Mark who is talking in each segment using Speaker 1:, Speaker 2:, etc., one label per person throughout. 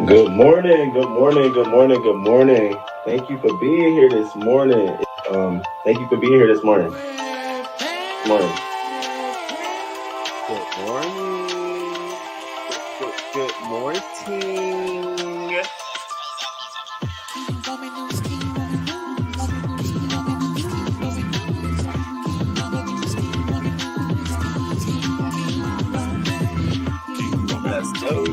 Speaker 1: Good morning, good morning, good morning, good morning. Thank you for being here this morning. Thank you for being here this morning. Morning.
Speaker 2: Good morning. Good morning. Let's go.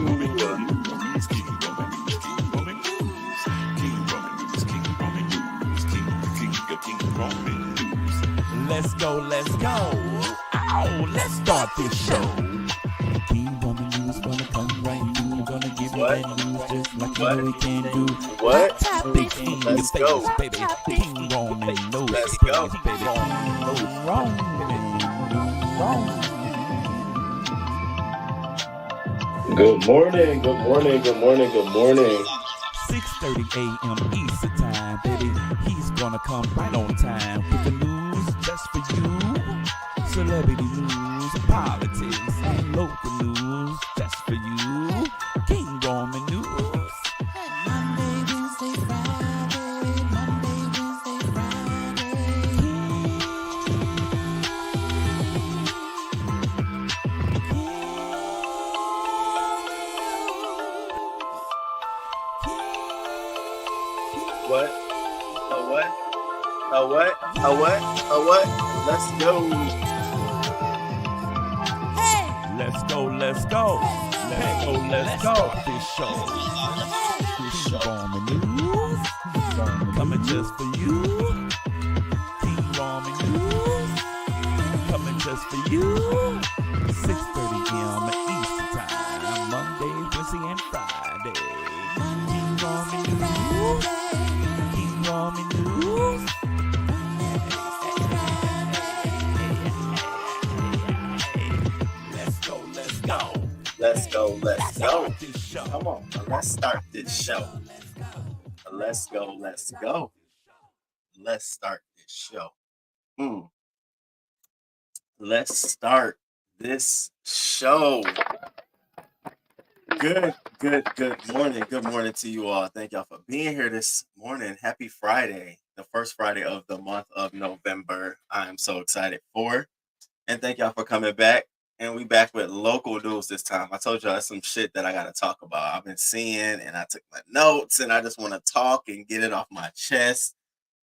Speaker 3: Let's go, let's go. Oh, let's start this show. King Roman news gonna come right through. Gonna give you that news just like you know he can do.
Speaker 2: What?
Speaker 3: Hot topics in your
Speaker 2: Let's
Speaker 3: face,
Speaker 2: go.
Speaker 3: baby. King Roman knows
Speaker 2: Let's
Speaker 3: the
Speaker 2: go.
Speaker 3: place, baby. Wrong.
Speaker 1: Good morning, good morning, good morning, good morning.
Speaker 3: 6:30 a.m. Eastern time, baby. He's gonna come right on time with the news just for you. Celebrity news, politics, and local news just for you. King Roman news. Monday, Wednesday, Friday. Monday, Wednesday, Friday.
Speaker 2: What? A what? Let's go.
Speaker 3: Let's go, let's go. Let's go. This show. King Roman news. Coming just for you. King Roman news. Coming just for you. 6:30 a.m. Eastern time. Monday, Wednesday, and Friday. King Roman news. King Roman news.
Speaker 2: Let's go. Come on, let's start this show. Let's go. Let's start this show. Let's start this show. Good morning. Good morning to you all. Thank y'all for being here this morning. Happy Friday, the first Friday of the month of November. I'm so excited for. And thank y'all for coming back. And we back with local news this time. I told y'all that's some shit that I got to talk about. I've been seeing and I took my notes and I just want to talk and get it off my chest.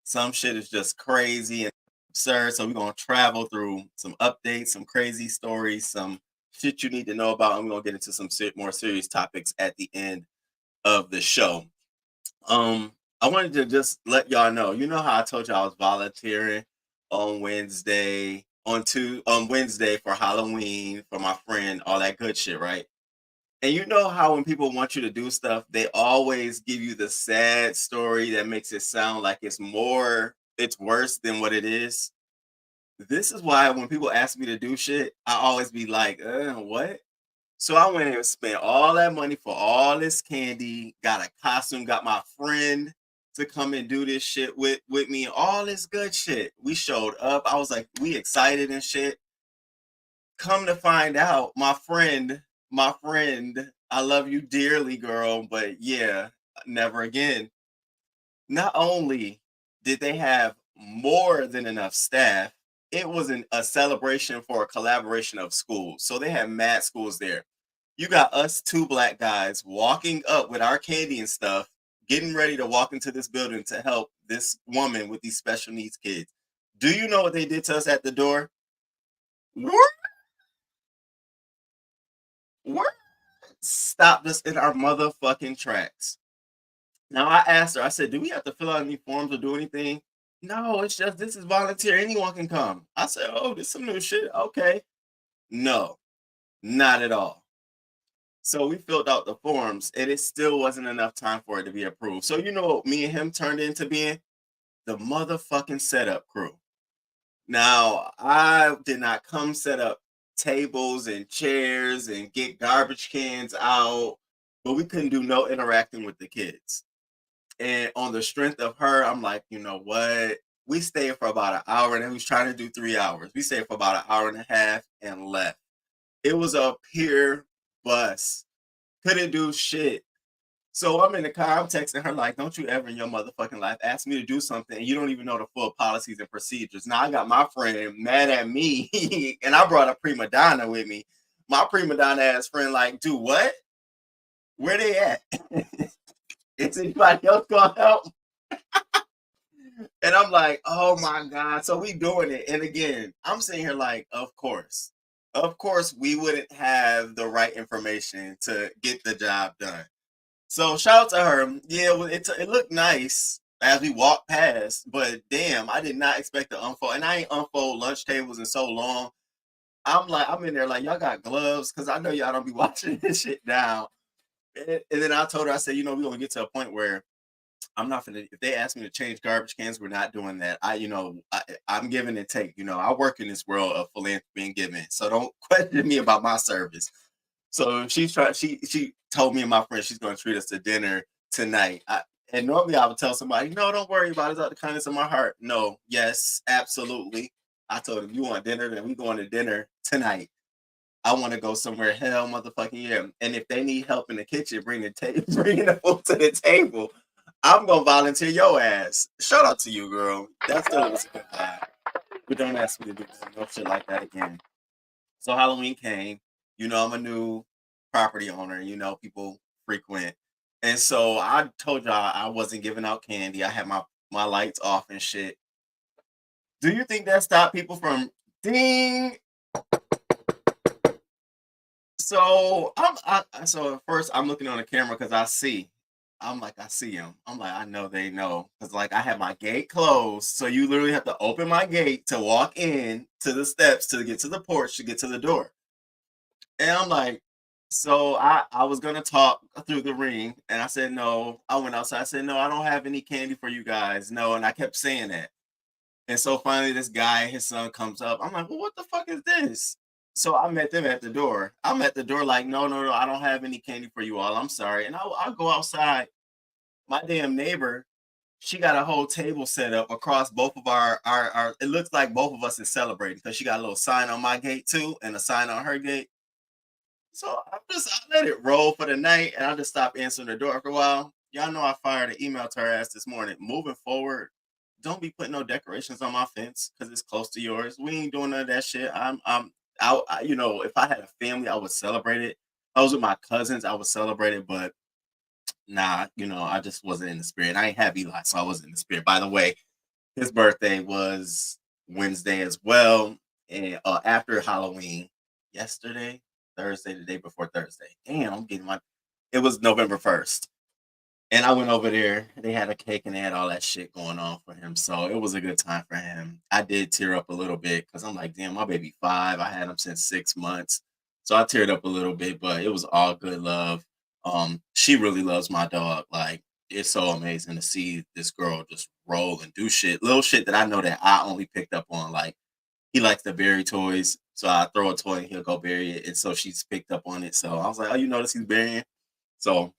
Speaker 2: Some shit is just crazy and absurd. So we're going to travel through some updates, some crazy stories, some shit you need to know about. And we're going to get into some more serious topics at the end of the show. I wanted to just let y'all know, you know how I told y'all I was volunteering on Wednesday for Halloween for my friend, all that good shit, right? And you know how when people want you to do stuff, they always give you the sad story that makes it sound like it's worse than what it is. This is why when people ask me to do shit, I always be like, what? So I went and spent all that money for all this candy, got a costume, got my friend to come and do this shit with me, all this good shit. We showed up. I was like, we excited and shit. Come to find out, my friend, I love you dearly, girl, but yeah, never again. Not only did they have more than enough staff, it was a celebration for a collaboration of schools. So they had mad schools there. You got us two black guys walking up with our candy and stuff, getting ready to walk into this building to help this woman with these special needs kids. Do you know what they did to us at the door? Stopped us in our motherfucking tracks. Now I asked her, I said, do we have to fill out any forms or do anything? No, it's just, this is volunteer. Anyone can come. I said, oh, this is some new shit. Okay. No, not at all. So we filled out the forms and it still wasn't enough time for it to be approved. So you know what me and him turned into being? The motherfucking setup crew. Now, I did not come set up tables and chairs and get garbage cans out, but we couldn't do no interacting with the kids. And on the strength of her, I'm like, you know what? We stayed for about an hour and we was trying to do 3 hours. We stayed for about an hour and a half and left. It was a pure bus. Couldn't do shit. So I'm in the car, I'm texting her like, don't you ever in your motherfucking life ask me to do something and you don't even know the full policies and procedures. Now I got my friend mad at me and I brought a prima donna with me. My prima donna ass friend like, do what? Where they at? Is anybody else gonna help? And I'm like, oh my God. So we doing it. And again, I'm sitting here like, of course. Of course, we wouldn't have the right information to get the job done. So shout out to her. Yeah, it looked nice as we walked past, but damn, I did not expect to unfold. And I ain't unfold lunch tables in so long. I'm in there like, y'all got gloves? Because I know y'all don't be watching this shit down. And then I told her, I said, we're going to get to a point where I'm not gonna. If they ask me to change garbage cans, we're not doing that. I'm giving and take. I work in this world of philanthropy and giving, so don't question me about my service. So she's trying. She told me and my friend she's going to treat us to dinner tonight. And normally I would tell somebody, no, don't worry about it. It's out the kindness of my heart. No, yes, absolutely. I told him, you want dinner, then we going to dinner tonight. I want to go somewhere. Hell, motherfucking yeah. And if they need help in the kitchen, bringing the food to the table. I'm gonna volunteer your ass. Shout out to you, girl. That still was a good vibe. But don't ask me to do no shit like that again. So Halloween came. I'm a new property owner. People frequent. And so I told y'all I wasn't giving out candy. I had my lights off and shit. Do you think that stopped people from ding? So so first I'm looking on the camera because I see him. I'm like, I know they know. Because I had my gate closed. So you literally have to open my gate to walk in to the steps to get to the porch to get to the door. And I'm like, so I was gonna talk through the ring and I said no. I went outside. I said, no, I don't have any candy for you guys. No, and I kept saying that. And so finally this guy, his son comes up. I'm like, well, what the fuck is this? So I met them at the door. I'm at the door like, no, I don't have any candy for you all. I'm sorry. And I'll go outside. My damn neighbor, she got a whole table set up across both of our it looks like both of us is celebrating because she got a little sign on my gate too and a sign on her gate. So I let it roll for the night and I just stopped answering the door after a while. Y'all know I fired an email to her ass this morning. Moving forward, don't be putting no decorations on my fence because it's close to yours. We ain't doing none of that shit. If I had a family, I would celebrate it. I was with my cousins, I would celebrate it, but nah, I just wasn't in the spirit. I ain't have Eli, so I wasn't in the spirit. By the way, his birthday was Wednesday as well, and after Halloween, Thursday, the day before Thursday. Damn, it was November 1st. And I went over there. They had a cake and they had all that shit going on for him. So it was a good time for him. I did tear up a little bit because I'm like, damn, my baby 5. I had him since 6 months. So I teared up a little bit, but it was all good love. She really loves my dog. Like, it's so amazing to see this girl just roll and do shit. Little shit that I know that I only picked up on. Like, he likes to bury toys. So I throw a toy and he'll go bury it. And so she's picked up on it. So I was like, oh, you notice he's burying? So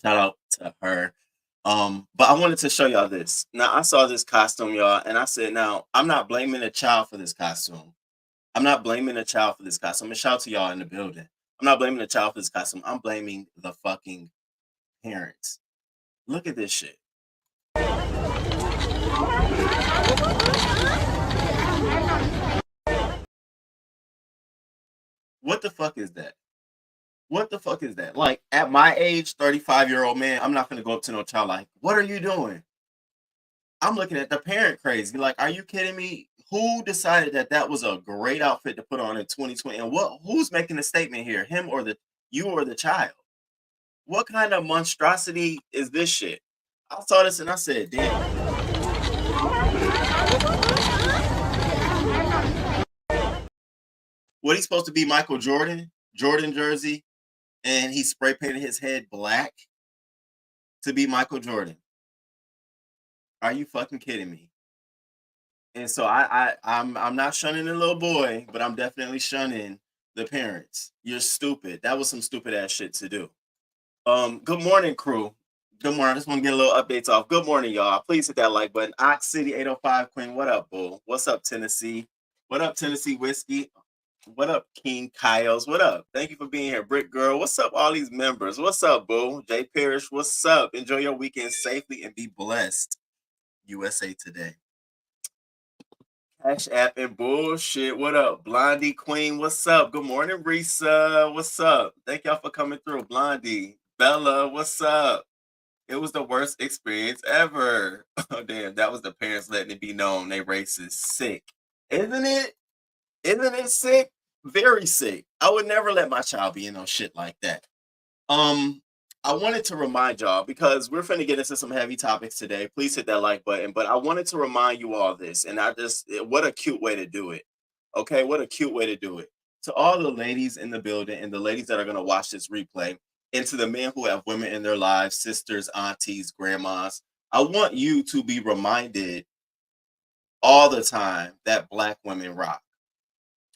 Speaker 2: shout out to her. But I wanted to show y'all this. Now I saw this costume, y'all, and I said, now I'm not blaming a child for this costume. I'm not blaming a child for this costume. And shout out to y'all in the building. I'm not blaming a child for this costume. I'm blaming the fucking parents. Look at this shit. What the fuck is that? What the fuck is that? Like, at my age, 35-year-old man, I'm not going to go up to no child like, what are you doing? I'm looking at the parent crazy. Like, are you kidding me? Who decided that that was a great outfit to put on in 2020? And who's making the statement here? Him or you or the child? What kind of monstrosity is this shit? I saw this and I said, damn. What, he's supposed to be Michael Jordan jersey, and he spray painted his head black to be Michael Jordan. Are you fucking kidding me? And so I'm not shunning the little boy, but I'm definitely shunning the parents. You're stupid. That was some stupid ass shit to do. Good morning, crew. Good morning. I just want to get a little updates off. Good morning, y'all. Please hit that like button. Ox City 805 Queen. What up, bull? What's up, Tennessee? What up, Tennessee whiskey? What up, King Kyles? What up? Thank you for being here, Brick Girl. What's up, all these members? What's up, boo? Jay Parrish, what's up? Enjoy your weekend safely and be blessed. USA Today. Cash App and bullshit. What up, Blondie Queen? What's up? Good morning, Risa. What's up? Thank y'all for coming through, Blondie. Bella, what's up? It was the worst experience ever. Oh, damn. That was the parents letting it be known they racist. Sick. Isn't it? Isn't it sick? Very sick. I would never let my child be in no shit like that. I wanted to remind y'all because we're finna get into some heavy topics today. Please hit that like button. But I wanted to remind you all this, and what a cute way to do it. Okay, what a cute way to do it. To all the ladies in the building and the ladies that are gonna watch this replay, and to the men who have women in their lives, sisters, aunties, grandmas, I want you to be reminded all the time that Black women rock,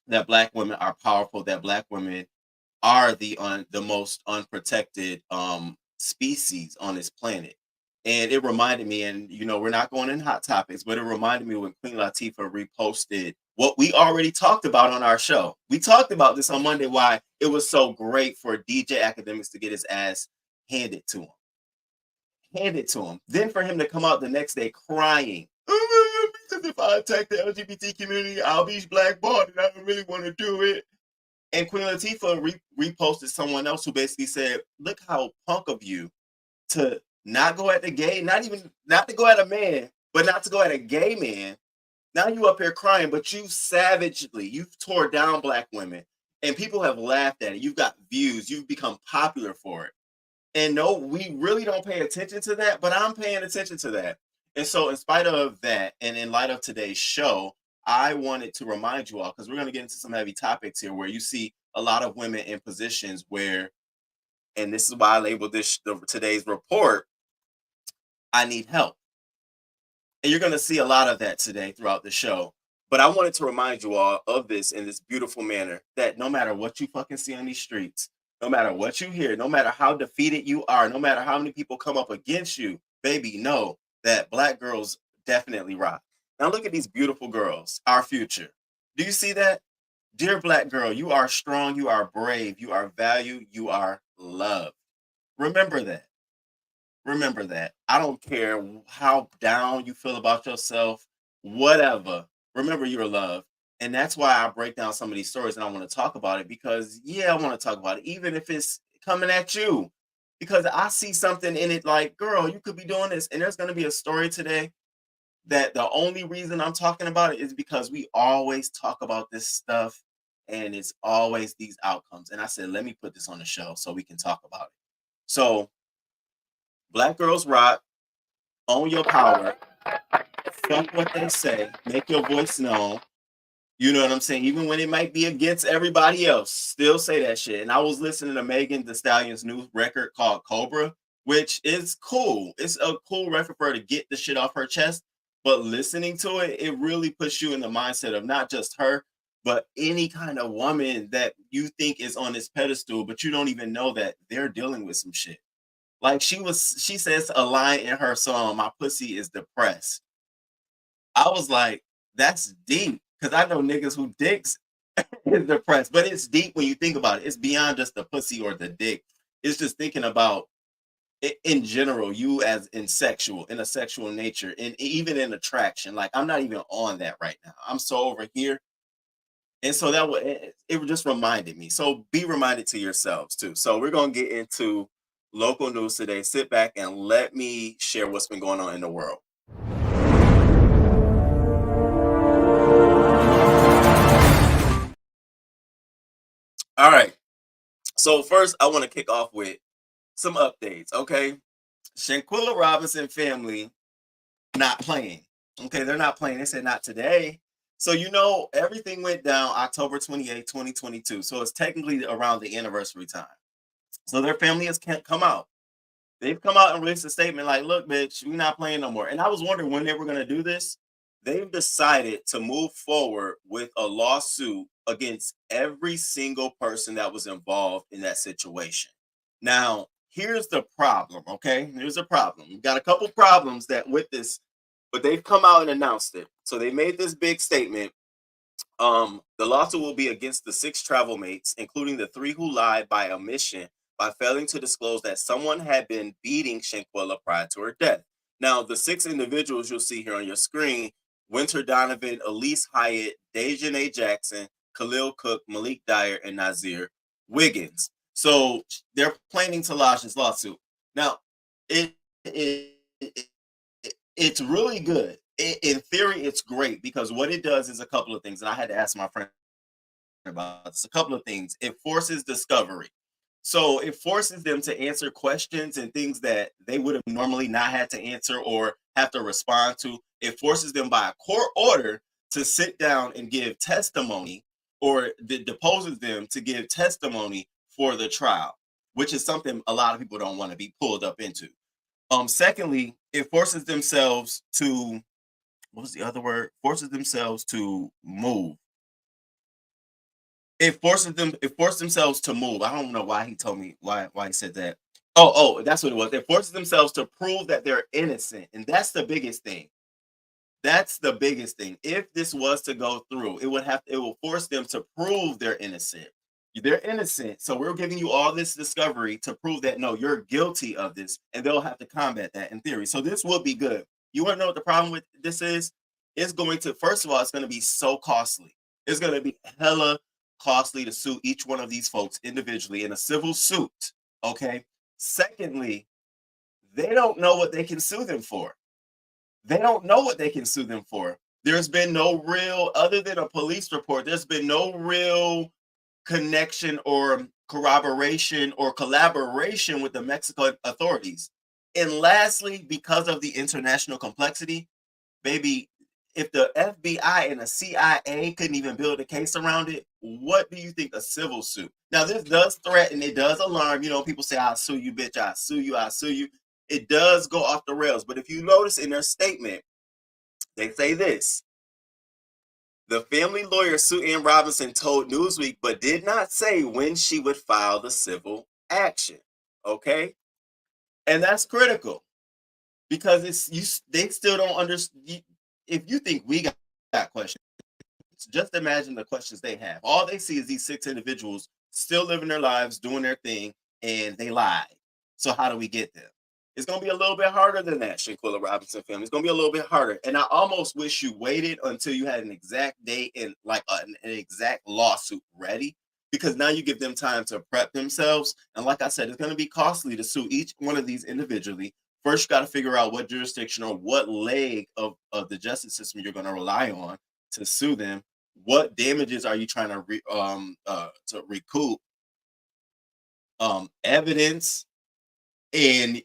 Speaker 2: that Black women are powerful, that Black women are the most unprotected species on this planet. And it reminded me, and we're not going in hot topics, but it reminded me when Queen Latifah reposted what we already talked about on our show. We talked about this on Monday, why it was so great for DJ Academics to get his ass handed to him. Handed to him. Then for him to come out the next day crying. Because if I attack the LGBT community, I'll be blackballed and I don't really want to do it. And Queen Latifah reposted someone else who basically said, look how punk of you to not go at the gay, not to go at a man, but not to go at a gay man. Now you up here crying, but you've tore down Black women and people have laughed at it. You've got views, you've become popular for it. And no, we really don't pay attention to that, but I'm paying attention to that. And so in spite of that, and in light of today's show, I wanted to remind you all, because we're going to get into some heavy topics here where you see a lot of women in positions where, and this is why I labeled today's report, I need help. And you're going to see a lot of that today throughout the show. But I wanted to remind you all of this in this beautiful manner, that no matter what you fucking see on these streets, no matter what you hear, no matter how defeated you are, no matter how many people come up against you, baby, know that Black girls definitely rock. Now look at these beautiful girls, our future. Do you see that? Dear Black girl, you are strong, you are brave, you are valued, you are loved. Remember that. Remember that. I don't care how down you feel about yourself, whatever. Remember you're loved. And that's why I break down some of these stories and I want to talk about it because, I want to talk about it, even if it's coming at you. Because I see something in it like, girl, you could be doing this. And there's going to be a story today that the only reason I'm talking about it is because we always talk about this stuff and it's always these outcomes. And I said, let me put this on the show so we can talk about it. So, Black girls rock, own your power, fuck what they say, make your voice known. You know what I'm saying? Even when it might be against everybody else, still say that shit. And I was listening to Megan Thee Stallion's new record called Cobra, which is cool. It's a cool record for her to get the shit off her chest. But listening to it, it really puts you in the mindset of not just her, but any kind of woman that you think is on this pedestal, but you don't even know that they're dealing with some shit. Like she says a line in her song, "My pussy is depressed." I was like, that's deep. Because I know niggas who dicks is depressed. But it's deep when you think about it. It's beyond just the pussy or the dick. It's just thinking about it in general, you as in a sexual nature, and even in attraction. Like, I'm not even on that right now. I'm so over here. And so it just reminded me. So be reminded to yourselves too. So we're going to get into local news today. Sit back and let me share what's been going on in the world. All right. So first, I want to kick off with some updates, okay? Shanquella Robinson family not playing. Okay, they're not playing. They said not today. So, everything went down October 28, 2022. So it's technically around the anniversary time. So their family has come out. They've come out and released a statement like, look, bitch, we're not playing no more. And I was wondering when they were going to do this. They've decided to move forward with a lawsuit against every single person that was involved in that situation. Now, here's the problem, okay? Here's the problem. We've got a couple problems that with this, but they've come out and announced it. So they made this big statement. The lawsuit will be against the 6 travel mates, including the 3 who lied by omission by failing to disclose that someone had been beating Shanquella prior to her death. Now, the 6 individuals you'll see here on your screen: Winter Donovan, Elise Hyatt, Dejanay Jackson, Khalil Cook, Malik Dyer, and Nazir Wiggins. So they're planning to lodge this lawsuit. Now, it's really good. In theory, it's great because what it does is a couple of things. And I had to ask my friend about this. A couple of things. It forces discovery. So it forces them to answer questions and things that they would have normally not had to answer or have to respond to. It forces them by a court order to sit down and give testimony, or deposes them to give testimony for the trial, which is something a lot of people don't want to be pulled up into. Secondly, it forces themselves to, what was the other word? Forces themselves to move. It forces themselves to move. I don't know why he told me why he said that. Oh, that's what it was. It forces themselves to prove that they're innocent. And that's the biggest thing. That's the biggest thing. If this was to go through, it will force them to prove they're innocent. They're innocent. So we're giving you all this discovery to prove that no, you're guilty of this, and they'll have to combat that in theory. So this will be good. You want to know what the problem with this is? It's going to, first of all, it's going to be so costly. It's going to be hella costly to sue each one of these folks individually in a civil suit. Okay. Secondly, they don't know what they can sue them for. They don't know what they can sue them for. There's been no real, other than a police report, there's been no real connection or corroboration or collaboration with the Mexican authorities. And lastly, because of the international complexity, baby, if the FBI and the CIA couldn't even build a case around it, what do you think a civil suit? Now, this does threaten, it does alarm. You know, people say, I'll sue you, bitch, I'll sue you, I'll sue you. It does go off the rails. But if you notice in their statement, they say this: the family lawyer, Sue Ann Robinson, told Newsweek, but did not say when she would file the civil action. Okay? And that's critical because they still don't understand. If you think we got questions, just imagine the questions they have. All they see is these 6 individuals still living their lives, doing their thing, and they lied. So how do we get them? It's going to be a little bit harder than that, Shanquella Robinson family. It's going to be a little bit harder. And I almost wish you waited until you had an exact date and like an exact lawsuit ready, because now you give them time to prep themselves. And like I said, it's going to be costly to sue each one of these individually. First, you got to figure out what jurisdiction or what leg of the justice system you're going to rely on to sue them. What damages are you trying to recoup? Evidence. And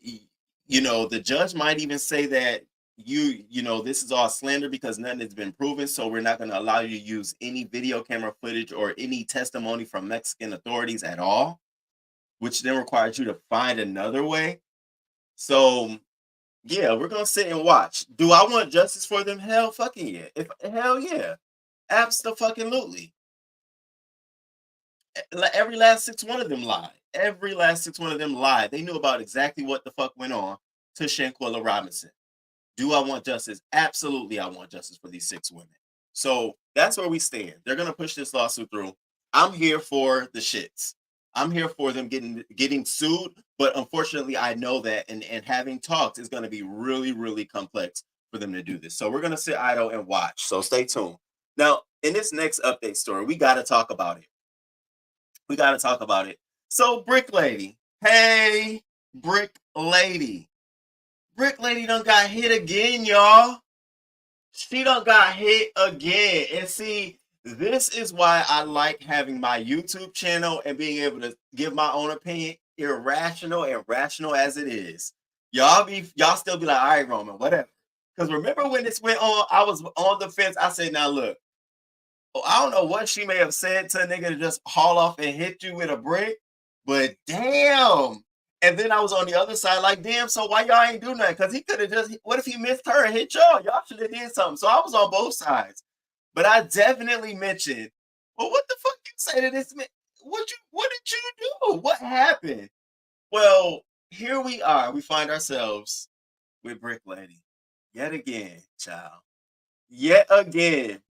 Speaker 2: you know, the judge might even say that you know, this is all slander because nothing has been proven, so we're not going to allow you to use any video camera footage or any testimony from Mexican authorities at all, which then requires you to find another way. So yeah, we're going to sit and watch. Do I want justice for them? Hell fucking yeah. Hell yeah. Absolutely. Every last 6 one of them lied. Every last 6 one of them lied. They knew about exactly what the fuck went on to Shanquella Robinson. Do I want justice? Absolutely, I want justice for these 6 women. So that's where we stand. They're going to push this lawsuit through. I'm here for the shits. I'm here for them getting sued. But unfortunately, I know that and having talked is going to be really, really complex for them to do this. So we're going to sit idle and watch. So stay tuned. Now, in this next update story, we got to talk about it. We got to talk about it. So Brick Lady. Hey, Brick Lady. Brick Lady done got hit again, y'all. She done got hit again. And see, this is why I like having my YouTube channel and being able to give my own opinion, irrational and rational as it is. Y'all still be like, all right, Roman, whatever. Because remember when this went on, I was on the fence. I said, now look, I don't know what she may have said to a nigga to just haul off and hit you with a brick, but damn. And then I was on the other side like, damn, so why y'all ain't do nothing? Because he could have just, what if he missed her and hit y'all? Y'all should have did something. So I was on both sides. But I definitely mentioned, well, what the fuck you say to this man? What did you do? What happened? Well, here we are. We find ourselves with Brick Lady. Yet again, child. Yet again.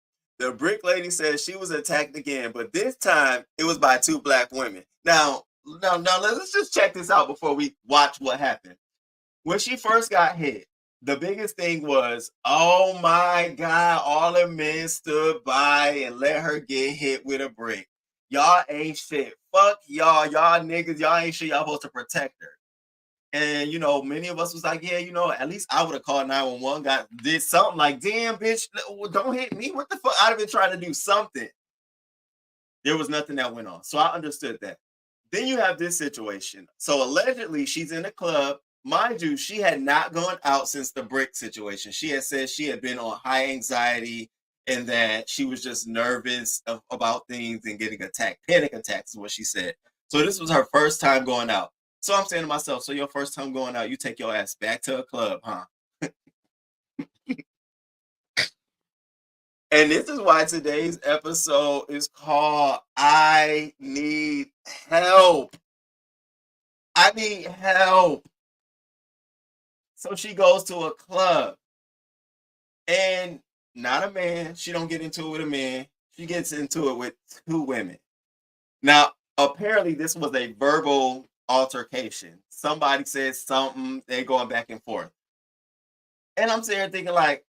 Speaker 2: The brick lady says she was attacked again, but this time it was by 2 black women. Now, let's just check this out before we watch what happened. When she first got hit, the biggest thing was, oh my God, all the men stood by and let her get hit with a brick. Y'all ain't shit. Fuck y'all. Y'all niggas, y'all ain't shit. Y'all supposed to protect her. And, you know, many of us was like, yeah, you know, at least I would have called 911, did something like, damn, bitch, don't hit me. What the fuck? I'd have been trying to do something. There was nothing that went on. So I understood that. Then you have this situation. So allegedly, she's in a club. Mind you, she had not gone out since the brick situation. She had said she had been on high anxiety and that she was just nervous about things and getting attacked. Panic attacks is what she said. So this was her first time going out. So I'm saying to myself, so your first time going out, you take your ass back to a club, huh? And this is why today's episode is called I Need Help. I need help. So she goes to a club and not a man. She don't get into it with a man. She gets into it with 2 women. Now, apparently this was a verbal altercation. Somebody said something, they going back and forth. And I'm sitting here thinking like,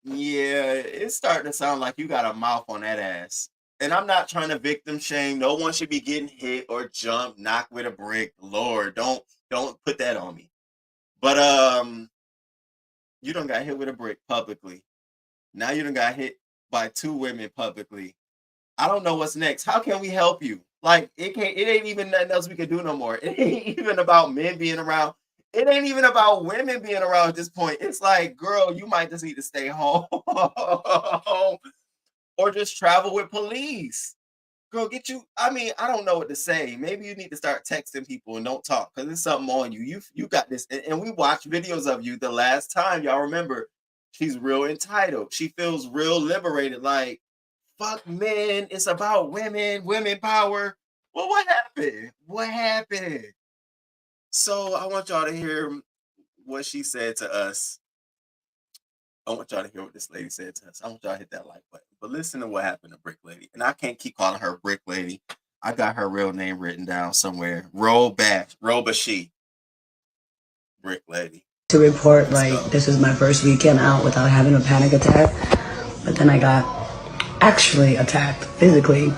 Speaker 2: yeah, it's starting to sound like you got a mouth on that ass. And I'm not trying to victim shame. No one should be getting hit or jumped, knocked with a brick. Lord, don't put that on me. But you done got hit with a brick publicly. Now you done got hit by 2 women publicly. I don't know what's next. How can we help you? Like it ain't even nothing else we can do no more. It ain't even about men being around. It ain't even about women being around at this point. It's like, girl, you might just need to stay home or just travel with police. Girl, get you. I mean, I don't know what to say. Maybe you need to start texting people and don't talk because there's something on you. You got this. And we watched videos of you the last time. Y'all remember, she's real entitled. She feels real liberated. Like, fuck men. It's about women, women power. Well, what happened? What happened? So I want y'all to hear what she said to us. I want y'all to hear what this lady said to us. I want y'all to hit that like button. But listen to what happened to Brick Lady. And I can't keep calling her Brick Lady. I got her real name written down somewhere. Robashi. Brick Lady.
Speaker 4: To report like this is my first weekend out without having a panic attack. But then I got actually attacked physically.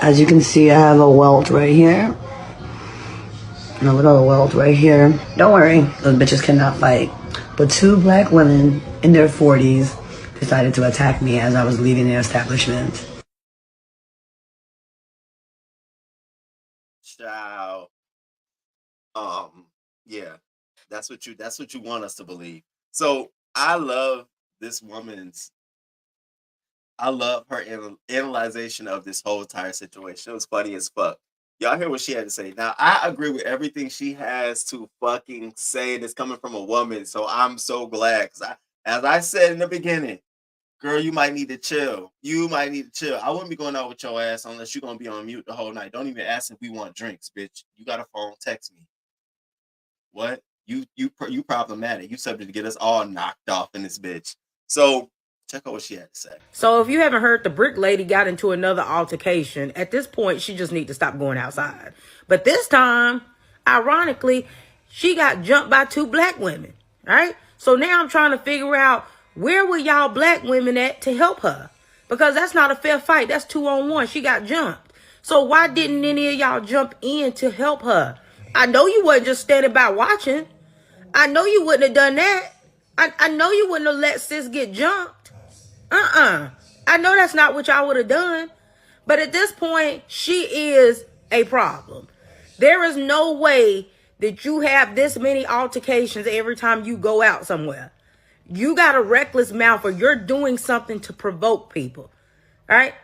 Speaker 4: As you can see, I have a welt right here. And a little welt right here. Don't worry, those bitches cannot fight. But 2 black women in their 40s decided to attack me as I was leaving the establishment.
Speaker 2: Ciao. Yeah. That's what you want us to believe. So I love this woman's I love her analyzation of this whole entire situation. It was funny as fuck. Y'all hear what she had to say. Now, I agree with everything she has to fucking say that's coming from a woman. So I'm so glad. Because as I said in the beginning, girl, you might need to chill. You might need to chill. I wouldn't be going out with your ass unless you're going to be on mute the whole night. Don't even ask if we want drinks, bitch. You got a phone, text me. What? You problematic. You subject to get us all knocked off in this bitch. So check out what she had to say.
Speaker 5: So if you haven't heard, the Brick Lady got into another altercation. At this point, she just need to stop going outside. But this time, ironically, she got jumped by 2 black women. Right? So now I'm trying to figure out where were y'all black women at to help her? Because that's not a fair fight. That's 2-on-1. She got jumped. So why didn't any of y'all jump in to help her? I know you wasn't just standing by watching. I know you wouldn't have done that. I know you wouldn't have let sis get jumped. I know that's not what y'all would have done. But at this point, she is a problem. There is no way that you have this many altercations every time you go out somewhere. You got a reckless mouth or you're doing something to provoke people. Right?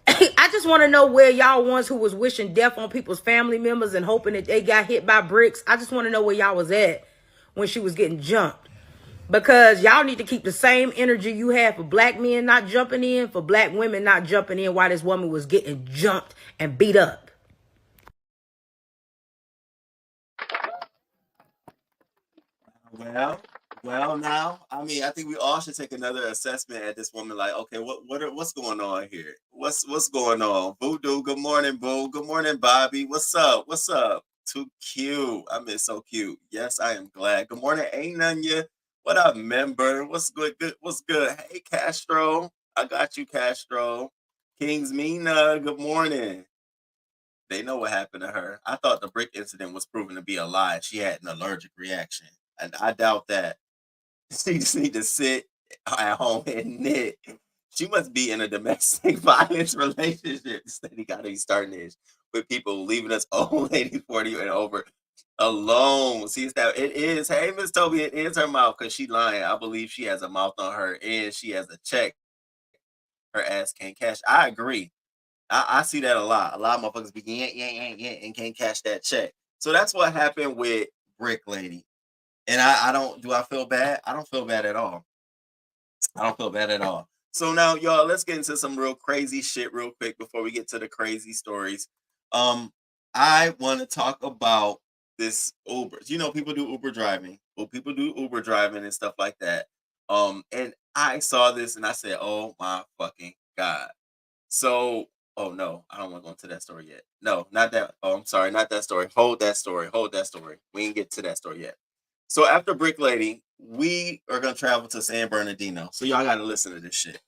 Speaker 5: I just want to know where y'all ones who was wishing death on people's family members and hoping that they got hit by bricks. I just want to know where y'all was at when she was getting jumped. Because y'all need to keep the same energy you had for black men not jumping in, for black women not jumping in while this woman was getting jumped and beat up.
Speaker 2: Well, Well, now, I mean, I think we all should take another assessment at this woman. Like, okay, what's going on here? What's going on? Voodoo, good morning, boo. Good morning, Bobby. What's up? What's up? Too cute. I mean, so cute. Yes, I am glad. Good morning, ain't none ya. What up, member? What's good? What's good? Hey, Castro. I got you, Castro. Kings Mina, good morning. They know what happened to her. I thought the brick incident was proven to be a lie. She had an allergic reaction. And I doubt that. She just need to sit at home and knit. She must be in a domestic violence relationship. Steady got to be starting this with people leaving us old lady 40 and over alone. See, that it is. Hey, Miss Toby, it is her mouth because she lying. I believe she has a mouth on her and she has a check. Her ass can't cash. I agree. I see that a lot. A lot of motherfuckers be yeah, and can't cash that check. So that's what happened with Brick Lady. And I don't, do I feel bad? I don't feel bad at all. I don't feel bad at all. So now, y'all, let's get into some real crazy shit real quick before we get to the crazy stories. I want to talk about this Uber. You know, people do Uber driving. Well, people do Uber driving and stuff like that. And I saw this and I said, oh my fucking God. So, oh no, I don't want to go into that story yet. No, not that. Oh, I'm sorry, not that story. Hold that story. Hold that story. We didn't get to that story yet. So after Brick Lady, we are gonna travel to San Bernardino. So y'all gotta listen to this shit.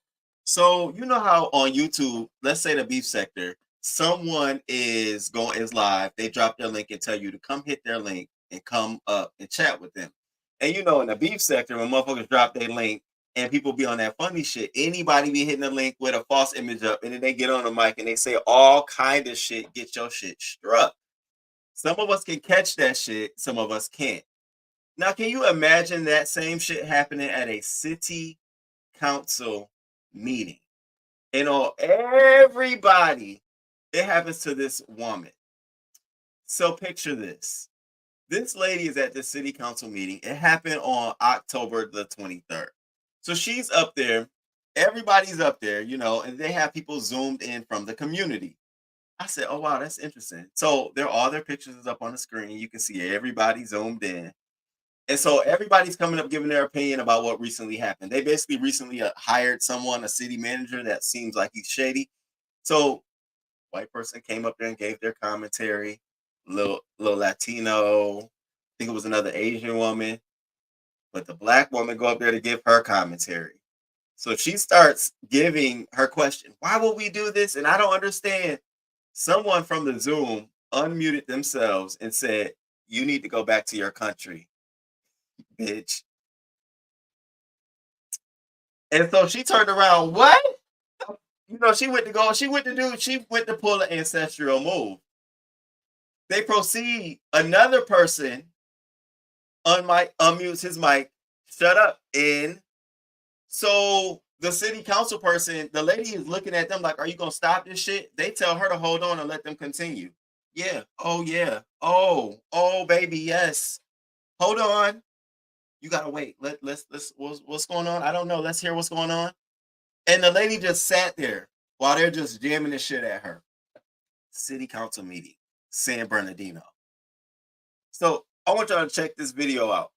Speaker 2: So you know how on YouTube, let's say the beef sector, someone is live, they drop their link and tell you to come hit their link and come up and chat with them. And you know, in the beef sector, when motherfuckers drop their link and people be on that funny shit, anybody be hitting the link with a false image up, and then they get on the mic and they say all kind of shit, get your shit struck. Some of us can catch that shit, some of us can't. Now, can you imagine that same shit happening at a city council meeting? You know, everybody, it happens to this woman. So picture this. This lady is at the city council meeting. It happened on October the 23rd. So she's up there. Everybody's up there, you know, and they have people zoomed in from the community. I said, oh, wow, that's interesting. So all their pictures is up on the screen. You can see everybody zoomed in. And so everybody's coming up giving their opinion about what recently happened. They basically recently hired someone, a city manager that seems like he's shady. So white person came up there and gave their commentary. Little Latino, I think it was another Asian woman. But the black woman go up there to give her commentary. So she starts giving her question. Why would we do this? And I don't understand. Someone from the Zoom unmuted themselves and said, you need to go back to your country, bitch. And so she turned around. What? You know, she went to pull an ancestral move. They proceed. Another person unmutes his mic. Shut up. And so the city council person, the lady is looking at them like, are you going to stop this shit? They tell her to hold on and let them continue. Yeah. Oh, yeah. Oh, baby. Yes. Hold on. You gotta wait. Let's what's going on? I don't know. Let's hear what's going on. And the lady just sat there while they're just jamming this shit at her. City council meeting, San Bernardino. So I want y'all to check this video out.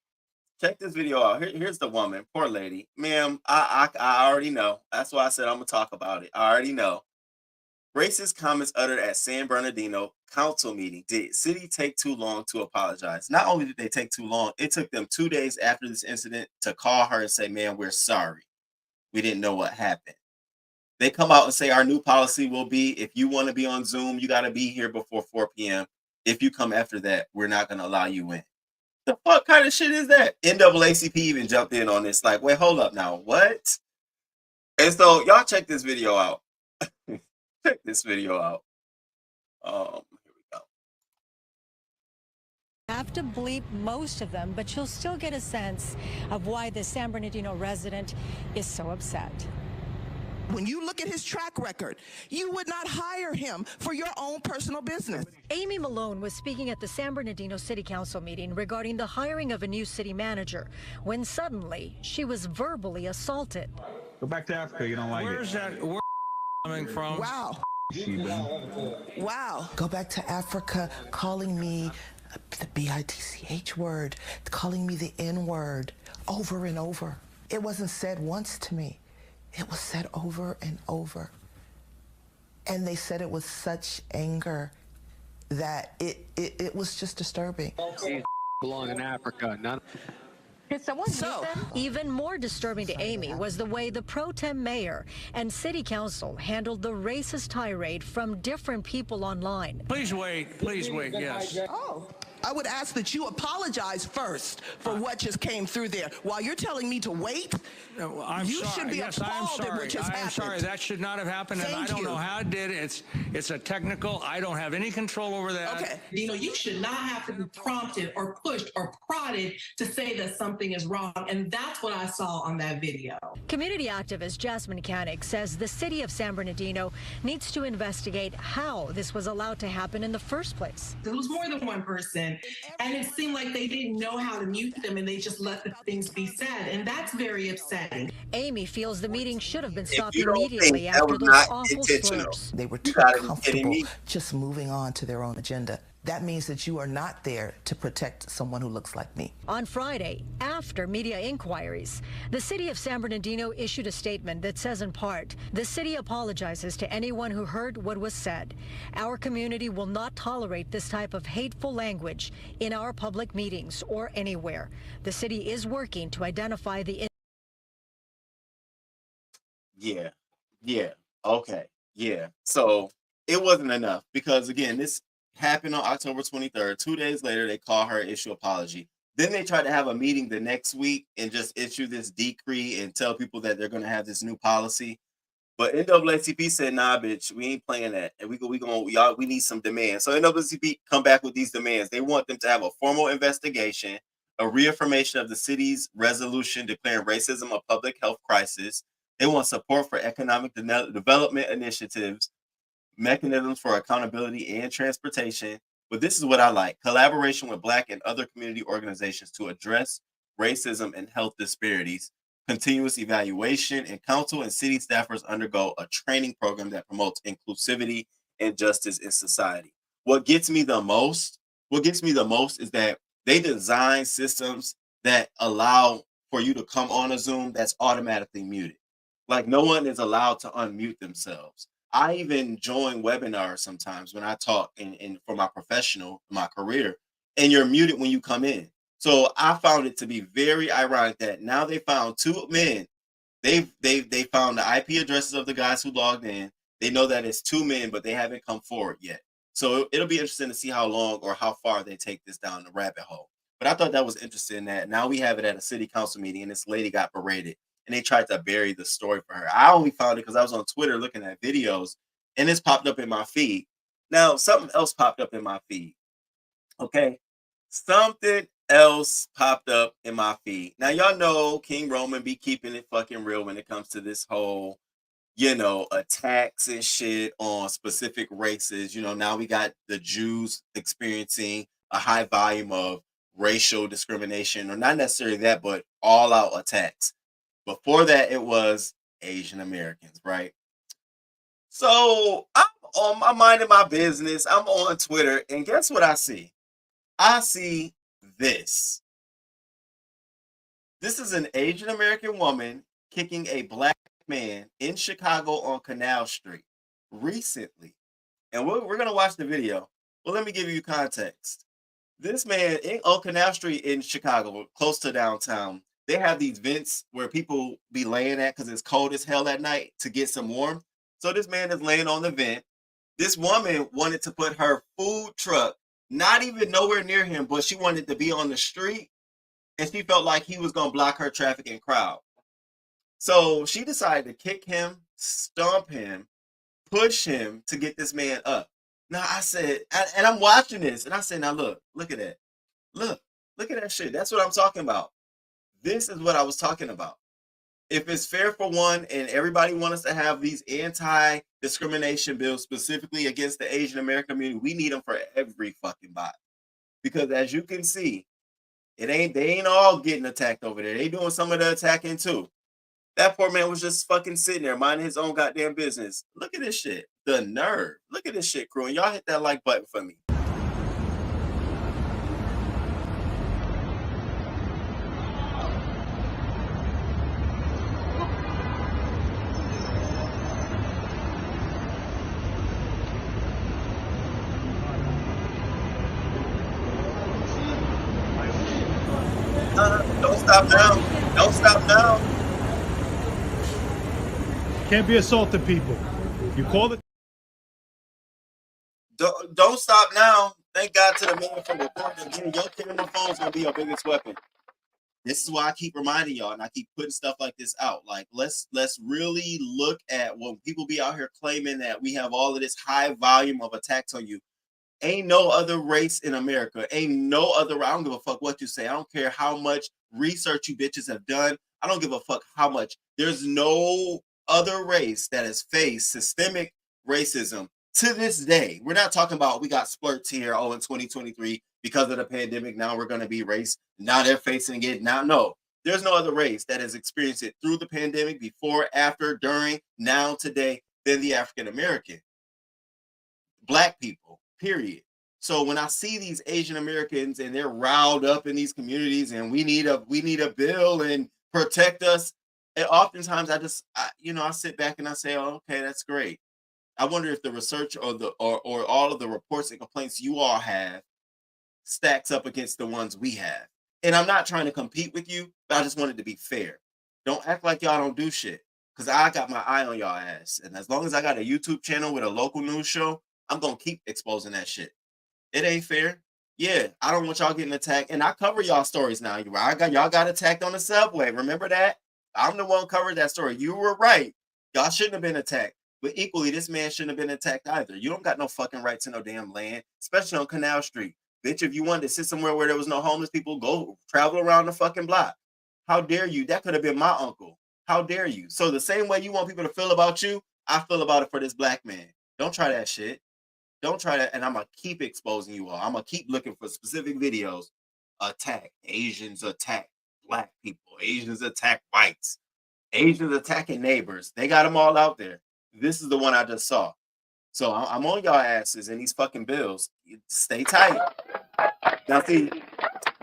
Speaker 2: Check this video out. Here's the woman, poor lady. Ma'am, I already know. That's why I said I'm gonna talk about it. I already know. Racist comments uttered at San Bernardino council meeting. Did city take too long to apologize? Not only did they take too long, it took them 2 days after this incident to call her and say, man, we're sorry. We didn't know what happened. They come out and say our new policy will be, if you want to be on Zoom, you got to be here before 4 p.m. If you come after that, we're not going to allow you in. The fuck kind of shit is that? NAACP even jumped in on this. Like, wait, hold up now. What? And so y'all check this video out. Check this video out. Here we go.
Speaker 6: Have to bleep most of them, but you'll still get a sense of why the San Bernardino resident is so upset.
Speaker 7: When you look at his track record, you would not hire him for your own personal business.
Speaker 6: Amy Malone was speaking at the San Bernardino City Council meeting regarding the hiring of a new city manager, when suddenly she was verbally assaulted.
Speaker 8: Go back to Africa, you don't like
Speaker 9: Where's
Speaker 8: it.
Speaker 9: Where's coming from?
Speaker 7: Wow. Wow. Go back to Africa calling me the bitch word, calling me the N-word over and over. It wasn't said once to me. It was said over and over. And they said it with such anger that it was just disturbing.
Speaker 9: These belong in Africa, not.
Speaker 6: Did someone mute them? Even more disturbing to Amy was the way the pro tem mayor and city council handled the racist tirade from different people online.
Speaker 9: Please wait, yes.
Speaker 7: Oh. I would ask that you apologize first for what just came through there. While you're telling me to wait,
Speaker 9: No, I'm
Speaker 7: you
Speaker 9: sorry.
Speaker 7: should be
Speaker 9: Yes, I'm
Speaker 7: appalled at
Speaker 9: sorry.
Speaker 7: what just
Speaker 9: I'm
Speaker 7: happened.
Speaker 9: sorry. That should not have happened, and I
Speaker 7: Thank
Speaker 9: don't
Speaker 7: you.
Speaker 9: know how it did. It's a technical. I don't have any control over that.
Speaker 7: Okay.
Speaker 10: You should not have to be prompted or pushed or prodded to say that something is wrong. And that's what I saw on that video.
Speaker 6: Community activist Jasmine Canick says the city of San Bernardino needs to investigate how this was allowed to happen in the first place.
Speaker 10: It was more than one person, and it seemed like they didn't know how to mute them, and they just let the things be said, and that's very upsetting.
Speaker 6: Amy feels the meeting should have been
Speaker 2: If
Speaker 6: stopped
Speaker 2: you don't
Speaker 6: immediately
Speaker 2: think that
Speaker 6: after
Speaker 2: was
Speaker 6: those
Speaker 2: not
Speaker 6: awful
Speaker 2: intentional,
Speaker 6: slurs.
Speaker 7: They were
Speaker 2: You
Speaker 7: too
Speaker 2: gotta be kidding
Speaker 7: comfortable
Speaker 2: me.
Speaker 7: just moving on to their own agenda. That means that you are not there to protect someone who looks like me.
Speaker 6: On Friday, after media inquiries, the city of San Bernardino issued a statement that says in part, the city apologizes to anyone who heard what was said. Our community will not tolerate this type of hateful language in our public meetings or anywhere. The city is working to identify the
Speaker 2: Yeah. Okay. Yeah. So it wasn't enough because again, this happened on October 23rd. 2 days later, they call her issue apology. Then they tried to have a meeting the next week and just issue this decree and tell people that they're going to have this new policy. But NAACP said, "Nah, bitch, we ain't playing that, and we need some demands." So NAACP come back with these demands. They want them to have a formal investigation, a reaffirmation of the city's resolution declaring racism a public health crisis. They want support for economic development initiatives, mechanisms for accountability and transportation. But this is what I like: collaboration with Black and other community organizations to address racism and health disparities. Continuous evaluation, and council and city staffers undergo a training program that promotes inclusivity and justice in society. What gets me the most is that they design systems that allow for you to come on a Zoom that's automatically muted. Like no one is allowed to unmute themselves. I even join webinars sometimes when I talk in for my career, and you're muted when you come in. So I found it to be very ironic that now they found two men. They found the IP addresses of the guys who logged in. They know that it's two men, but they haven't come forward yet. So it'll be interesting to see how long or how far they take this down the rabbit hole. But I thought that was interesting that now we have it at a city council meeting and this lady got berated and they tried to bury the story for her. I only found it because I was on Twitter looking at videos and this popped up in my feed. Now, something else popped up in my feed. Okay. Something else popped up in my feed. Now, y'all know King Roman be keeping it fucking real when it comes to this whole, attacks and shit on specific races. Now we got the Jews experiencing a high volume of racial discrimination, or not necessarily that, but all out attacks. Before that, it was Asian Americans, right? So I'm minding my business. I'm on Twitter, and guess what I see? I see this. This is an Asian American woman kicking a Black man in Chicago on Canal Street recently. And we're going to watch the video. Well, let me give you context. This man on Canal Street in Chicago, close to downtown, they have these vents where people be laying at because it's cold as hell at night to get some warmth. So this man is laying on the vent. This woman wanted to put her food truck not even nowhere near him, but she wanted to be on the street, and she felt like he was going to block her traffic and crowd. So she decided to kick him, stomp him, push him to get this man up. Now I said, and I'm watching this, and I said, now look at that. Look at that shit. That's what I'm talking about. This is what I was talking about. If it's fair for one, and everybody wants us to have these anti-discrimination bills specifically against the Asian American community, we need them for every fucking body. Because as you can see, they ain't all getting attacked over there. They doing some of the attacking too. That poor man was just fucking sitting there minding his own goddamn business. Look at this shit. The nerve. Look at this shit, crew. And y'all hit that like button for me. stop now. Don't stop now.
Speaker 8: Can't be assaulting people. You call it.
Speaker 2: Don't stop now. Thank God to the man for recording. Again, your camera phone's gonna be your biggest weapon. This is why I keep reminding y'all, and I keep putting stuff like this out. Like, let's really look at when people be out here claiming that we have all of this high volume of attacks on you. Ain't no other race in America. Ain't no other. I don't give a fuck what you say. I don't care how much research you bitches have done. I don't give a fuck how much. There's no other race that has faced systemic racism to this day. We're not talking about we got splurts here, in 2023 because of the pandemic. Now we're going to be race. Now they're facing it. Now, no. There's no other race that has experienced it through the pandemic, before, after, during, now, today, than the African American. Black people, period. So when I see these Asian Americans and they're riled up in these communities and we need a bill and protect us, and oftentimes I sit back and I say, oh, okay, that's great. I wonder if the research or all of the reports and complaints you all have stacks up against the ones we have. And I'm not trying to compete with you, but I just wanted to be fair. Don't act like y'all don't do shit, because I got my eye on y'all ass. And as long as I got a YouTube channel with a local news show, I'm going to keep exposing that shit. It ain't fair. Yeah, I don't want y'all getting attacked. And I cover y'all stories now. Y'all got attacked on the subway. Remember that? I'm the one who covered that story. You were right. Y'all shouldn't have been attacked. But equally, this man shouldn't have been attacked either. You don't got no fucking right to no damn land, especially on Canal Street. Bitch, if you wanted to sit somewhere where there was no homeless people, go travel around the fucking block. How dare you? That could have been my uncle. How dare you? So the same way you want people to feel about you, I feel about it for this black man. Don't try that shit. Don't try that. And I'm going to keep exposing you all. I'm going to keep looking for specific videos. Attack. Asians attack black people. Asians attack whites. Asians attacking neighbors. They got them all out there. This is the one I just saw. So I'm on y'all asses and these fucking bills. Stay tight. Now see,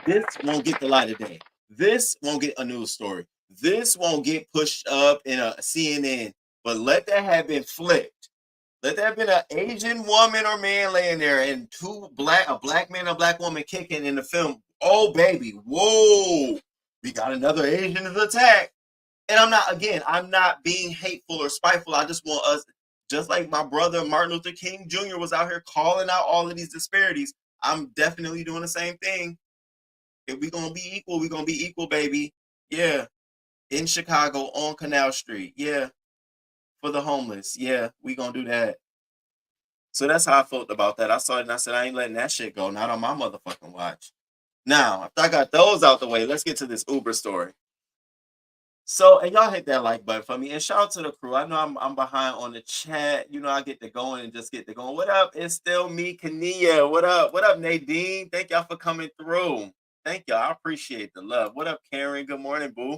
Speaker 2: this won't get the light of day. This won't get a news story. This won't get pushed up in a CNN. But let that have been flipped. Let that have been an Asian woman or man laying there and a black man and a black woman kicking in the film. Oh, baby. Whoa. We got another Asian attack. And I'm not being hateful or spiteful. I just want us, just like my brother Martin Luther King Jr. was out here calling out all of these disparities, I'm definitely doing the same thing. If we're going to be equal, we're going to be equal, baby. Yeah. In Chicago on Canal Street. Yeah. For the homeless. Yeah, we going to do that. So that's how I felt about that. I saw it and I said, I ain't letting that shit go. Not on my motherfucking watch. Now, after I got those out the way, let's get to this Uber story. So, and y'all hit that like button for me. And shout out to the crew. I know I'm behind on the chat. You know, I get to going and just get to going. What up? It's still me, Kania. What up? What up, Nadine? Thank y'all for coming through. Thank y'all. I appreciate the love. What up, Karen? Good morning, boo.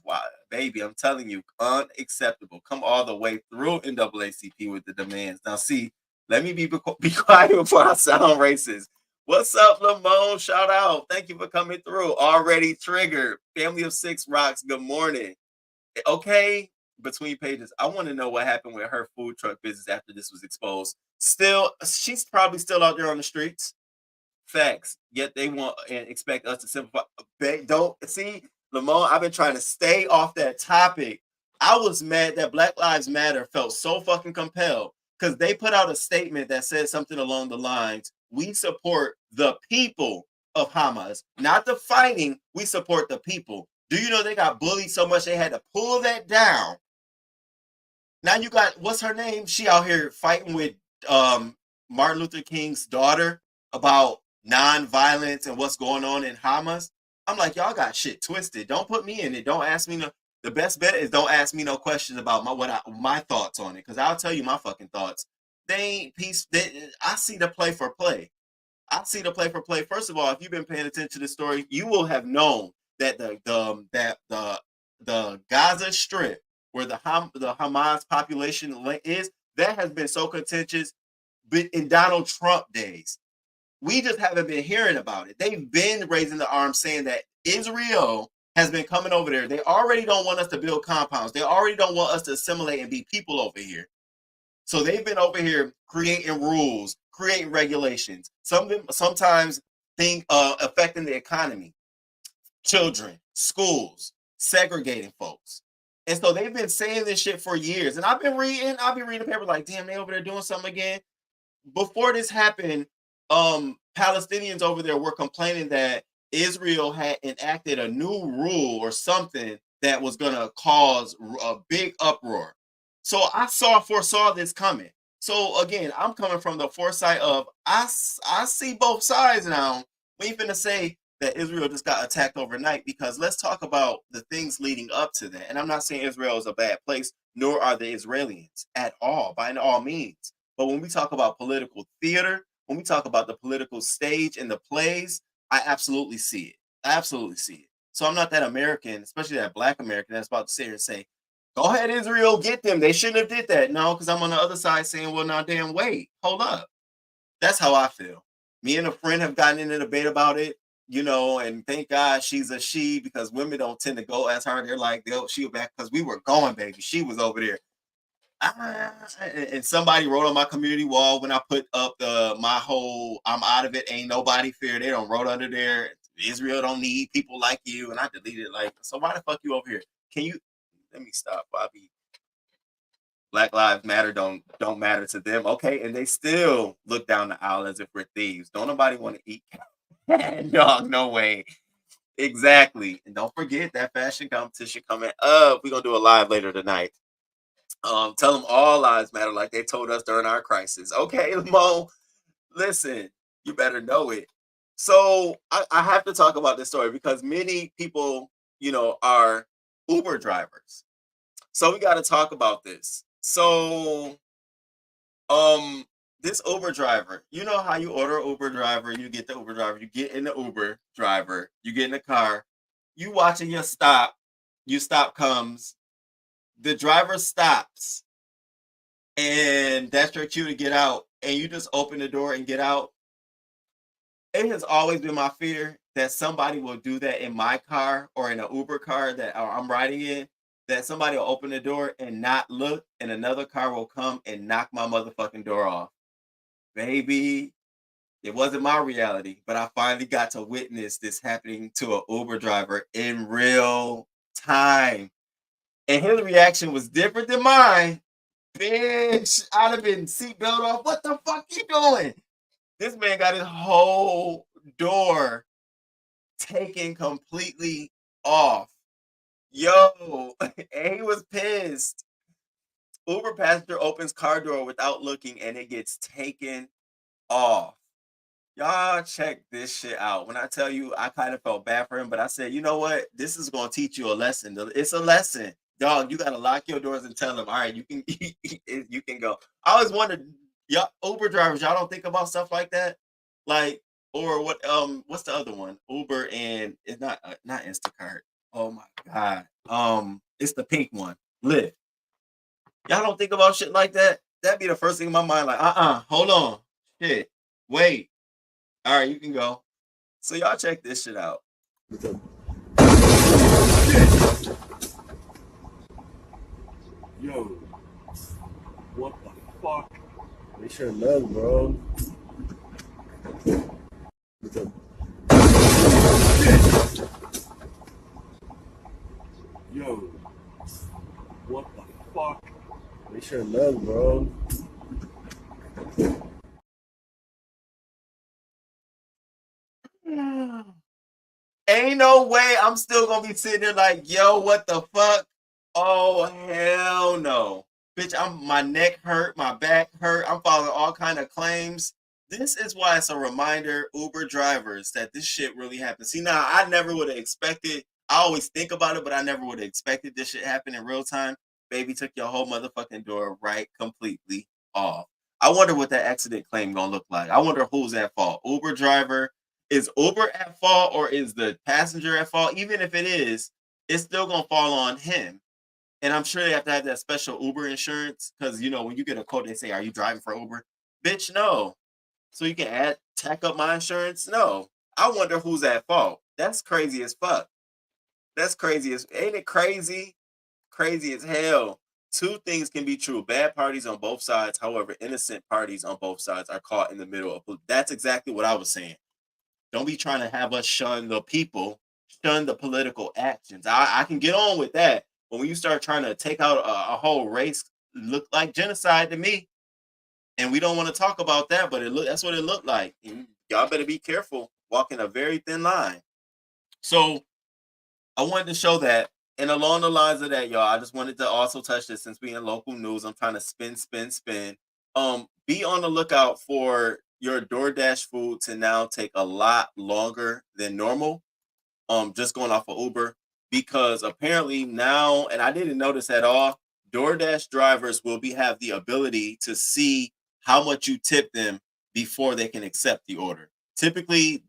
Speaker 2: Wow, baby, I'm telling you, unacceptable. Come all the way through NAACP with the demands. Now, see, let me be quiet before I sound racist. What's up, Lamone? Shout out. Thank you for coming through. Already triggered. Family of 6 rocks. Good morning. Okay, between pages, I want to know what happened with her food truck business after this was exposed. Still, she's probably still out there on the streets. Facts. Yet they want and expect us to simplify. Don't see, Lamone, I've been trying to stay off that topic. I was mad that Black Lives Matter felt so fucking compelled because they put out a statement that said something along the lines, we support the people of Hamas, not the fighting. We support the people. Do you know they got bullied so much they had to pull that down? Now you got, what's her name? She out here fighting with Martin Luther King's daughter about non-violence and what's going on in Hamas. I'm like, y'all got shit twisted. Don't put me in it. Don't ask me no. The best bet is don't ask me no questions about my thoughts on it, because I'll tell you my fucking thoughts. They ain't peace. I see the play for play. I see the play for play. First of all, if you've been paying attention to the story, you will have known that the Gaza Strip, where the Hamas population is, that has been so contentious in Donald Trump days. We just haven't been hearing about it. They've been raising the arms saying that Israel has been coming over there. They already don't want us to build compounds. They already don't want us to assimilate and be people over here. So they've been over here creating rules, creating regulations. Some of them sometimes affecting the economy. Children, schools, segregating folks. And so they've been saying this shit for years. And I'll be reading the paper like, damn, they over there doing something again. Before this happened, Palestinians over there were complaining that Israel had enacted a new rule or something that was going to cause a big uproar. So I foresaw this coming. So again, I'm coming from the foresight of I see both sides now. We ain't finna say that Israel just got attacked overnight, because let's talk about the things leading up to that. And I'm not saying Israel is a bad place, nor are the Israelis at all, by all means. But when we talk about political theater, when we talk about the political stage and the plays, I absolutely see it. I absolutely see it. So I'm not that American, especially that Black American, that's about to sit here and say, go ahead, Israel, get them. They shouldn't have did that. No, because I'm on the other side saying, well, now, damn, wait, hold up. That's how I feel. Me and a friend have gotten in a debate about it, you know, and thank God she's a she, because women don't tend to go as hard. They're like, she was back because we were going, baby. She was over there. And somebody wrote on my community wall when I put up my whole "I'm out of it, ain't nobody fear." They don't wrote under there, Israel don't need people like you, and I deleted it. Like, so why the fuck you over here? Can you let me stop, Bobby? Black Lives Matter don't matter to them, okay? And they still look down the aisle as if we're thieves. Don't nobody want to eat dog? No way. Exactly. And don't forget that fashion competition coming up. We're gonna do a live later tonight. Tell them all lives matter, like they told us during our crisis. Okay, Mo, listen, you better know it. So I have to talk about this story because many people, you know, are Uber drivers. So we got to talk about this. So, this Uber driver, you know how you order an Uber driver, you get the Uber driver, you get in the Uber driver, you get in the car, you watching your stop comes, the driver stops, and that's your cue to get out, and you just open the door and get out. It has always been my fear that somebody will do that in my car or in an Uber car that I'm riding in, that somebody will open the door and not look, and another car will come and knock my motherfucking door off. Baby, it wasn't my reality, but I finally got to witness this happening to an Uber driver in real time. And his reaction was different than mine. Bitch, I'd have been seatbelt off. What the fuck you doing? This man got his whole door taken completely off. Yo, and he was pissed. Uber passenger opens car door without looking and it gets taken off. Y'all check this shit out. When I tell you, I kind of felt bad for him, but I said, you know what? This is going to teach you a lesson. It's a lesson. Dog, you got to lock your doors and tell them, all right, you can go. I always wondered, y'all Uber drivers, y'all don't think about stuff like that? Like, or what's the other one? Uber, and it's not Instacart. Oh my God. It's the pink one, Lyft. Y'all don't think about shit like that? That'd be the first thing in my mind, like, hold on. Shit. Wait. All right, you can go. So y'all check this shit out.
Speaker 1: Yo, what the fuck? They sure love, bro. Yo, what the fuck? They sure love, bro.
Speaker 2: Ain't no way I'm still gonna be sitting there like, yo, what the fuck? Oh, hell no. Bitch, my neck hurt, my back hurt. I'm filing all kind of claims. This is why it's a reminder, Uber drivers, that this shit really happens. See, now, I never would have expected. I always think about it, but I never would have expected this shit happen in real time. Baby took your whole motherfucking door right completely off. I wonder what that accident claim gonna look like. I wonder who's at fault. Uber driver. Is Uber at fault or is the passenger at fault? Even if it is, it's still gonna fall on him. And I'm sure they have to have that special Uber insurance because, you know, when you get a quote, they say, "Are you driving for Uber?" Bitch, no. So you can tack up my insurance? No. I wonder who's at fault. That's crazy as fuck. That's crazy as, ain't it crazy? Crazy as hell. Two things can be true. Bad parties on both sides. However, innocent parties on both sides are caught in the middle of. That's exactly what I was saying. Don't be trying to have us shun the people shun the political actions. I can get on with that. But when you start trying to take out a whole race, look like genocide to me. And we don't want to talk about that, but that's what it looked like. And y'all better be careful walking a very thin line. So I wanted to show that. And along the lines of that, y'all, I just wanted to also touch this since we in local news. I'm trying to spin. Be on the lookout for your DoorDash food to now take a lot longer than normal. Just going off of Uber, because apparently now, and I didn't notice at all, DoorDash drivers will have the ability to see how much you tip them before they can accept the order. Typically,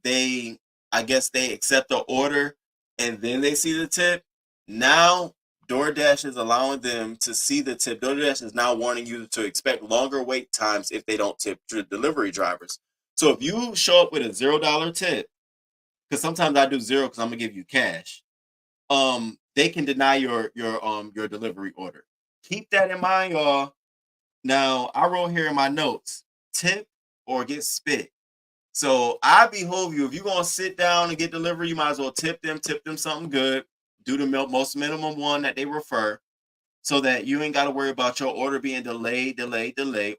Speaker 2: I guess they accept the order and then they see the tip. Now, DoorDash is allowing them to see the tip. DoorDash is now warning you to expect longer wait times if they don't tip delivery drivers. So if you show up with a $0 tip, because sometimes I do zero because I'm gonna give you cash, they can deny your delivery order. Keep that in mind, y'all. Now I wrote here in my notes: tip or get spit. So I behoove you, if you're gonna sit down and get delivery, you might as well tip them something good. Do the most minimum one that they refer, so that you ain't got to worry about your order being delayed,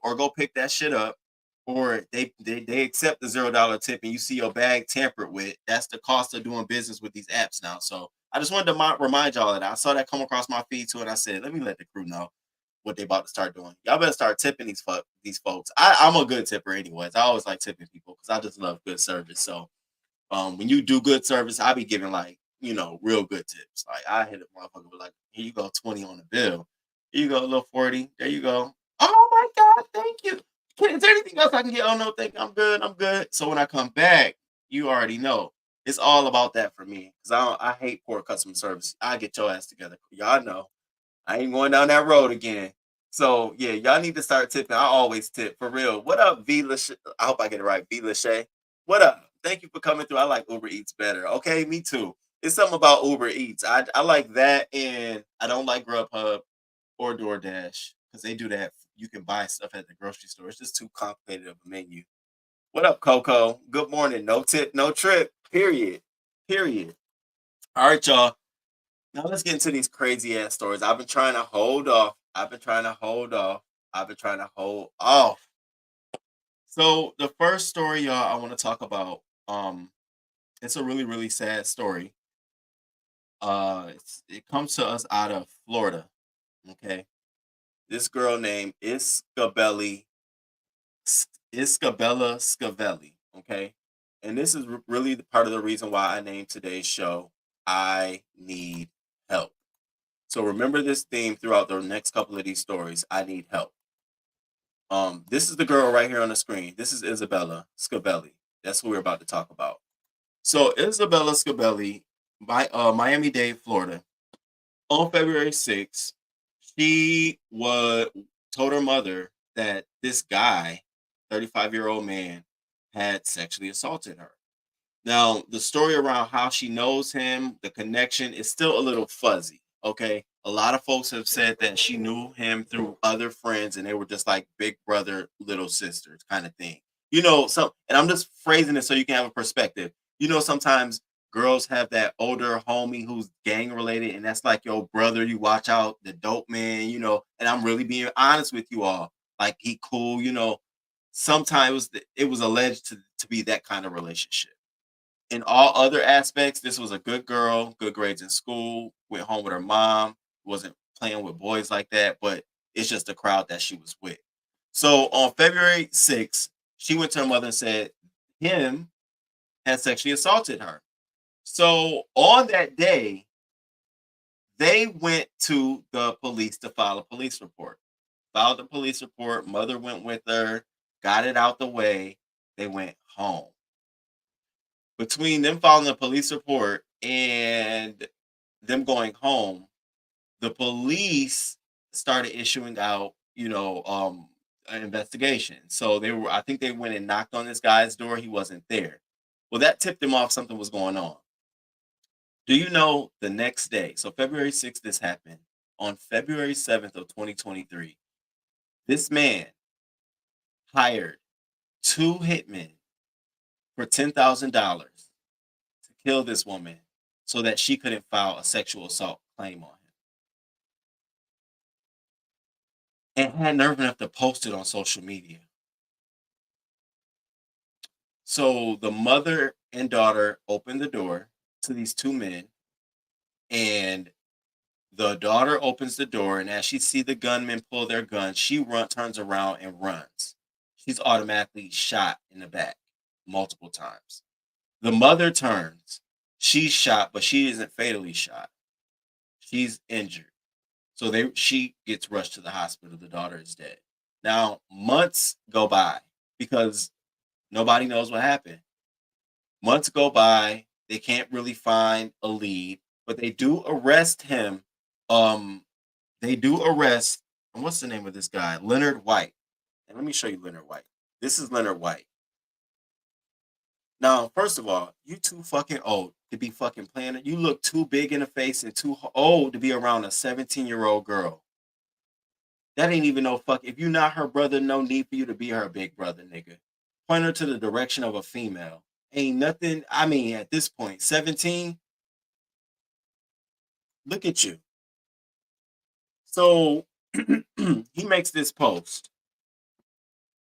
Speaker 2: or go pick that shit up, or they accept the $0 tip and you see your bag tampered with. That's the cost of doing business with these apps now. So I just wanted to remind y'all of that. I saw that come across my feed too, and I said, let me let the crew know what they about to start doing. Y'all better start tipping these folks. I'm a good tipper anyways. I always like tipping people because I just love good service. So when you do good service, I be giving real good tips. Like I hit a motherfucker with here you go, 20 on the bill. Here you go, a little 40. There you go. Oh my God, thank you. Is there anything else I can get? Oh no, thank you. I'm good. So when I come back, you already know. It's all about that for me. Because I hate poor customer service. I get your ass together. Y'all know. I ain't going down that road again. So yeah, y'all need to start tipping. I always tip for real. What up, V Lachey? I hope I get it right. V Lachey. What up? Thank you for coming through. I like Uber Eats better. Okay, me too. It's something about Uber Eats. I like that, and I don't like Grubhub or DoorDash because they do that. You can buy stuff at the grocery store. It's just too complicated of a menu. What up, Coco? Good morning. No tip, no trip. Period. All right, y'all. Now let's get into these crazy ass stories. I've been trying to hold off. So the first story, y'all, I want to talk about. It's a really, really sad story. It comes to us out of Florida. Okay, this girl named Isabella Scavelli. Okay, and this is really part of the reason why I named today's show "I Need Help." So remember this theme throughout the next couple of these stories. I need help. This is the girl right here on the screen. This is Isabella Scavelli. That's who we're about to talk about. So Isabella Scavelli, Miami-Dade, Florida. On February 6th, she told her mother that this guy, 35-year-old man, had sexually assaulted her. Now, the story around how she knows him, the connection, is still a little fuzzy. Okay, a lot of folks have said that she knew him through other friends, and they were just like big brother, little sisters kind of thing. And I'm just phrasing it so you can have a perspective. Sometimes girls have that older homie who's gang related, and that's like your brother. You watch out, the dope man. And I'm really being honest with you all. Like he cool. Sometimes it was alleged to be that kind of relationship. In all other aspects, this was a good girl, good grades in school, went home with her mom, wasn't playing with boys like that, but it's just the crowd that she was with. So on February 6th, she went to her mother and said him had sexually assaulted her. So on that day, they went to the police to file a police report. Filed the police report, mother went with her, got it out the way, they went home. Between them filing a police report and them going home, the police started issuing out, an investigation. So I think they went and knocked on this guy's door. He wasn't there. Well, that tipped them off something was going on. Do you know the next day? So February 6th, this happened. On February 7th of 2023, this man hired 2 hitmen for $10,000 to kill this woman so that she couldn't file a sexual assault claim on him. And had nerve enough to post it on social media. So the mother and daughter opened the door to these two men, and the daughter opens the door, and as she sees the gunmen pull their guns, she turns around and runs. She's automatically shot in the back multiple times. The mother turns. She's shot, but she isn't fatally shot. She's injured. So she gets rushed to the hospital. The daughter is dead. Now, months go by because nobody knows what happened. Months go by. They can't really find a lead, but they do arrest him. They do arrest, and what's the name of this guy? Leonard White. And let me show you Leonard White. This is Leonard White. Now, first of all, you too fucking old to be fucking playing it. You look too big in the face and too old to be around a 17-year-old girl. That ain't even no fuck. If you're not her brother, no need for you to be her big brother, nigga. Point her to the direction of a female. Ain't nothing. I mean, at this point, 17. Look at you. So he makes this post.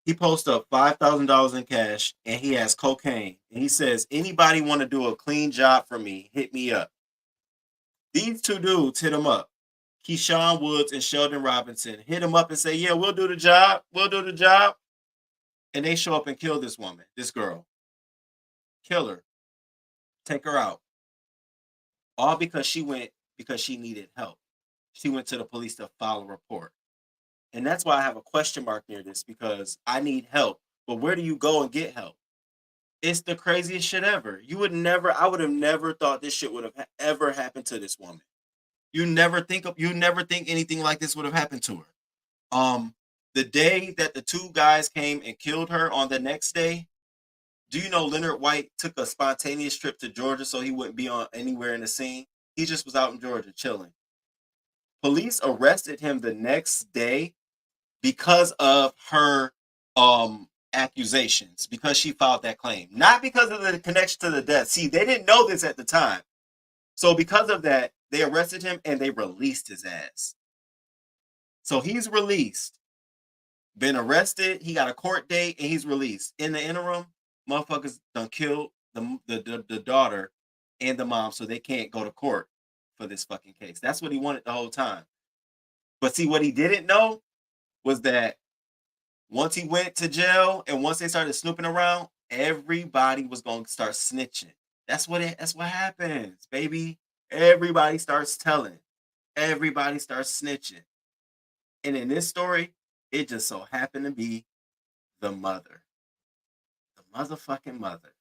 Speaker 2: He posts up $5,000 in cash, and he has cocaine. And he says, anybody want to do a clean job for me, hit me up. These two dudes hit him up. Keyshawn Woods and Sheldon Robinson hit him up and say, yeah, we'll do the job. We'll do the job. And they show up and kill this woman, this girl. Kill her. Take her out. All because she needed help. She went to the police to file a report. And that's why I have a question mark near this, because I need help. But where do you go and get help? It's the craziest shit ever. I would have never thought this shit would have ever happened to this woman. You never think anything like this would have happened to her. The day that the two guys came and killed her, on the next day, do you know Leonard White took a spontaneous trip to Georgia so he wouldn't be on anywhere in the scene? He just was out in Georgia chilling. Police arrested him the next day because of her accusations, because she filed that claim, not because of the connection to the death. See, they didn't know this at the time. So because of that, they arrested him and they released his ass. So he's released, been arrested, he got a court date, and he's released. In the interim, motherfuckers done killed the daughter and the mom, so they can't go to court for this fucking case. That's what he wanted the whole time. But see, what he didn't know was that once he went to jail and once they started snooping around, everybody was going to start snitching. That's what happens, baby. Everybody starts telling. Everybody starts snitching. And in this story, it just so happened to be the mother. The motherfucking mother.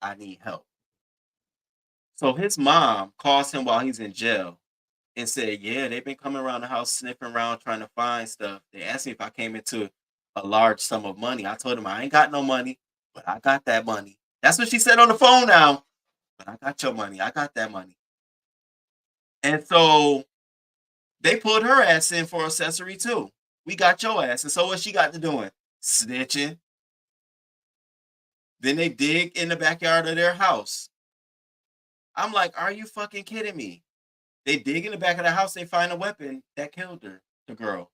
Speaker 2: I need help. So his mom calls him while he's in jail and said, yeah, they've been coming around the house sniffing around trying to find stuff. They asked me if I came into a large sum of money. I told them I ain't got no money, but I got that money. That's what she said on the phone now. But I got your money. I got that money. And so they pulled her ass in for accessory too. We got your ass. And so what she got to doing? Snitching. Then they dig in the backyard of their house. I'm like, are you fucking kidding me? They dig in the back of the house, they find a weapon that killed her, the girl.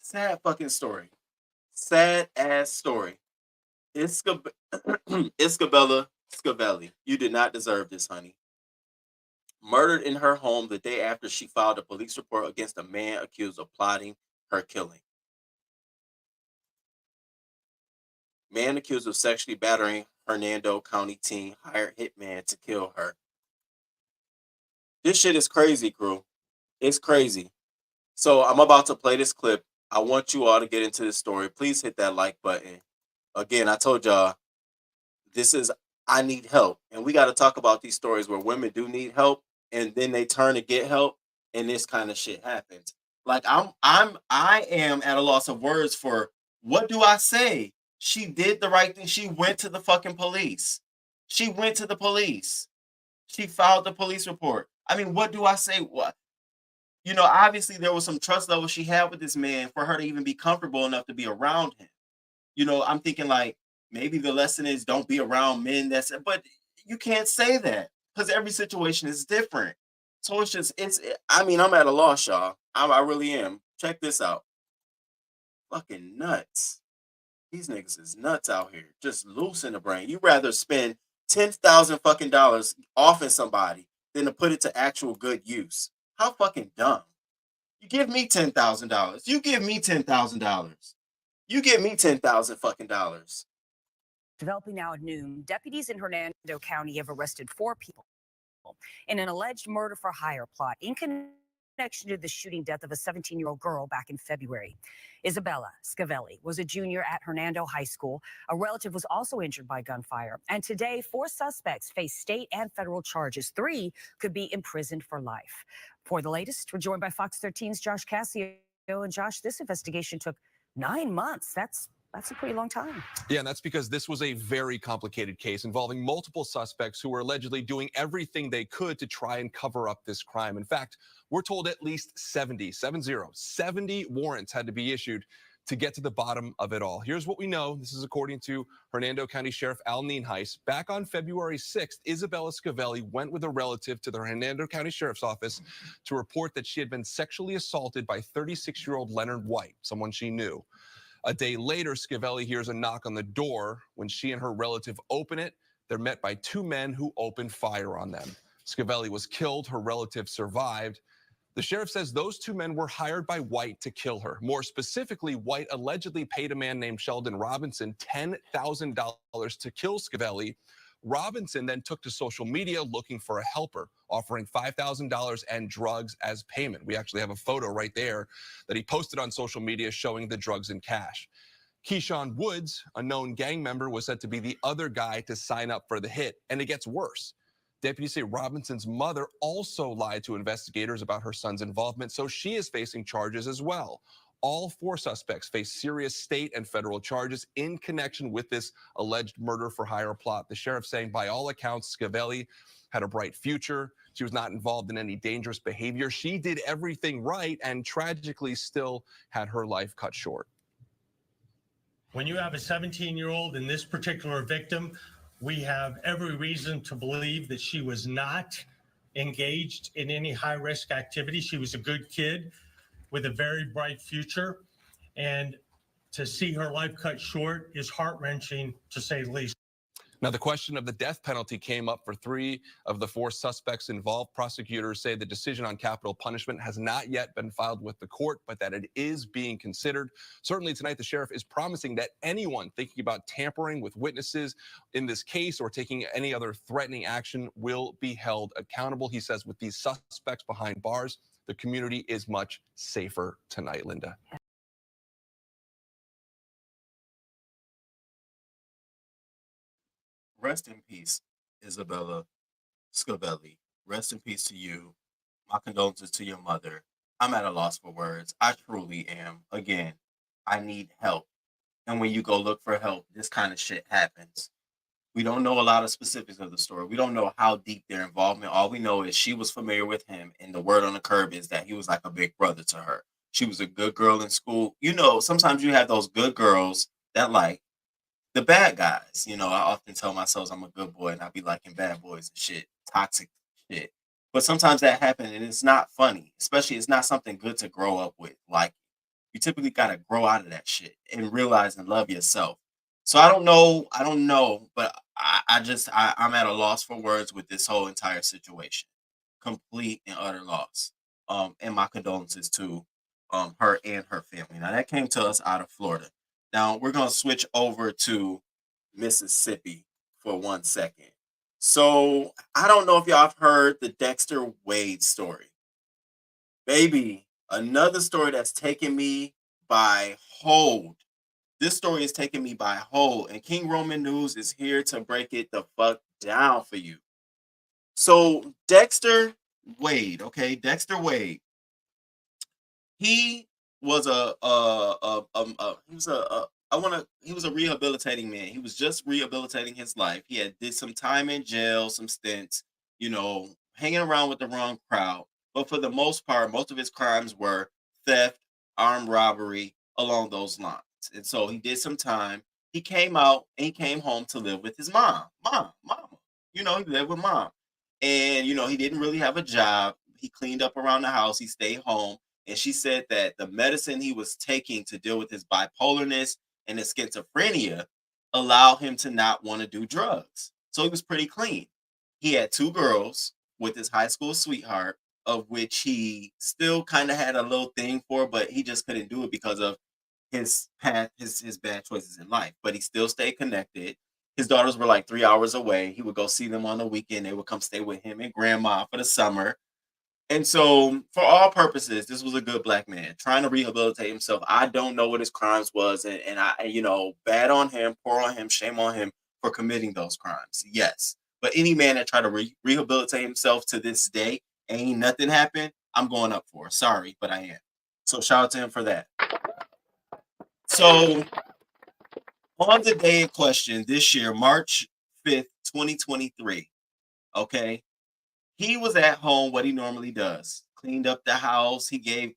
Speaker 2: Sad fucking story. Sad ass story. Isabella Scavelli, you did not deserve this, honey. Murdered in her home the day after she filed a police report against a man accused of plotting her killing. Man accused of sexually battering Hernando County teen hired hitman to kill her. This shit is crazy, crew. It's crazy. So I'm about to play this clip. I want you all to get into this story. Please hit that like button. Again, I told y'all, I need help. And we got to talk about these stories where women do need help and then they turn to get help and this kind of shit happens. Like I am at a loss of words for what do I say? She did the right thing. She went to the fucking police. She went to the police. She filed the police report. I mean, what do I say? What? You know, obviously there was some trust level she had with this man for her to even be comfortable enough to be around him. You know, I'm thinking like, maybe the lesson is don't be around men. But you can't say that because every situation is different. So I mean, I'm at a loss, y'all. I really am. Check this out. Fucking nuts. These niggas is nuts out here. Just loose in the brain. You rather spend 10,000 fucking dollars offing somebody than to put it to actual good use. How fucking dumb. You give me $10,000. You give me $10,000. You give me 10,000 fucking dollars.
Speaker 11: Developing now at noon, deputies in Hernando County have arrested 4 people in an alleged murder for hire plot in connection to the shooting death of a 17-year-old girl back in February. Isabella Scavelli was a junior at Hernando High School. A relative was also injured by gunfire. And today, 4 suspects face state and federal charges. 3 could be imprisoned for life. For the latest, we're joined by Fox 13's Josh Cassio. And Josh, this investigation took 9 months. That's a pretty long time.
Speaker 12: Yeah, and that's because this was a very complicated case involving multiple suspects who were allegedly doing everything they could to try and cover up this crime. In fact, we're told at least 70 warrants had to be issued to get to the bottom of it all. Here's what we know. This is according to Hernando County Sheriff Al Nienhuis. Back on February 6th, Isabella Scavelli went with a relative to the Hernando County Sheriff's Office to report that she had been sexually assaulted by 36-year-old Leonard White, someone she knew. A day later, Scavelli hears a knock on the door. When she and her relative open it, they're met by 2 men who open fire on them. Scavelli was killed. Her relative survived. The sheriff says those 2 men were hired by White to kill her. More specifically, White allegedly paid a man named Shanquella Robinson $10,000 to kill Scavelli. Robinson then took to social media looking for a helper, offering $5,000 and drugs as payment. We actually have a photo right there that he posted on social media showing the drugs in cash. Keyshawn Woods, a known gang member, was said to be the other guy to sign up for the hit, and it gets worse. Deputies say Robinson's mother also lied to investigators about her son's involvement, so she is facing charges as well. All 4 suspects face serious state and federal charges in connection with this alleged murder for hire plot. The sheriff saying by all accounts, Scavelli had a bright future. She was not involved in any dangerous behavior. She did everything right and tragically still had her life cut short.
Speaker 8: When you have a 17-year-old and this particular victim, we have every reason to believe that she was not engaged in any high-risk activity. She was a good kid with a very bright future, and to see her life cut short is heart-wrenching, to say the least.
Speaker 12: Now, the question of the death penalty came up for 3 of the 4 suspects involved. Prosecutors say the decision on capital punishment has not yet been filed with the court, but that it is being considered. Certainly tonight, the sheriff is promising that anyone thinking about tampering with witnesses in this case or taking any other threatening action will be held accountable. He says with these suspects behind bars, the community is much safer tonight, Linda.
Speaker 2: Rest in peace, Isabella Scavelli. Rest in peace to you. My condolences to your mother. I'm at a loss for words. I truly am. Again, I need help. And when you go look for help, this kind of shit happens. We don't know a lot of specifics of the story. We don't know how deep their involvement. All we know is she was familiar with him, and the word on the curb is that he was like a big brother to her. She was a good girl in school. You know, sometimes you have those good girls that like the bad guys. You know, I often tell myself I'm a good boy, and I be liking bad boys and shit, toxic shit. But sometimes that happens, and it's not funny. Especially, it's not something good to grow up with. Like, you typically got to grow out of that shit and realize and love yourself. So I don't know, but I'm at a loss for words with this whole entire situation. Complete and utter loss. And my condolences to her and her family. Now that came to us out of Florida. Now we're gonna switch over to Mississippi for 1 second. So I don't know if y'all have heard the Dexter Wade story. Baby, another story that's taken me by hold. This story is taking me by hold, and King Roman News is here to break it the fuck down for you. So Dexter Wade, okay, Dexter Wade. He was he was a rehabilitating man. He was just rehabilitating his life. He had did some time in jail, some stints, you know, hanging around with the wrong crowd. But for the most part, most of his crimes were theft, armed robbery, along those lines. And so he did some time. he came out and he came home to live with his mama. He lived with mom. And, he didn't really have a job. He cleaned up around the house. He stayed home. And she said that the medicine he was taking to deal with his bipolarness and his schizophrenia allowed him to not want to do drugs. So he was pretty clean. He had 2 girls with his high school sweetheart, of which he still kind of had a little thing for, but he just couldn't do it because of his path, his bad choices in life. But he still stayed connected. His daughters were like 3 hours away. He would go see them on the weekend. They would come stay with him and grandma for the summer. And so, for all purposes, this was a good black man trying to rehabilitate himself. I don't know what his crimes was, and I, bad on him, poor on him, shame on him for committing those crimes. Yes, but any man that tried to rehabilitate himself to this day, ain't nothing happened, I'm going up for. Sorry, but I am. So shout out to him for that. So on the day in question this year, March 5th, 2023, okay, he was at home, what he normally does. Cleaned up the house. He gave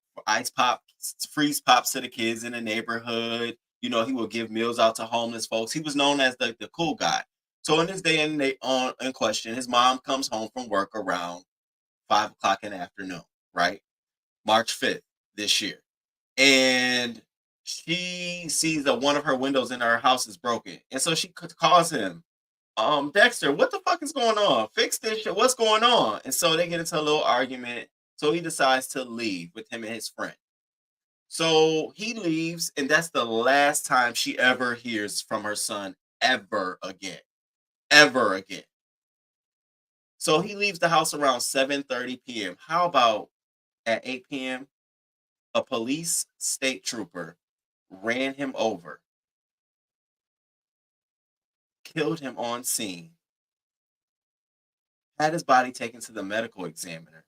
Speaker 2: freeze pops to the kids in the neighborhood. He would give meals out to homeless folks. He was known as the cool guy. So in this day in question, his mom comes home from work around 5 o'clock in the afternoon, right? March 5th this year. And she sees that one of her windows in her house is broken. And so she calls him, Dexter, what the fuck is going on? Fix this shit. What's going on? And so they get into a little argument. So he decides to leave with him and his friend. So he leaves, and that's the last time she ever hears from her son ever again. Ever again. So he leaves the house around 7:30 p.m. How about at 8 p.m., a police state trooper ran him over, killed him on scene, had his body taken to the medical examiner.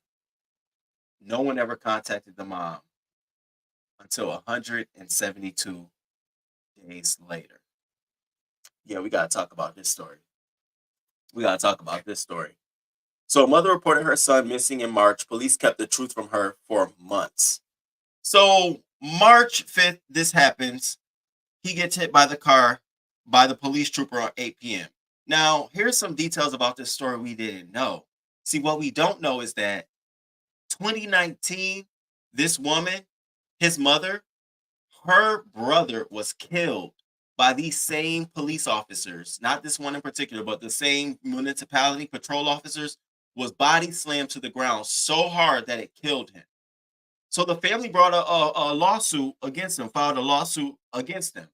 Speaker 2: No one ever contacted the mom until 172 days later. Yeah, we got to talk about this story. So a mother reported her son missing in March. Police kept the truth from her for months. So March 5th, this happens. He gets hit by the police trooper at 8 p.m. Now, here's some details about this story we didn't know. See, what we don't know is that 2019, this woman, his mother, her brother was killed by these same police officers, not this one in particular, but the same municipality patrol officers, was body slammed to the ground so hard that it killed him. So the family brought a lawsuit against him, filed a lawsuit against him.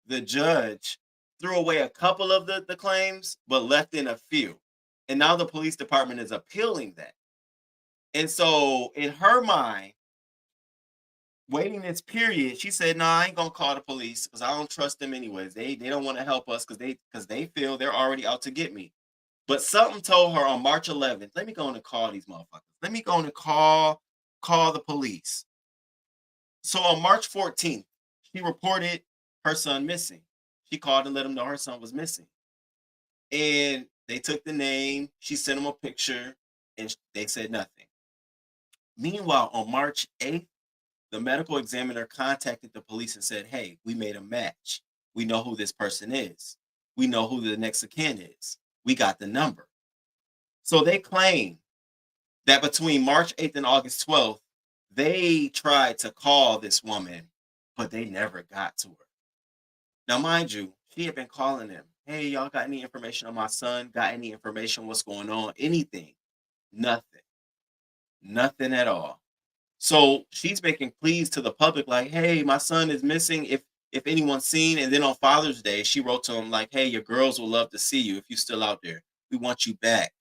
Speaker 2: The judge threw away a couple of the claims, but left in a few. And now the police department is appealing that. And so in her mind, waiting this period, she said, "No, I ain't gonna call the police because I don't trust them anyways. They don't want to help us because they feel they're already out to get me." But something told her on March 11th, let me go and call these motherfuckers. Let me go and call the police. So on March 14th, she reported her son missing. She called and let them know her son was missing. And they took the name. She sent them a picture, and they said nothing. Meanwhile, on March 8th, the medical examiner contacted the police and said, "Hey, we made a match. We know who this person is. We know who the next of kin is. We got the number." So they claim that between March 8th and August 12th, they tried to call this woman, but they never got to her. Now, mind you, she had been calling them. "Hey, y'all got any information on my son? Got any information? What's going on? Anything?" Nothing. Nothing at all. So she's making pleas to the public like, "Hey, my son is missing. If anyone's seen." And then on Father's Day, she wrote to him like, "Hey, your girls will love to see you if you're still out there. We want you back.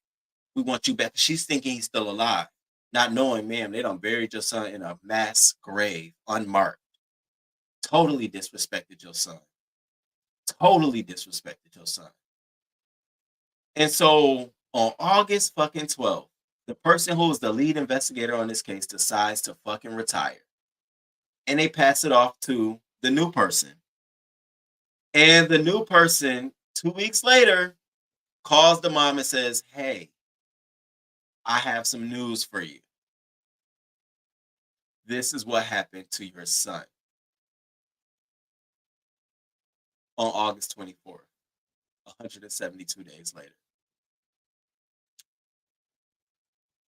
Speaker 2: We want you back." She's thinking he's still alive, not knowing, ma'am, they done buried your son in a mass grave, unmarked. Totally disrespected your son. Totally disrespected your son. And so on August fucking 12th, the person who was the lead investigator on this case decides to fucking retire. And they pass it off to the new person. And the new person, 2 weeks later, calls the mom and says, "Hey, I have some news for you. This is what happened to your son." on August 24th, 172 days later.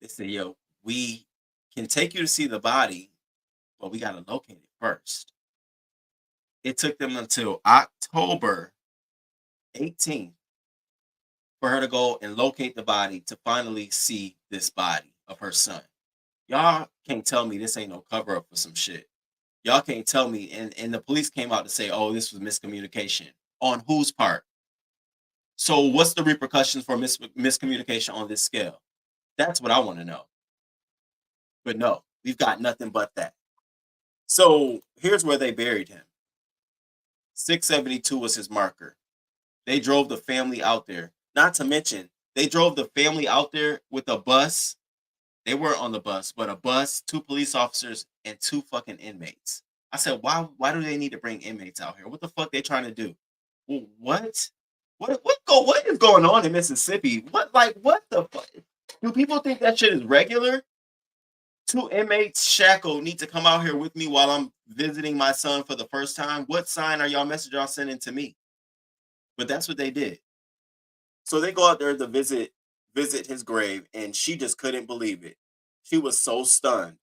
Speaker 2: They said, yo, we can take you to see the body, but we got to locate it first. It took them until October 18th for her to go and locate the body to finally see this body of her son. Y'all can't tell me this ain't no cover up for some shit. Y'all can't tell me. And the police came out to say, oh, this was miscommunication. On whose part? So what's the repercussions for miscommunication on this scale? That's what I want to know. But no, we've got nothing but that. So here's where they buried him. 672 was his marker. They drove the family out there. Not to mention, they drove the family out there with a bus. They weren't on the bus, but a bus, 2 police officers, and 2 fucking inmates. I said, why do they need to bring inmates out here? What the fuck they trying to do? Well, what is going on in Mississippi? What the fuck? Do people think that shit is regular? 2 inmates shackled need to come out here with me while I'm visiting my son for the first time. What sign are y'all message y'all sending to me? But that's what they did. So they go out there to visit his grave, and she just couldn't believe it. She was so stunned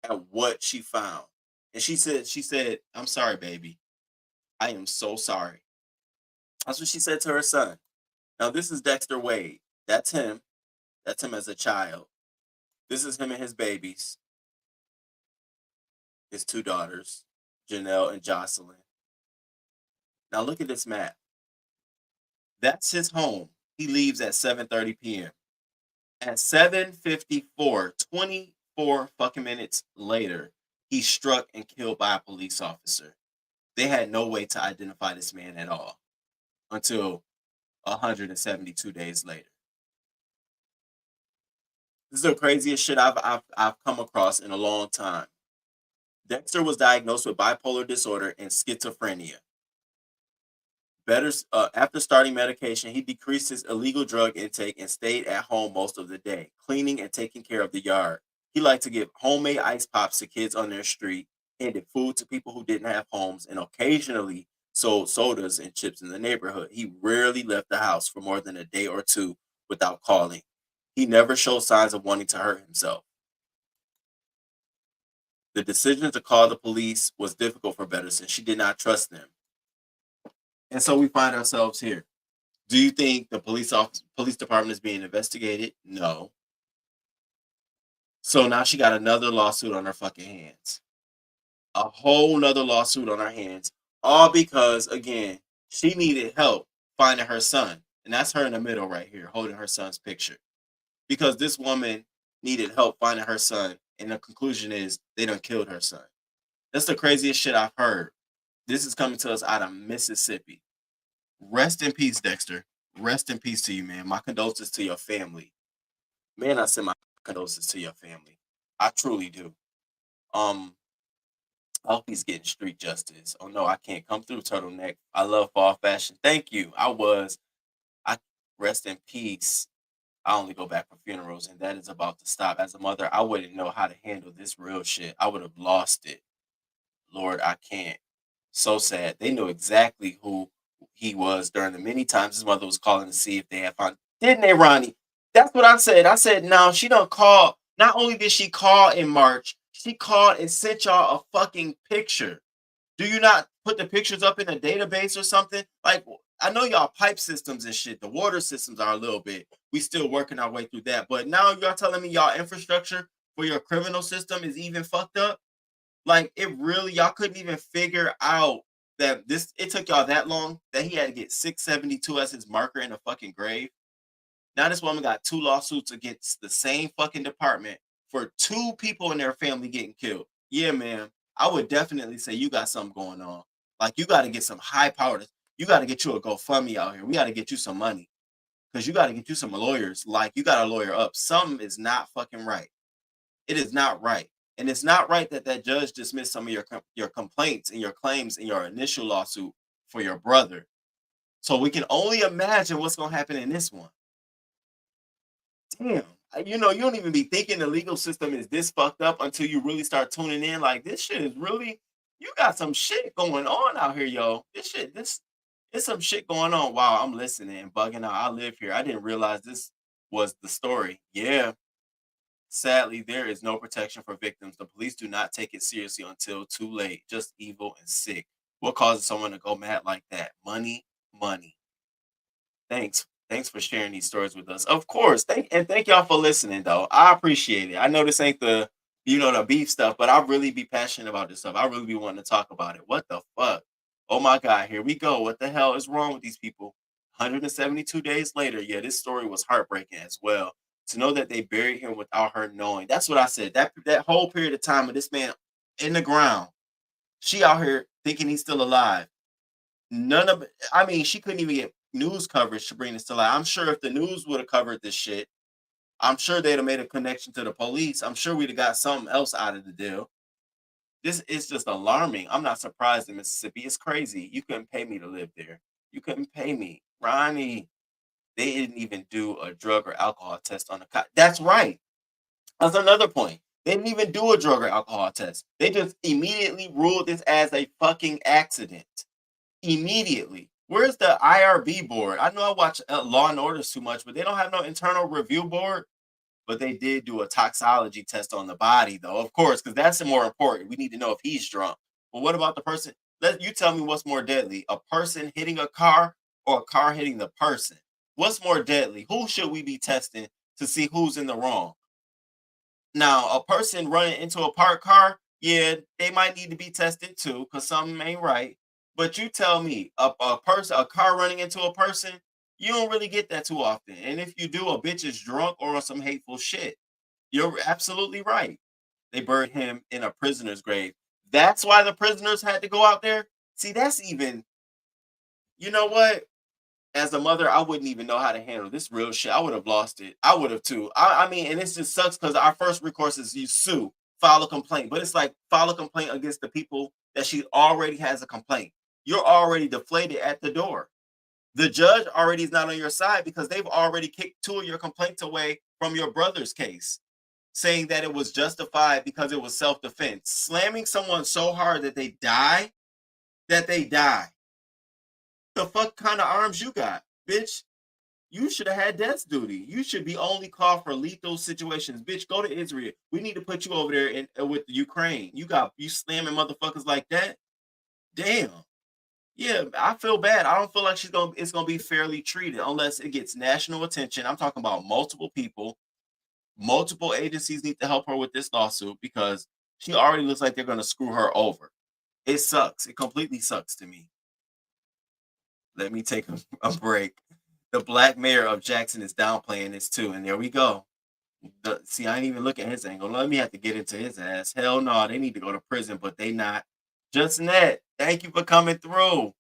Speaker 2: at what she found. And she said, I'm sorry, baby. I am so sorry. That's what she said to her son. Now, this is Dexter Wade. That's him. That's him as a child. This is him and his babies. His 2 daughters, Janelle and Jocelyn. Now, look at this map. That's his home. He leaves at 7:30 p.m. At 7:54, 24 fucking minutes later, he's struck and killed by a police officer. They had no way to identify this man at all until 172 days later. This is the craziest shit I've come across in a long time. Dexter was diagnosed with bipolar disorder and schizophrenia. After starting medication, he decreased his illegal drug intake and stayed at home most of the day, cleaning and taking care of the yard. He liked to give homemade ice pops to kids on their street, handed food to people who didn't have homes, and occasionally sold sodas and chips in the neighborhood. He rarely left the house for more than a day or 2 without calling. He never showed signs of wanting to hurt himself. The decision to call the police was difficult for Betterson. She did not trust them. And so we find ourselves here. Do you think the police department is being investigated? No. So now she got another lawsuit on her fucking hands. A whole nother lawsuit on her hands. All because, again, she needed help finding her son. And that's her in the middle right here, holding her son's picture. Because this woman needed help finding her son. And the conclusion is they done killed her son. That's the craziest shit I've heard. This is coming to us out of Mississippi. Rest in peace, Dexter. Rest in peace to you, man. My condolences to your family. Man, I send my condolences to your family. I truly do. I hope he's getting street justice. Oh no, I can't come through, turtleneck. I love fall fashion. Thank you. I rest in peace. I only go back for funerals, and that is about to stop. As a mother, I wouldn't know how to handle this real shit. I would have lost it. Lord, I can't. So sad. They knew exactly who he was during the many times his mother was calling to see if they had found. Didn't they, Ronnie? That's what I said. I said, no, she don't call. Not only did she call in March, she called and sent y'all a fucking picture. Do you not put the pictures up in a database or something? Like, I know y'all pipe systems and shit. The water systems are a little bit. We still working our way through that. But now y'all telling me y'all infrastructure for your criminal system is even fucked up? Like, it really, y'all couldn't even figure out that it took y'all that long that he had to get 672 as his marker in a fucking grave. Now this woman got 2 lawsuits against the same fucking department for 2 people in their family getting killed. Yeah, man, I would definitely say you got something going on. Like, you got to get some high power. You got to get you a GoFundMe out here. We got to get you some money because you got to get you some lawyers. Like, you got a lawyer up. Something is not fucking right. It is not right. And it's not right that judge dismissed some of your complaints and your claims in your initial lawsuit for your brother. So we can only imagine what's going to happen in this one. Damn. You don't even be thinking the legal system is this fucked up until you really start tuning in. Like, this shit is really, you got some shit going on out here, yo. This It's some shit going on while I'm listening and bugging out. I live here. I didn't realize this was the story. Yeah. Sadly, there is no protection for victims. The police do not take it seriously until too late. Just evil and sick. What causes someone to go mad like that? Money, money. Thanks for sharing these stories with us. Of course. Thank y'all for listening though. I appreciate it. I know this ain't the the beef stuff, but I really be passionate about this stuff. I really be wanting to talk about it. What the fuck? Oh my god, here we go. What the hell is wrong with these people? 172 days later, yeah, this story was heartbreaking as well. To know that they buried him without her knowing. That's what I said. That whole period of time of this man in the ground, she out here thinking he's still alive. None of it. I mean, she couldn't even get news coverage to bring this to light. I'm sure if the news would have covered this shit, I'm sure they'd have made a connection to the police. I'm sure we'd have got something else out of the deal. This is just alarming. I'm not surprised in Mississippi. It's crazy. You couldn't pay me to live there. You couldn't pay me. Ronnie, they didn't even do a drug or alcohol test on the cop. That's right. That's another point. They didn't even do a drug or alcohol test. They just immediately ruled this as a fucking accident. Immediately. Where's the IRB board? I know I watch Law and Orders too much, but they don't have no internal review board. But they did do a toxicology test on the body, though, of course, because that's more important. We need to know if he's drunk. But what about the person? You tell me what's more deadly: a person hitting a car or a car hitting the person? What's more deadly? Who should we be testing to see who's in the wrong? Now, a person running into a parked car, yeah, they might need to be tested too, because something ain't right. But you tell me, a car running into a person, you don't really get that too often. And if you do, a bitch is drunk or on some hateful shit. You're absolutely right. They buried him in a prisoner's grave. That's why the prisoners had to go out there. See, that's even, you know what? As a mother, I wouldn't even know how to handle this real shit. I would have lost it. I would have too. I mean, and it just sucks because our first recourse is you sue, file a complaint. But it's like file a complaint against the people that she already has a complaint. You're already deflated at the door. The judge already is not on your side because they've already kicked two of your complaints away from your brother's case, saying that it was justified because it was self-defense. Slamming someone so hard that they die, The fuck kind of arms you got, bitch? You should have had death duty. You should be only called for lethal situations. Bitch, go to Israel. We need to put you over there with Ukraine. You slamming motherfuckers like that? Damn. Yeah, I feel bad. I don't feel like it's gonna be fairly treated unless it gets national attention. I'm talking about multiple people. Multiple agencies need to help her with this lawsuit because she already looks like they're gonna screw her over. It sucks. It completely sucks to me. Let me take a break. The black mayor of Jackson is downplaying this too, and there we go. See, I ain't even look at his angle. Let me have to get into his ass. Hell no, they need to go to prison, but they not. Just Net, thank you for coming through.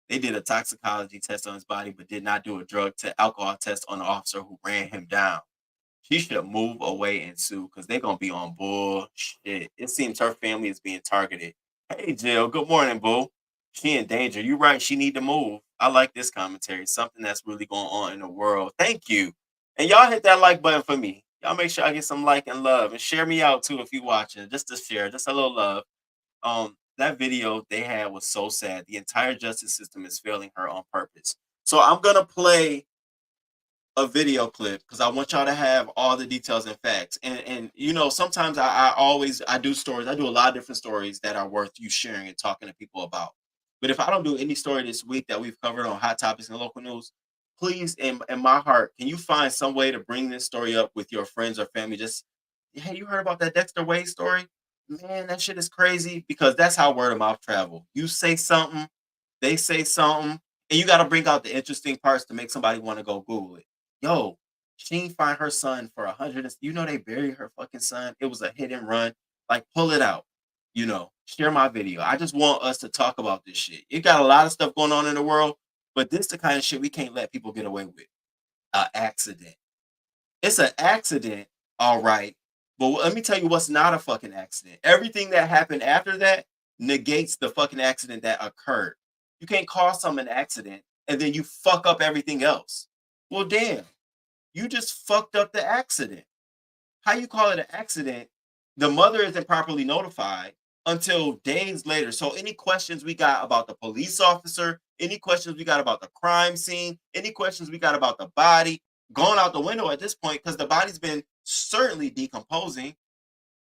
Speaker 2: They did a toxicology test on his body, but did not do a drug alcohol test on the officer who ran him down. She should move away and sue because they're gonna be on bullshit. It seems her family is being targeted. Hey Jill, good morning, boo. She in danger. You right, she need to move. I like this commentary. Something that's really going on in the world. Thank you. And y'all hit that like button for me. Y'all make sure I get some like and love. And share me out too if you watching. Just to share, just a little love. That video they had was so sad. The entire justice system is failing her on purpose. So I'm gonna play a video clip because I want y'all to have all the details and facts. And you know, sometimes I do stories. I do a lot of different stories that are worth you sharing and talking to people about. But if I don't do any story this week that we've covered on hot topics and local news, please, in my heart, can you find some way to bring this story up with your friends or family? Just, hey, you heard about that Dexter Wade story? Man, that shit is crazy because that's how word of mouth travel. You say something, they say something, and you got to bring out the interesting parts to make somebody want to go Google it. Yo, she ain't find her son for 100. You know, they buried her fucking son. It was a hit and run. Like, pull it out. You know, share my video. I just want us to talk about this shit. You got a lot of stuff going on in the world, but this the kind of shit we can't let people get away with. An accident. It's an accident, all right. But let me tell you what's not a fucking accident. Everything that happened after that negates the fucking accident that occurred. You can't call something an accident and then you fuck up everything else. Well, damn, you just fucked up the accident. How you call it an accident? The mother isn't properly notified until days later. So any questions we got about the police officer Any questions we got about the crime scene, any questions we got about the body, going out the window at this point because the body's been certainly decomposing.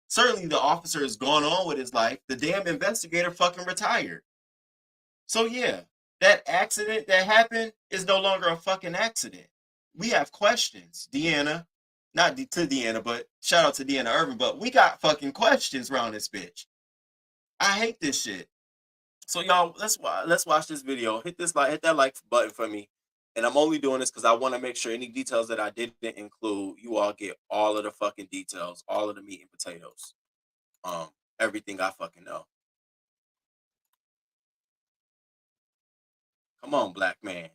Speaker 2: Certainly the officer has gone on with his life. The damn investigator fucking retired. So yeah, that accident that happened is no longer a fucking accident. We have questions, Deanna. Not to Deanna, but shout out to Deanna Irvin. But we got fucking questions around this bitch. I hate this shit. So y'all, let's watch this video. Hit that like button for me. And I'm only doing this because I want to make sure any details that I didn't include, you all get all of the fucking details, all of the meat and potatoes, everything I fucking know. Come on, black man.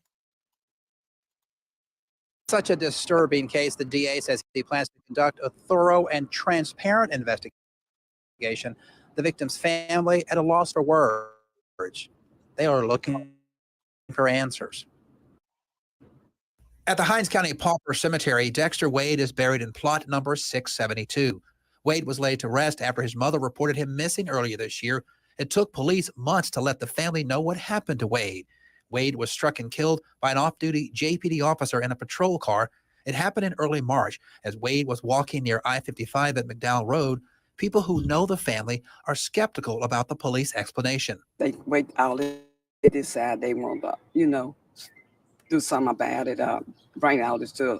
Speaker 13: Such a disturbing case, the DA says he plans to conduct a thorough and transparent investigation. The victim's family at a loss for words. They are looking for answers. At the Hinds County Pauper Cemetery, Dexter Wade is buried in plot number 672. Wade was laid to rest after his mother reported him missing earlier this year. It took police months to let the family know what happened to Wade. Wade was struck and killed by an off-duty JPD officer in a patrol car. It happened in early March as Wade was walking near I-55 at McDowell Road. People who know the family are skeptical about the police explanation.
Speaker 14: They wait all they decide they want to, do something about it, bring all this to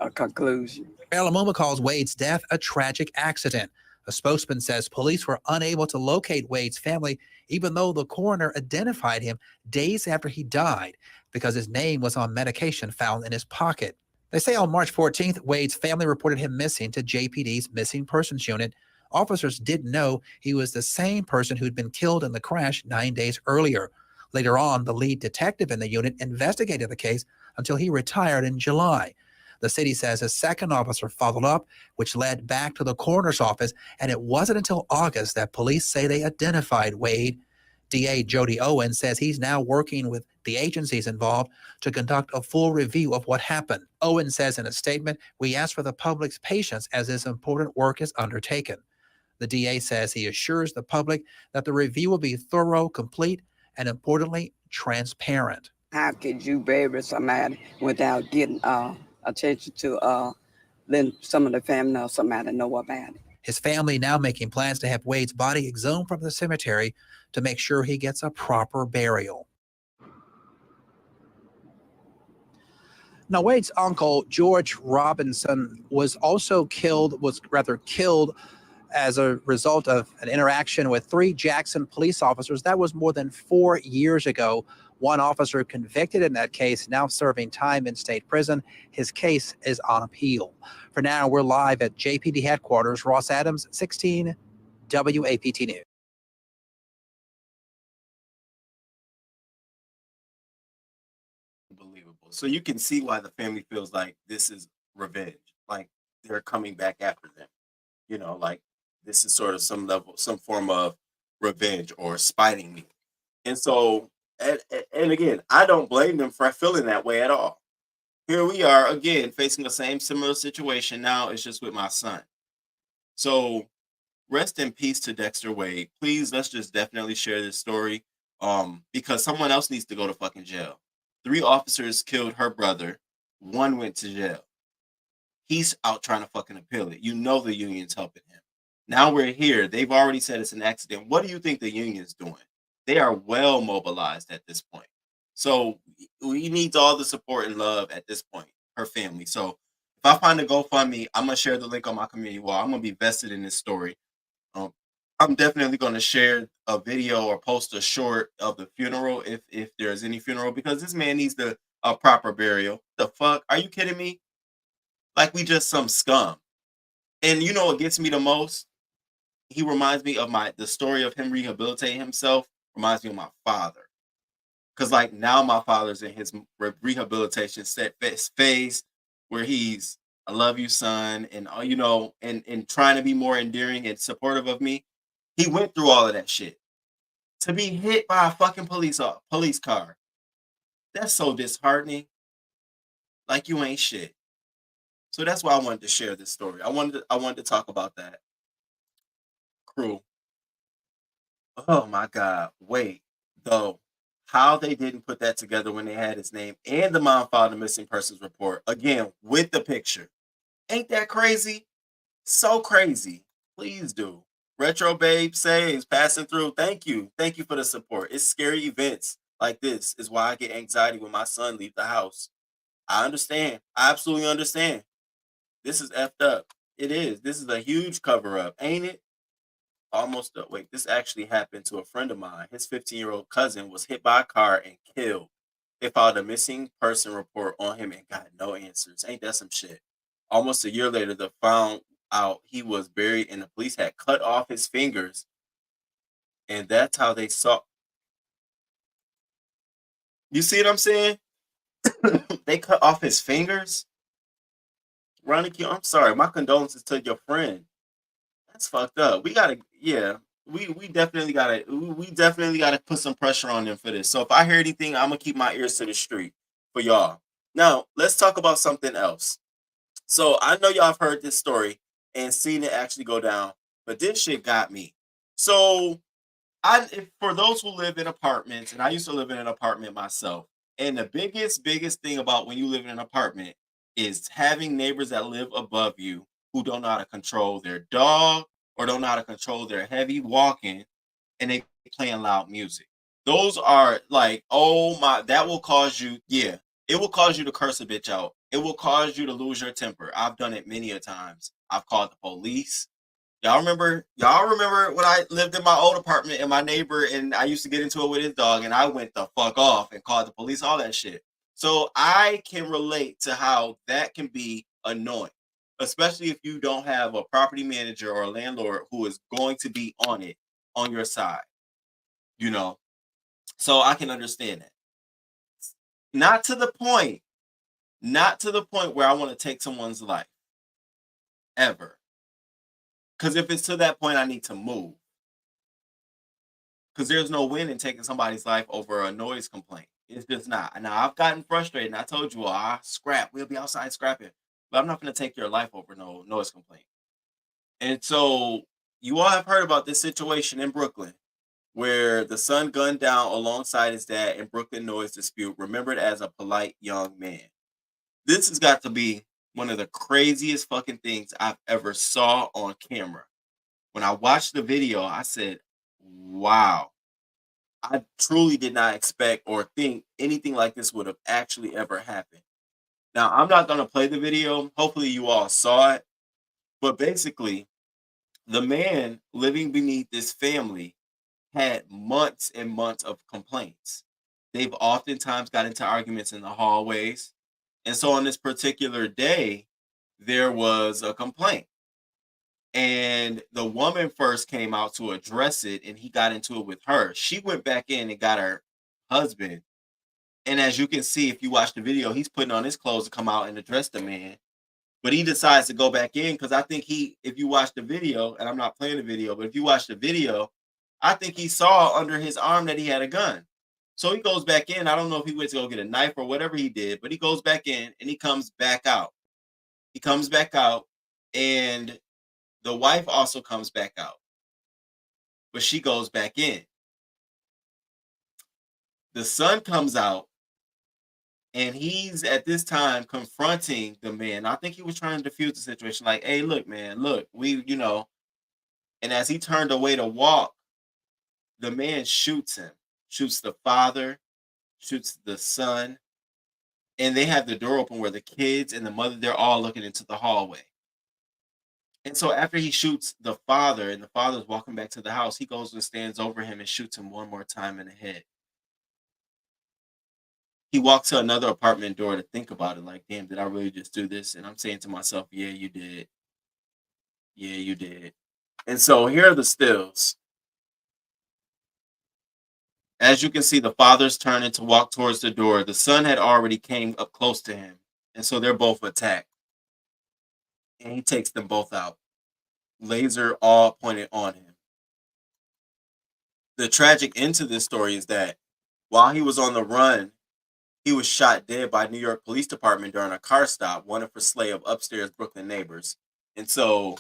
Speaker 14: a conclusion.
Speaker 13: Alamoma calls Wade's death a tragic accident. A spokesman says police were unable to locate Wade's family, even though the coroner identified him days after he died because his name was on medication found in his pocket. They say on March 14th, Wade's family reported him missing to JPD's Missing Persons Unit. Officers didn't know he was the same person who'd been killed in the crash 9 days earlier. Later on, the lead detective in the unit investigated the case until he retired in July. The city says a second officer followed up, which led back to the coroner's office, and it wasn't until August that police say they identified Wade. DA Jody Owen says he's now working with the agencies involved to conduct a full review of what happened. Owen says in a statement, "We ask for the public's patience as this important work is undertaken." The DA says he assures the public that the review will be thorough, complete, and importantly, transparent.
Speaker 14: How could you bury somebody without getting attention to letting some of the family know somebody know about it?
Speaker 13: His family now making plans to have Wade's body exhumed from the cemetery to make sure he gets a proper burial. Now, Wade's uncle, George Robinson, was killed as a result of an interaction with 3 Jackson police officers. That was more than 4 years ago. One officer convicted in that case, now serving time in state prison. His case is on appeal. For now, we're live at JPD headquarters. Ross Adams, 16 WAPT News.
Speaker 2: Unbelievable. So you can see why the family feels like this is revenge. Like they're coming back after them. Like this is sort of some form of revenge or spiting me. And so, and again, I don't blame them for feeling that way at all. Here we are again facing the same similar situation. Now it's just with my son. So rest in peace to Dexter Wade. Please, let's just definitely share this story because someone else needs to go to fucking jail. 3 officers killed her brother. 1 went to jail. He's out trying to fucking appeal it. The union's helping him. Now we're here. They've already said it's an accident. What do you think the union's doing? They are well mobilized at this point. So he needs all the support and love at this point, her family. So if I find a GoFundMe, I'm going to share the link on my community wall. I'm going to be vested in this story. I'm definitely going to share a video or post a short of the funeral if there's any funeral, because this man needs a proper burial. The fuck? Are you kidding me? Like we just some scum. And you know what gets me the most? He reminds me of the story of him rehabilitating himself reminds me of my father. Because like now my father's in his rehabilitation phase where he's, I love you, son, and and trying to be more endearing and supportive of me. He went through all of that shit. To be hit by a fucking police car. That's so disheartening. Like you ain't shit. So that's why I wanted to share this story. I wanted to talk about that. Cruel. Oh my God. Wait, though. how they didn't put that together when they had his name and the mom filed a missing persons report, again, with the picture. Ain't that crazy? So crazy. Please do. Retro Babe saves, passing through. Thank you. Thank you for the support. It's scary events like this is why I get anxiety when my son leaves the house. I understand. I absolutely understand. This is effed up. It is. This is a huge cover up, ain't it? Almost. Wait, this actually happened to a friend of mine. His 15-year-old cousin was hit by a car and killed. They filed a missing person report on him and got no answers. Ain't that some shit? Almost a year later, they found out he was buried and the police had cut off his fingers. And that's how they saw. You see what I'm saying? They cut off his fingers. Ronnie Q, I'm sorry. My condolences to your friend. That's fucked up. We gotta, yeah. We definitely gotta put some pressure on them for this. So if I hear anything, I'm gonna keep my ears to the street for y'all. Now let's talk about something else. So I know y'all have heard this story and seen it actually go down, but this shit got me. So for those who live in apartments, and I used to live in an apartment myself, and the biggest thing about when you live in an apartment is having neighbors that live above you who don't know how to control their dog or don't know how to control their heavy walking, and they playing loud music. Those are like, oh my, that will cause you, yeah, it will cause you to curse a bitch out. It will cause you to lose your temper. I've done it many a times. I've called the police. Y'all remember when I lived in my old apartment and my neighbor and I used to get into it with his dog and I went the fuck off and called the police, all that shit. So I can relate to how that can be annoying, especially if you don't have a property manager or a landlord who is going to be on it on your side, you know. So I can understand that. Not to the point where I want to take someone's life ever. Because if it's to that point, I need to move. Because there's no win in taking somebody's life over a noise complaint. It's just not. Now, I've gotten frustrated, and I told you all, scrap. We'll be outside scrapping. But I'm not going to take your life over no noise complaint. And so you all have heard about this situation in Brooklyn where the son gunned down alongside his dad in Brooklyn noise dispute, remembered as a polite young man. This has got to be one of the craziest fucking things I've ever saw on camera. When I watched the video, I said, wow, I truly did not expect or think anything like this would have actually ever happened. Now, I'm not going to play the video. Hopefully you all saw it. But basically, the man living beneath this family had months and months of complaints. They've oftentimes got into arguments in the hallways. And so on this particular day, there was a complaint. And the woman first came out to address it, and he got into it with her. She went back in and got her husband. And as you can see, if you watch the video, he's putting on his clothes to come out and address the man. But he decides to go back in because I think if you watch the video, and I'm not playing the video, but if you watch the video, I think he saw under his arm that he had a gun. So he goes back in. I don't know if he went to go get a knife or whatever he did, but he goes back in and he comes back out. He comes back out, and the wife also comes back out, but she goes back in. The son comes out, and he's at this time confronting the man. I think he was trying to defuse the situation. Like, hey, look, man, look, and as he turned away to walk, the man shoots him, shoots the father, shoots the son, and they have the door open where the kids and the mother, they're all looking into the hallway. And so after he shoots the father and the father's walking back to the house, he goes and stands over him and shoots him one more time in the head. He walks to another apartment door to think about it, like, damn, did I really just do this? And I'm saying to myself, yeah, you did. Yeah, you did. And so here are the stills. As you can see, the father's turning to walk towards the door. The son had already came up close to him. And so they're both attacked. And he takes them both out. Laser all pointed on him. The tragic end to this story is that while he was on the run, he was shot dead by New York Police Department during a car stop, wanted for slay of upstairs Brooklyn neighbors. And so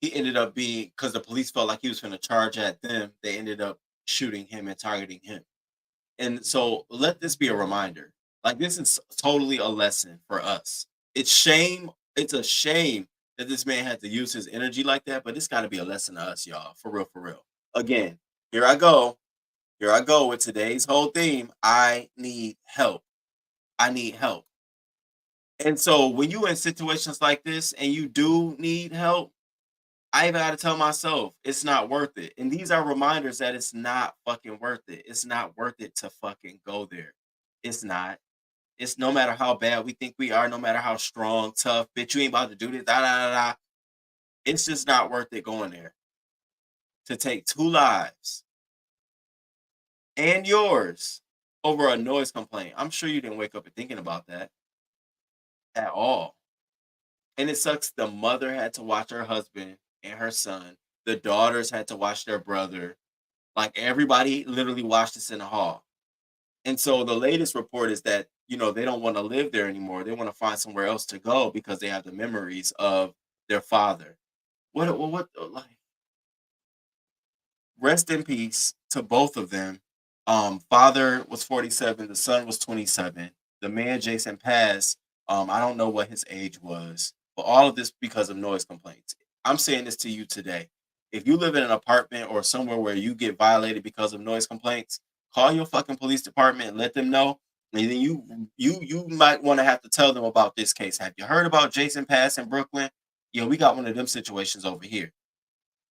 Speaker 2: he ended up being, because the police felt like he was going to charge at them, they ended up shooting him and targeting him. And so let this be a reminder. Like, this is totally a lesson for us. It's a shame that this man had to use his energy like that, but it's got to be a lesson to us, y'all. For real, for real. Again, here I go with today's whole theme. I need help. I need help. And so when you in situations like this and you do need help, I even got to tell myself it's not worth it. And these are reminders that it's not fucking worth it. It's not worth it to fucking go there. It's not. It's no matter how bad we think we are, no matter how strong, tough, bitch, you ain't about to do this, da da da da. It's just not worth it going there. To take 2 lives and yours over a noise complaint. I'm sure you didn't wake up and thinking about that at all. And it sucks the mother had to watch her husband and her son. The daughters had to watch their brother. Like, everybody literally watched this in the hall. And so the latest report is that, they don't want to live there anymore. They want to find somewhere else to go because they have the memories of their father. What like, rest in peace to both of them. Father was 47, the son was 27. The man, Jason, passed. I don't know what his age was, but all of this because of noise complaints. I'm saying this to you today. If you live in an apartment or somewhere where you get violated because of noise complaints, call your fucking police department and let them know. And then you might want to have to tell them about this case. Have you heard about Jason Pass in Brooklyn? Yeah, we got one of them situations over here.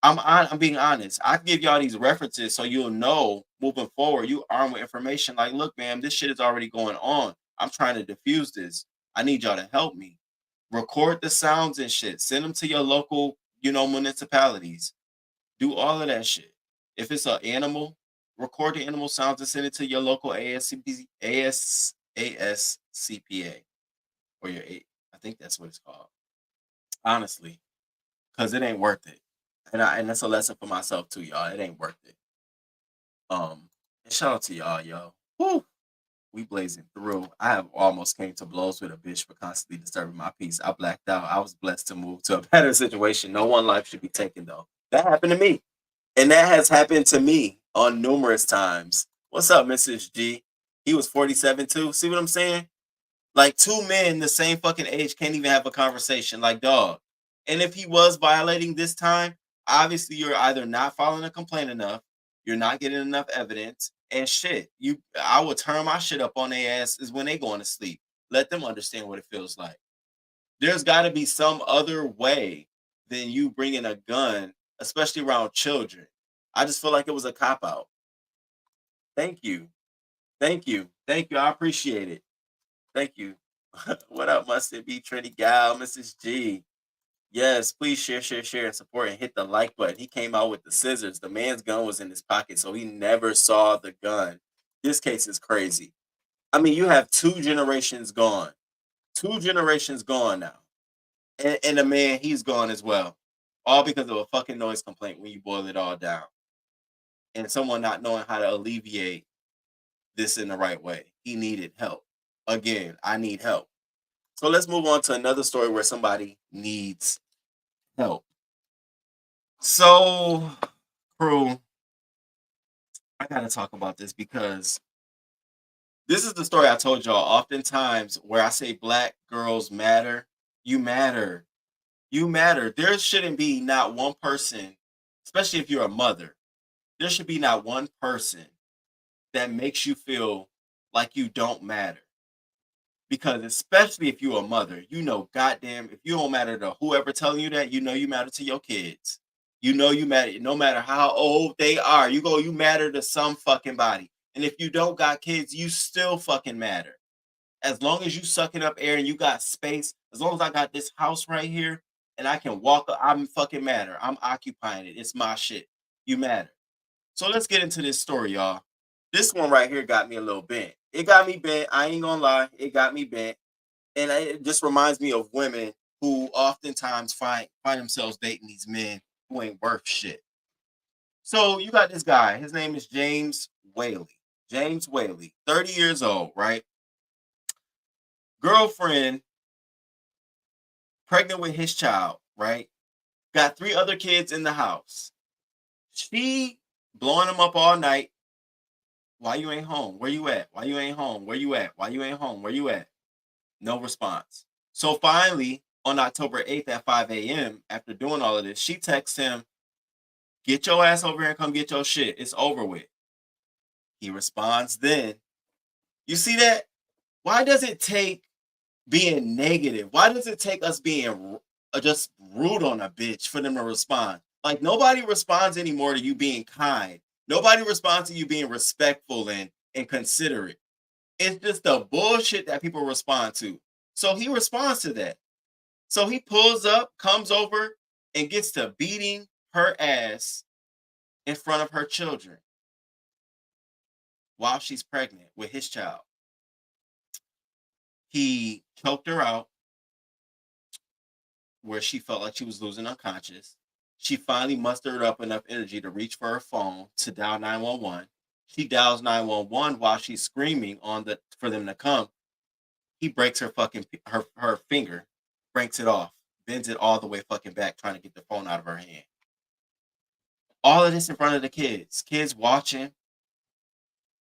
Speaker 2: I'm being honest. I can give y'all these references so you'll know moving forward. You armed with information. Like, look, man, this shit is already going on. I'm trying to diffuse this. I need y'all to help me. Record the sounds and shit. Send them to your local, municipalities. Do all of that shit. If it's an animal, record the animal sounds and send it to your local ASCPA or your I think that's what it's called. Honestly, because it ain't worth it. And that's a lesson for myself too, y'all. It ain't worth it. And shout out to y'all, yo. Woo! We blazing through. I have almost came to blows with a bitch for constantly disturbing my peace. I blacked out. I was blessed to move to a better situation. No one life should be taken though. That happened to me. And that has happened to me on numerous times. What's up, Mrs. G? He was 47 too. See what I'm saying? Like, 2 men the same fucking age can't even have a conversation. Like, dog. And if he was violating this time, obviously you're either not filing a complaint enough, you're not getting enough evidence, and shit. I would turn my shit up on their asses when they going to sleep. Let them understand what it feels like. There's got to be some other way than you bringing a gun, especially around children. I just feel like it was a cop-out. Thank you. Thank you. Thank you. I appreciate it. Thank you. What up, Mustard B, Trinity Gal, Mrs. G? Yes, please share, and support and hit the like button. He came out with the scissors. The man's gun was in his pocket, so he never saw the gun. This case is crazy. I mean, you have 2 generations gone. 2 generations gone now. And the man, he's gone as well. All because of a fucking noise complaint when you boil it all down. And someone not knowing how to alleviate this in the right way. He needed help. Again, I need help. So let's move on to another story where somebody needs help. So, crew, I gotta talk about this because this is the story I told y'all. Oftentimes, where I say black girls matter, you matter. You matter. There shouldn't be not one person, especially if you're a mother, there should be not one person that makes you feel like you don't matter. Because especially if you're a mother, goddamn, if you don't matter to whoever telling you that, you matter to your kids. You matter, no matter how old they are. You matter to some fucking body. And if you don't got kids, you still fucking matter. As long as you sucking up air and you got space, as long as I got this house right here and I can walk, I'm fucking matter. I'm occupying it. It's my shit. You matter. So let's get into this story, y'all. This one right here got me a little bent. It got me bent. I ain't gonna lie. It got me bent. And it just reminds me of women who oftentimes find themselves dating these men who ain't worth shit. So you got this guy. His name is James Whaley. James Whaley, 30 years old, right? Girlfriend, pregnant with his child, right? Got 3 other kids in the house. She blowing him up all night. Why you ain't home? Where you at? Why you ain't home? Where you at? Why you ain't home? Where you at? No response. So finally, on October 8th at 5 a.m., after doing all of this, she texts him, get your ass over here and come get your shit. It's over with. He responds then. You see that? Why does it take being negative? Why does it take us being just rude on a bitch for them to respond? Like, nobody responds anymore to you being kind. Nobody responds to you being respectful and considerate. It's just the bullshit that people respond to. So he responds to that. So he pulls up, comes over, and gets to beating her ass in front of her children while she's pregnant with his child. He choked her out where she felt like she was losing unconscious. She finally mustered up enough energy to reach for her phone to dial 911. She dials 911 while she's screaming for them to come. He breaks her her finger, breaks it off, bends it all the way fucking back, trying to get the phone out of her hand. All of this in front of the kids watching.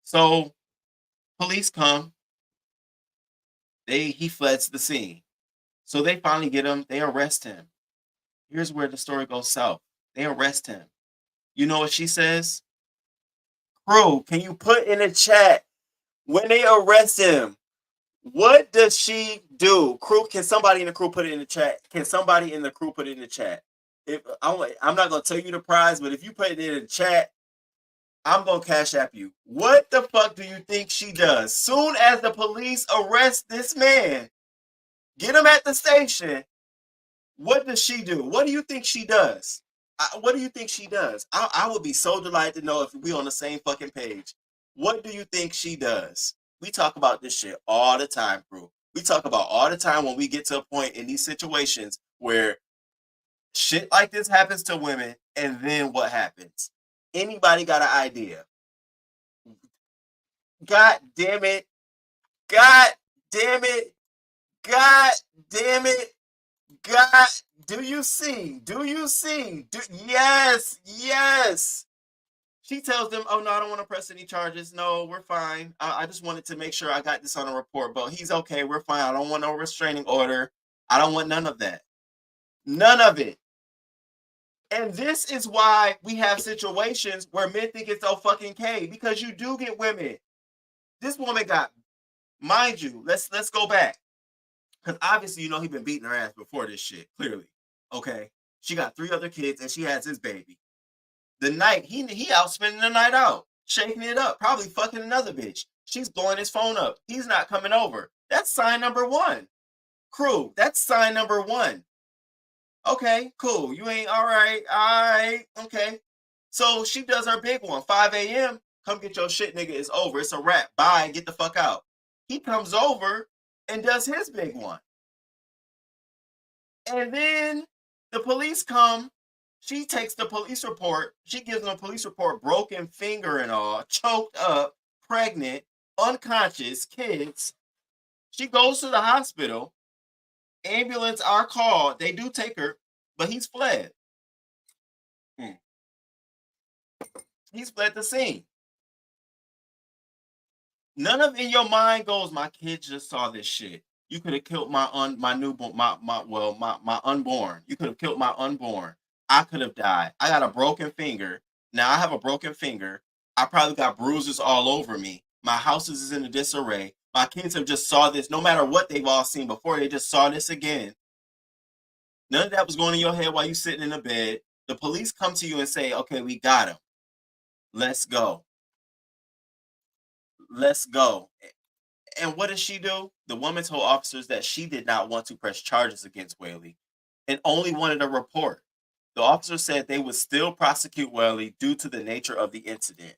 Speaker 2: So police come. He fleds the scene. So they finally get him. They arrest him. Here's where the story goes south. They arrest him. You know what she says? Crew, can you put in the chat when they arrest him? What does she do? Crew, can somebody in the crew put it in the chat? Can somebody in the crew put it in the chat? I'm not going to tell you the prize, but if you put it in the chat, I'm going to cash app you. What the fuck do you think she does? Soon as the police arrest this man, get him at the station, what does she do? What do you think she does? What do you think she does? I would be so delighted to know if we on the same fucking page. What do you think she does? We talk about this shit all the time, crew. We talk about all the time when we get to a point in these situations where shit like this happens to women, and then what happens? Anybody got an idea? God damn it. God damn it. God damn it. God, do you see? Yes, yes. She tells them, oh, no, I don't want to press any charges. No, we're fine. I just wanted to make sure I got this on a report, but he's okay. We're fine. I don't want no restraining order. I don't want none of that. None of it. And this is why we have situations where men think it's so fucking okay, because you do get women. This woman got, mind you, let's go back. Because obviously, he's been beating her ass before this shit, clearly. Okay? She got 3 other kids, and she has his baby. The night, he out spending the night out, shaking it up, probably fucking another bitch. She's blowing his phone up. He's not coming over. That's sign number 1. Crew, that's sign number 1. Okay, cool. You ain't all right, okay. So she does her big one, 5 a.m. Come get your shit, nigga. It's over. It's a wrap. Bye. Get the fuck out. He comes over and does his big one. And then the police come. She takes the police report. She gives them a police report, broken finger and all, choked up, pregnant, unconscious, kids. She goes to the hospital. Ambulance are called. They do take her, but he's fled. He's fled the scene. None of in your mind goes, my kids just saw this shit. You could have killed my newborn, my unborn. You could have killed my unborn. I could have died. I got a broken finger. Now I have a broken finger. I probably got bruises all over me. My house is in a disarray. My kids have just saw this. No matter what they've all seen before, they just saw this again. None of that was going in your head while you sitting in the bed. The police come to you and say, okay, we got him. Let's go. Let's go. And what does she do? The woman told officers that she did not want to press charges against Whaley and only wanted a report. The officer said they would still prosecute Whaley due to the nature of the incident.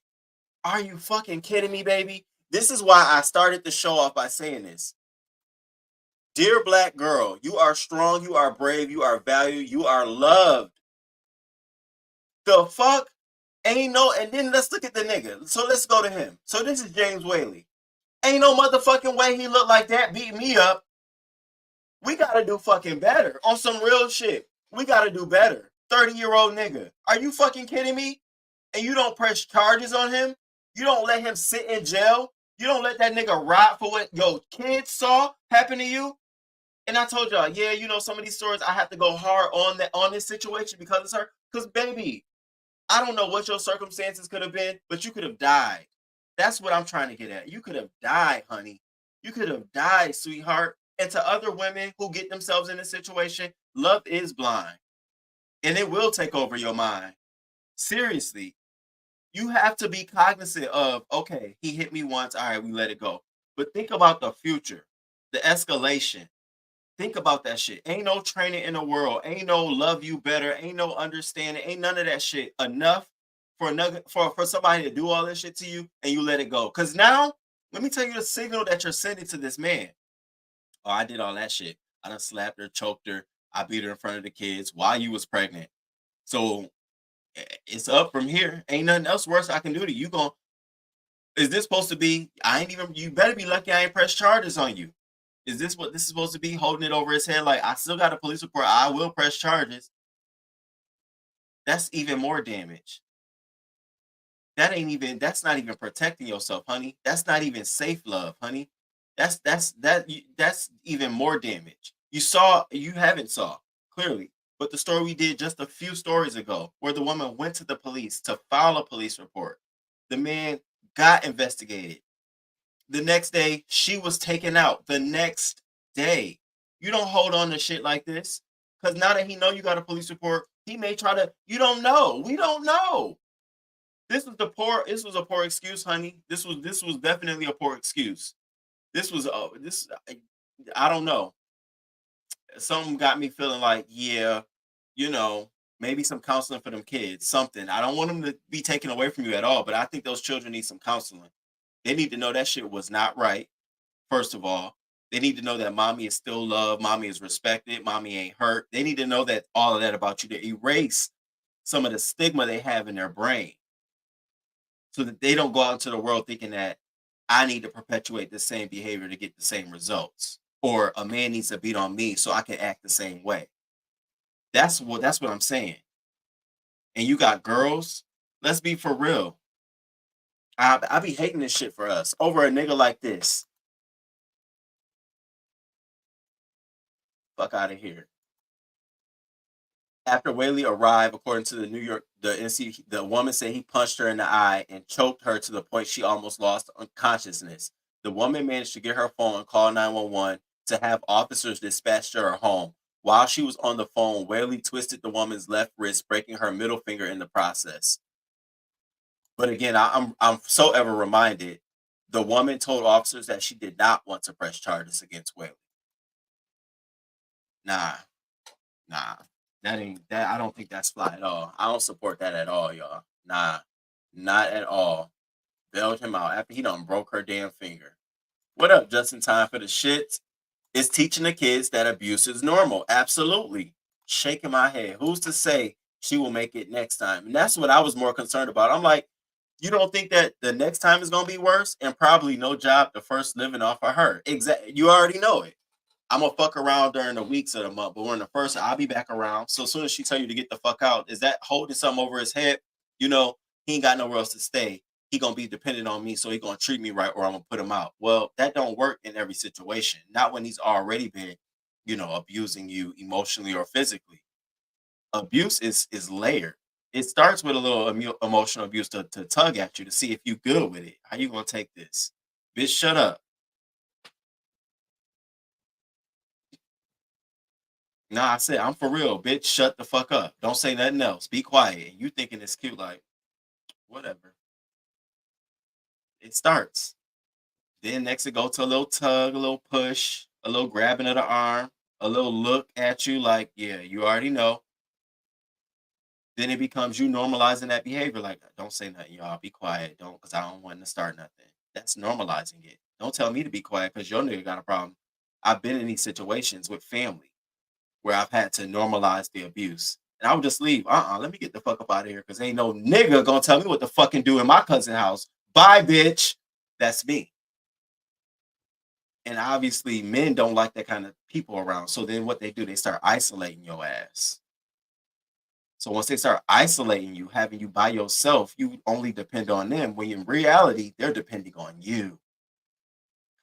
Speaker 2: Are you fucking kidding me, baby? This is why I started the show off by saying this. Dear black girl, you are strong, you are brave, you are valued, you are loved. The fuck? Ain't no, and then let's look at the nigga. So let's go to him. So this is James Whaley. Ain't no motherfucking way he looked like that beating me up. We gotta do fucking better. On some real shit. We gotta do better. 30-year-old nigga. Are you fucking kidding me? And you don't press charges on him? You don't let him sit in jail. You don't let that nigga rot for what your kids saw happen to you. And I told y'all, yeah, you know, some of these stories I have to go hard on this situation because it's her. Because, baby, I don't know what your circumstances could have been, but you could have died. That's what I'm trying to get at. You could have died, honey. You could have died, sweetheart. And to other women who get themselves in this situation, love is blind. And it will take over your mind. Seriously. You have to be cognizant of, okay, he hit me once. All right, we let it go. But think about the future, the escalation. Think about that shit. Ain't no training in the world. Ain't no love you better. Ain't no understanding. Ain't none of that shit enough for somebody to do all this shit to you and you let it go. Because now, let me tell you the signal that you're sending to this man. Oh, I did all that shit. I done slapped her, choked her. I beat her in front of the kids while you was pregnant. So it's up from here. Ain't nothing else worse I can do to you. Is this supposed to be? You better be lucky I ain't pressed charges on you. Is this what this is supposed to be? Holding it over his head like, I still got a police report. I will press charges. That's even more damage. That's not even protecting yourself, honey. That's not even safe love, honey. That's even more damage. You haven't saw clearly, but the story we did just a few stories ago, where the woman went to the police to file a police report. The man got investigated. The next day, she was taken out. The next day. You don't hold on to shit like this. Because now that he know you got a police report, he may try to, you don't know. We don't know. This was a poor excuse, honey. This was definitely a poor excuse. I don't know. Something got me feeling like, yeah, you know, maybe some counseling for them kids, something. I don't want them to be taken away from you at all, but I think those children need some counseling. They need to know that shit was not right. First of all, they need to know that mommy is still loved, mommy is respected, mommy ain't hurt. They need to know that all of that about you, to erase some of the stigma they have in their brain so that they don't go out into the world thinking that I need to perpetuate the same behavior to get the same results, or a man needs to beat on me so I can act the same way. That's what I'm saying. And you got girls, let's be for real. I be hating this shit for us over a nigga like this. Fuck out of here. After Whaley arrived, according to the woman said he punched her in the eye and choked her to the point she almost lost consciousness. The woman managed to get her phone and call 911 to have officers dispatched to her home. While she was on the phone, Whaley twisted the woman's left wrist, breaking her middle finger in the process. But again, I'm so ever reminded, the woman told officers that she did not want to press charges against Whaley. Nah. That I don't think that's fly at all. I don't support that at all, y'all. Nah, not at all. Bailed him out after he done broke her damn finger. What up, just in time for the shits? It's teaching the kids that abuse is normal. Absolutely. Shaking my head. Who's to say she will make it next time? And that's what I was more concerned about. I'm like, you don't think that the next time is gonna be worse? And probably no job the first living off of her. Exactly. You already know it. I'm gonna fuck around during the weeks of the month, but when the first, I'll be back around. So as soon as she tell you to get the fuck out, is that holding something over his head? You know, he ain't got nowhere else to stay. He gonna be dependent on me, so he gonna treat me right, or I'm gonna put him out. Well, that don't work in every situation. Not when he's already been, abusing you emotionally or physically. Abuse is layered. It starts with a little emotional abuse to tug at you to see if you good with it. How you gonna take this? Bitch, shut up. Nah, I said, I'm for real, bitch. Shut the fuck up. Don't say nothing else. Be quiet. And you thinking it's cute, like, whatever. It starts. Then next it go to a little tug, a little push, a little grabbing of the arm, a little look at you like, yeah, you already know. Then it becomes you normalizing that behavior. Like, don't say nothing, y'all. Be quiet. Don't, because I don't want to start nothing. That's normalizing it. Don't tell me to be quiet because your nigga got a problem. I've been in these situations with family where I've had to normalize the abuse. And I would just leave. Let me get the fuck up out of here because ain't no nigga gonna tell me what to fucking do in my cousin's house. Bye, bitch. That's me. And obviously, men don't like that kind of people around. So then what they do, they start isolating your ass. So once they start isolating you, having you by yourself, you only depend on them, when in reality, they're depending on you.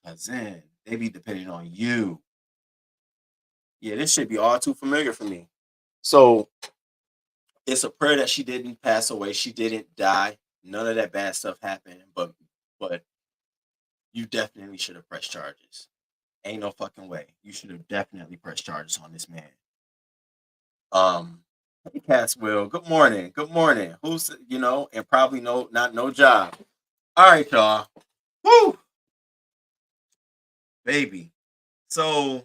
Speaker 2: Because then they be depending on you. Yeah, this should be all too familiar for me. So it's a prayer that she didn't pass away. She didn't die. None of that bad stuff happened. But you definitely should have pressed charges. Ain't no fucking way. You should have definitely pressed charges on this man. Hey Caswell, good morning. Good morning. Who's and probably no job. All right, y'all. Woo! Baby. So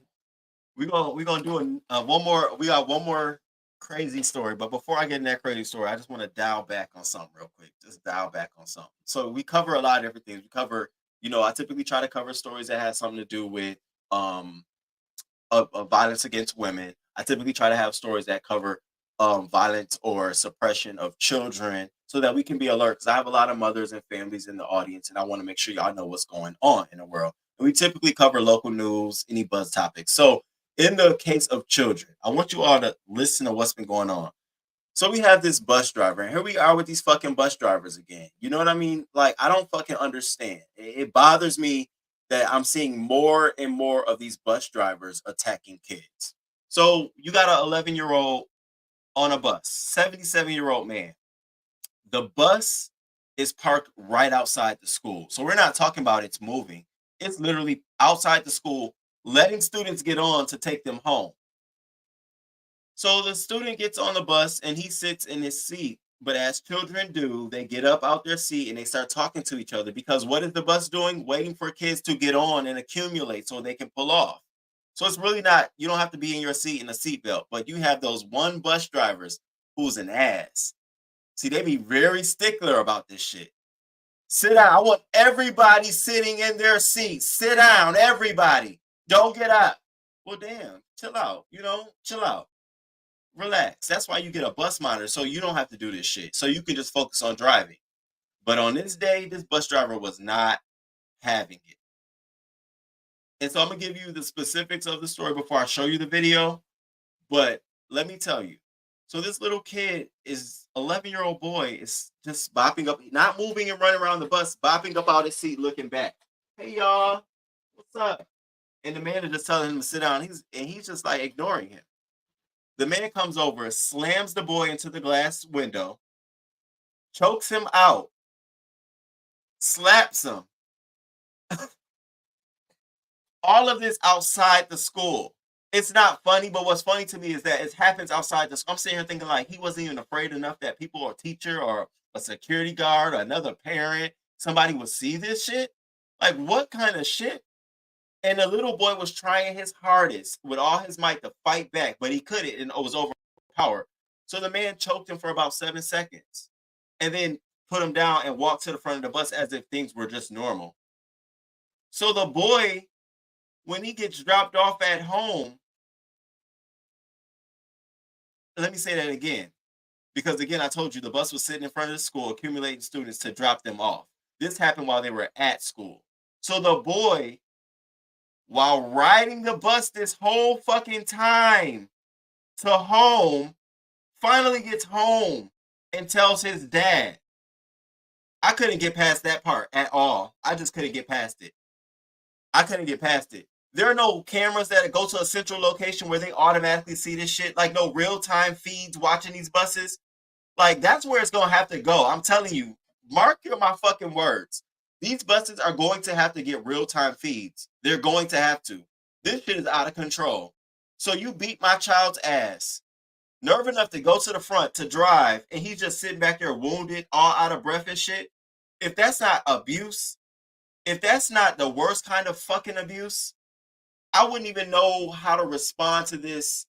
Speaker 2: we're gonna do one more. We got one more crazy story, but before I get in that crazy story, I just want to dial back on something real quick. Just dial back on something. So we cover a lot of different things. We cover, I typically try to cover stories that have something to do with of violence against women. I typically try to have stories that cover violence or suppression of children, so that we can be alert. Because I have a lot of mothers and families in the audience, and I want to make sure y'all know what's going on in the world. And we typically cover local news, any buzz topics. So in the case of children, I want you all to listen to what's been going on. So we have this bus driver, and here we are with these fucking bus drivers again. You know what I mean? Like, I don't fucking understand. It bothers me that I'm seeing more and more of these bus drivers attacking kids. So you got an 11-year-old on a bus, 77-year-old man. The bus is parked right outside the school. So we're not talking about it's moving. It's literally outside the school, letting students get on to take them home. So the student gets on the bus and he sits in his seat. But as children do, they get up out their seat and they start talking to each other, because what is the bus doing? Waiting for kids to get on and accumulate so they can pull off. So it's really not, you don't have to be in your seat in a seatbelt, but you have those one bus drivers who's an ass. See, they be very stickler about this shit. Sit down. I want everybody sitting in their seats. Sit down, everybody. Don't get up. Well, damn, chill out, chill out. Relax. That's why you get a bus monitor, so you don't have to do this shit. So you can just focus on driving. But on this day, this bus driver was not having it. And so I'm going to give you the specifics of the story before I show you the video. But let me tell you. So this little kid, is 11-year-old boy, is just bopping up, not moving and running around the bus, bopping up out his seat, looking back. Hey, y'all. What's up? And the man is just telling him to sit down. He's just like ignoring him. The man comes over, slams the boy into the glass window, chokes him out, slaps him. All of this outside the school. It's not funny, but what's funny to me is that it happens outside the school. I'm sitting here thinking, like, he wasn't even afraid enough that people, or a teacher or a security guard or another parent, somebody would see this shit. Like, what kind of shit? And the little boy was trying his hardest with all his might to fight back, but he couldn't, and it was overpowered. So the man choked him for about 7 seconds and then put him down and walked to the front of the bus as if things were just normal. So the boy, when he gets dropped off at home, let me say that again, because again, I told you the bus was sitting in front of the school, accumulating students to drop them off. This happened while they were at school. So the boy, while riding the bus this whole fucking time to home, finally gets home and tells his dad. I couldn't get past that part at all. I just couldn't get past it. I couldn't get past it. There are no cameras that go to a central location where they automatically see this shit, like no real-time feeds watching these buses. Like, that's where it's going to have to go. I'm telling you, mark my fucking words. These buses are going to have to get real-time feeds. They're going to have to. This shit is out of control. So you beat my child's ass. Nerve enough to go to the front to drive, and he's just sitting back there wounded, all out of breath and shit. If that's not abuse, if that's not the worst kind of fucking abuse, I wouldn't even know how to respond to this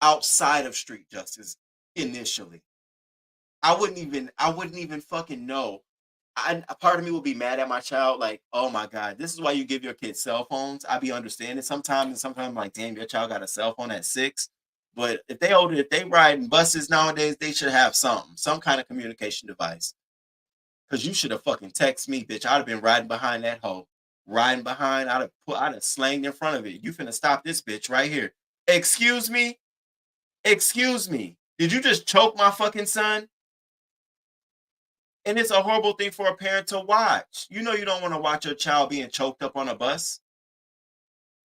Speaker 2: outside of street justice initially. I wouldn't even fucking know. A part of me would be mad at my child, like, oh my God, this is why you give your kids cell phones. I be understanding sometimes I'm like, damn, your child got a cell phone at 6. But if they older, if they riding buses nowadays, they should have some kind of communication device. Because you should have fucking texted me, bitch. I'd have been riding behind that hoe. Riding behind, I'd have slanged in front of it. You finna stop this bitch right here. Excuse me? Excuse me. Did you just choke my fucking son? And it's a horrible thing for a parent to watch. You know you don't want to watch your child being choked up on a bus.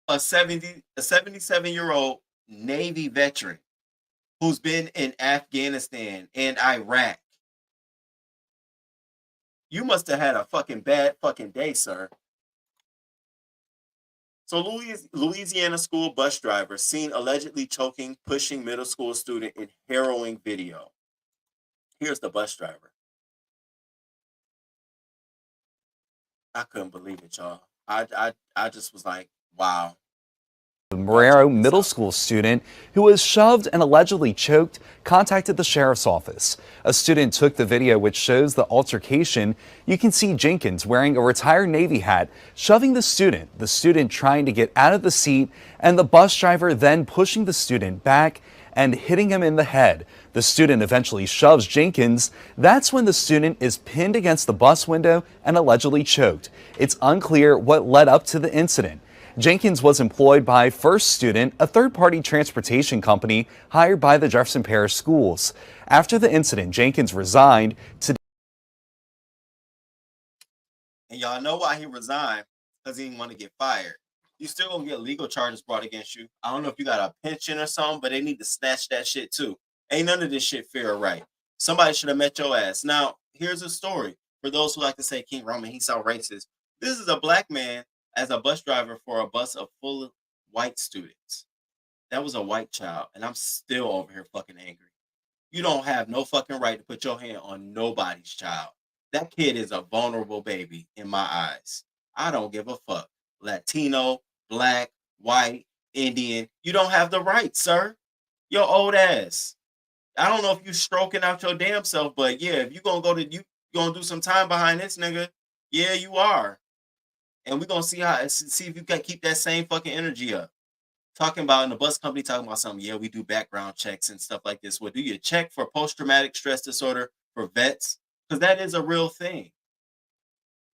Speaker 2: A 77-year-old Navy veteran who's been in Afghanistan and Iraq. You must have had a fucking bad fucking day, sir. So Louisiana school bus driver seen allegedly choking, pushing middle school student in harrowing video. Here's the bus driver. I couldn't believe it, y'all. I just was like, wow.
Speaker 15: The Marrero middle school student who was shoved and allegedly choked contacted the sheriff's office. A student took the video which shows the altercation. You can see Jenkins wearing a retired Navy hat, shoving the student trying to get out of the seat, and the bus driver then pushing the student back and hitting him in the head. The student eventually shoves Jenkins. That's when the student is pinned against the bus window and allegedly choked. It's unclear what led up to the incident. Jenkins was employed by First Student, a third-party transportation company hired by the Jefferson Parish Schools. After the incident, Jenkins resigned to...
Speaker 2: And y'all know why he resigned? Because he didn't want to get fired. You still gonna get legal charges brought against you. I don't know if you got a pension or something, but they need to snatch that shit too. Ain't none of this shit fair or right. Somebody should have met your ass. Now, here's a story. For those who like to say King Roman, he's so racist. This is a black man as a bus driver for a bus of full of white students. That was a white child, and I'm still over here fucking angry. You don't have no fucking right to put your hand on nobody's child. That kid is a vulnerable baby in my eyes. I don't give a fuck. Latino, black, white, Indian. You don't have the right, sir. Your old ass. I don't know if you stroking out your damn self, but yeah, if you gonna do some time behind this nigga, yeah, you are. And we're gonna see if you can keep that same fucking energy up. Talking about in the bus company, talking about something, yeah, we do background checks and stuff like this. Well, do you check for post-traumatic stress disorder for vets? Because that is a real thing.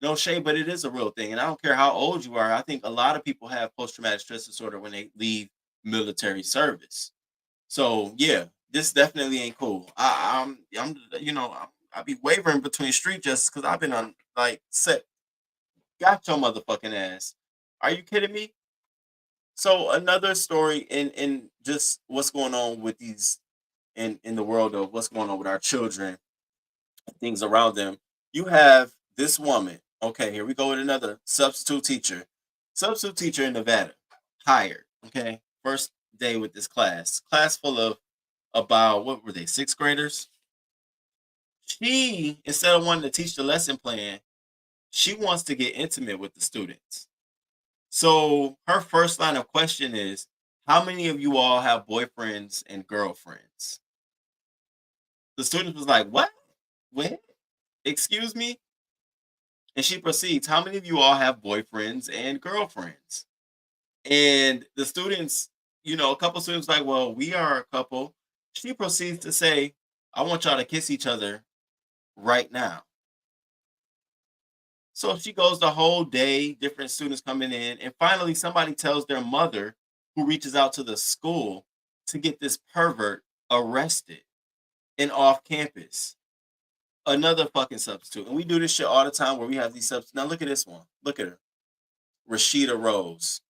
Speaker 2: No shade, but it is a real thing. And I don't care how old you are. I think a lot of people have post-traumatic stress disorder when they leave military service. So yeah, this definitely ain't cool. I'm I be wavering between street justice because I've been on got your motherfucking ass. Are you kidding me? So another story in just what's going on with these in the world of what's going on with our children, things around them. You have this woman. Okay, here we go with another substitute teacher. Substitute teacher in Nevada, hired. Okay, first day with this class full of about, what were they, 6th graders? She, instead of wanting to teach the lesson plan, she wants to get intimate with the students. So her first line of question is, how many of you all have boyfriends and girlfriends? The student was like, what? What? Excuse me? And she proceeds, how many of you all have boyfriends and girlfriends? And the students, a couple students like, well, we are a couple. She proceeds to say, I want y'all to kiss each other right now. So she goes the whole day, different students coming in, and finally somebody tells their mother, who reaches out to the school to get this pervert arrested and off campus. Another fucking substitute. And we do this shit all the time where we have these substitutes. Now look at this one. Look at her. Rashida Rose.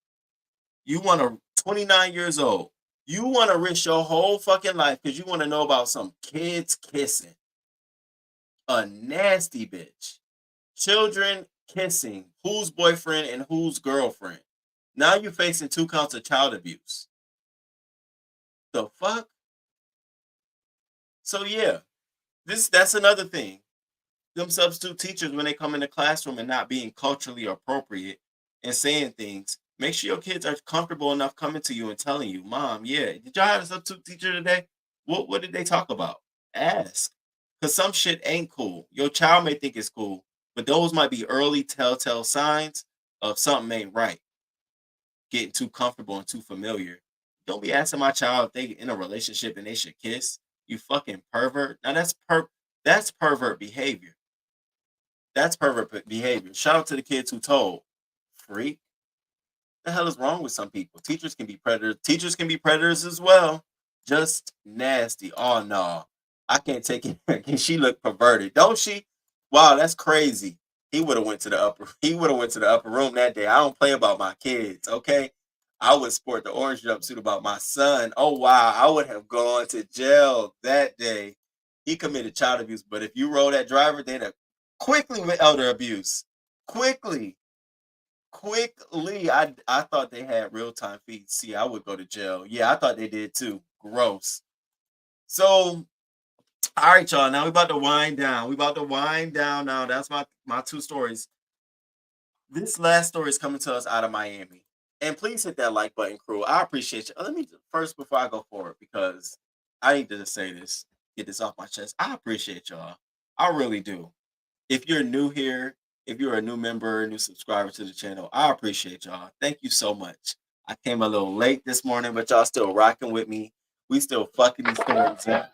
Speaker 2: You want to, 29 years old. You want to risk your whole fucking life because you want to know about some kids kissing. A nasty bitch. Children kissing. Whose boyfriend and whose girlfriend? Now you're facing 2 counts of child abuse. The fuck? So yeah, that's another thing. Them substitute teachers, when they come in the classroom and not being culturally appropriate and saying things, make sure your kids are comfortable enough coming to you and telling you, Mom, yeah, did y'all have a substitute teacher today? What did they talk about? Ask. Because some shit ain't cool. Your child may think it's cool, but those might be early telltale signs of something ain't right. Getting too comfortable and too familiar. Don't be asking my child if they in a relationship and they should kiss. You fucking pervert. Now that's pervert behavior. That's pervert behavior. Shout out to the kids who told. Freak. What the hell is wrong with some people? Teachers can be predators. Teachers can be predators as well. Just nasty. Oh no, I can't take it. She looked perverted, don't she? Wow, that's crazy. He would have went to the upper. He would have went to the upper room that day. I don't play about my kids, okay? I would sport the orange jumpsuit about my son. Oh wow, I would have gone to jail that day. He committed child abuse, but if you roll that driver, they'd have quickly with elder abuse. Quickly. I thought they had real time feeds. See, I would go to jail. Yeah, I thought they did too. Gross. So, all right, y'all. Now we about to wind down. We about to wind down now. That's my two stories. This last story is coming to us out of Miami. And please hit that like button, crew. I appreciate you. Let me first, before I go forward, because I need to just say this, get this off my chest. I appreciate y'all. I really do. If you're new here, if you're a new member, new subscriber to the channel, I appreciate y'all. Thank you so much. I came a little late this morning, but y'all still rocking with me. We still fucking these stories up.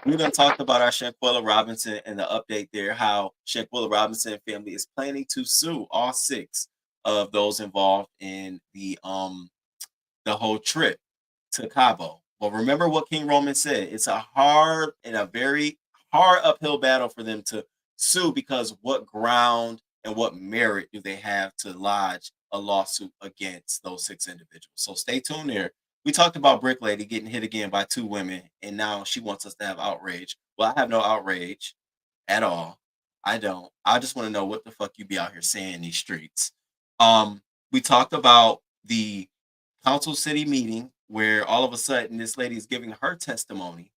Speaker 2: We done talked about our Shanquella Robinson and the update there, how Shanquella Robinson family is planning to sue all 6 of those involved in the whole trip to Cabo. Well, remember what King Roman said. It's a hard and a very hard uphill battle for them to sue, because what ground and what merit do they have to lodge a lawsuit against those 6 individuals? So stay tuned there. We talked about Brick Lady getting hit again by 2 women, and now she wants us to have outrage. Well, I have no outrage at all. I don't. I just want to know what the fuck you be out here saying in these streets. We talked about the council city meeting where all of a sudden this lady is giving her testimony.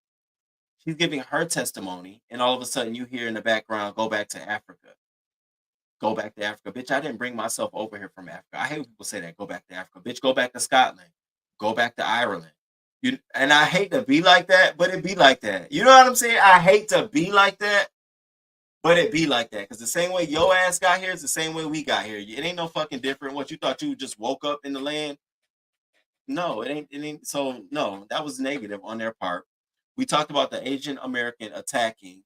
Speaker 2: She's giving her testimony, and all of a sudden you hear in the background, "Go back to Africa. Go back to Africa." Bitch, I didn't bring myself over here from Africa. I hate when people say that. Go back to Africa. Bitch, go back to Scotland. Go back to Ireland. And I hate to be like that, but it be like that. You know what I'm saying? I hate to be like that, but it be like that. Because the same way your ass got here is the same way we got here. It ain't no fucking different. What you thought you just woke up in the land? No, it ain't. So no, that was negative on their part. We talked about the Asian American attacking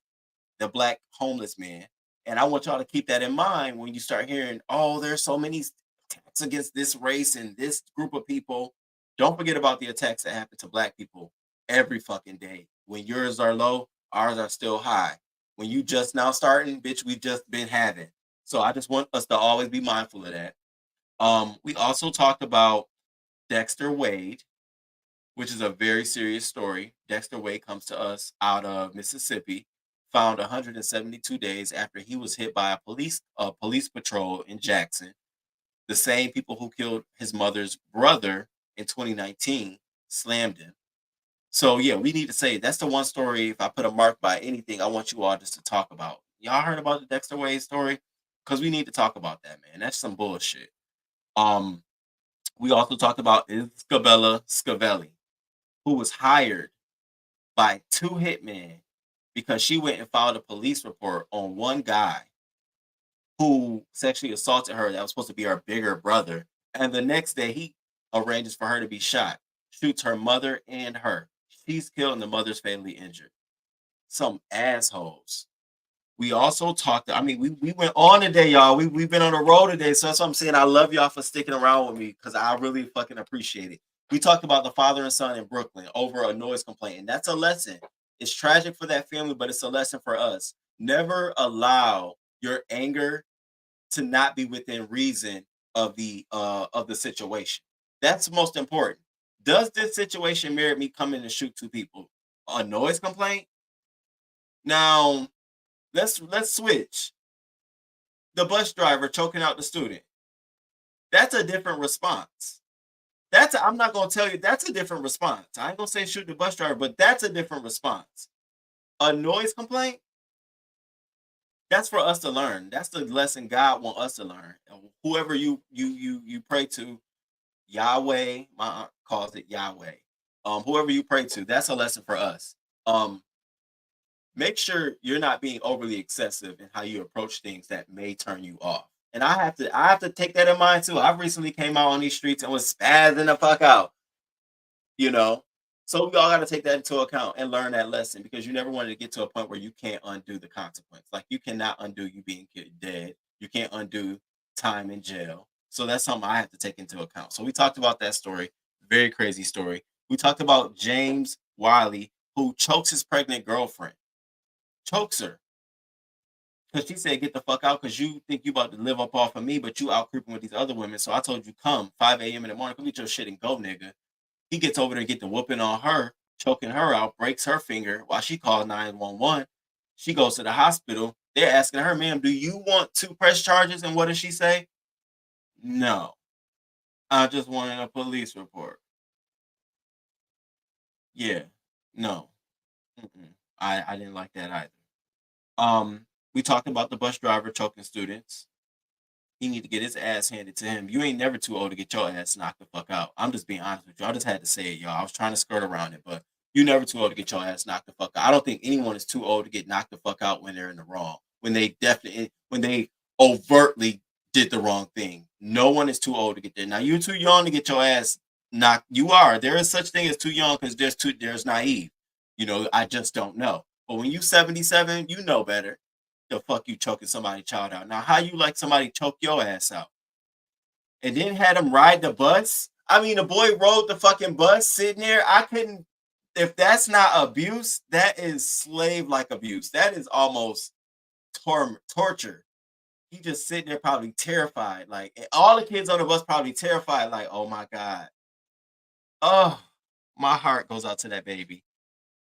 Speaker 2: the black homeless man. And I want y'all to keep that in mind when you start hearing, oh, there's so many attacks against this race and this group of people. Don't forget about the attacks that happen to black people every fucking day. When yours are low, ours are still high. When you just now starting, bitch, we've just been having. So I just want us to always be mindful of that. We also talked about Dexter Wade, which is a very serious story. Dexter Wade comes to us out of Mississippi, found 172 days after he was hit by a police patrol in Jackson. The same people who killed his mother's brother in 2019 slammed him. So yeah, we need to say that's the one story. If I put a mark by anything, I want you all just to talk about. Y'all heard about the Dexter Wade story? Because we need to talk about that, man. That's some bullshit. We also talked about Isabella Scavelli, who was hired by 2 hitmen because she went and filed a police report on one guy who sexually assaulted her that was supposed to be her bigger brother. And the next day, he arranges for her to be shot, shoots her mother and her. She's killed and the mother's fatally injured. Some assholes. We also talked, we went on today, y'all. We've been on the road today. So that's what I'm saying. I love y'all for sticking around with me because I really fucking appreciate it. We talked about the father and son in Brooklyn over a noise complaint. And that's a lesson. It's tragic for that family, but it's a lesson for us. Never allow your anger to not be within reason of the situation. That's most important. Does this situation merit me coming to shoot 2 people? A noise complaint? Now, let's switch. The bus driver choking out the student. That's a different response. I'm not going to tell you, that's a different response. I ain't going to say shoot the bus driver, but that's a different response. A noise complaint? That's for us to learn. That's the lesson God wants us to learn. Whoever you pray to, Yahweh, my aunt calls it Yahweh. Whoever you pray to, that's a lesson for us. Make sure you're not being overly excessive in how you approach things that may turn you off. And I have to take that in mind too. I recently came out on these streets and was spazzing the fuck out. You know? So we all got to take that into account and learn that lesson, because you never wanted to get to a point where you can't undo the consequence. Like, you cannot undo you being dead. You can't undo time in jail. So that's something I have to take into account. So we talked about that story. Very crazy story. We talked about James Wiley, who chokes his pregnant girlfriend. Chokes her. Because she said, get the fuck out because you think you about to live up off of me, but you out creeping with these other women. So I told you, come 5 a.m. in the morning, come get your shit and go, nigga. He gets over there and get the whooping on her, choking her out, breaks her finger while she calls 911. She goes to the hospital. They're asking her, ma'am, do you want to press charges? And what does she say? No. I just wanted a police report. Yeah. No. I didn't like that either. We talked about the bus driver choking students. He need to get his ass handed to him. You ain't never too old to get your ass knocked the fuck out. I'm just being honest with you. I just had to say it, y'all. I was trying to skirt around it, but you never too old to get your ass knocked the fuck out. I don't think anyone is too old to get knocked the fuck out when they're in the wrong. When they overtly did the wrong thing. No one is too old to get there. Now you're too young to get your ass knocked. You are. There is such thing as too young because there's naive. You know, I just don't know. But when you 77, you know better. The fuck you choking somebody's child out. Now, how you like somebody choke your ass out? And then had him ride the bus? I mean, the boy rode the fucking bus sitting there. I couldn't, if that's not abuse, that is slave-like abuse. That is almost torture. He just sitting there probably terrified. Like, all the kids on the bus probably terrified. Like, oh my God. Oh, my heart goes out to that baby.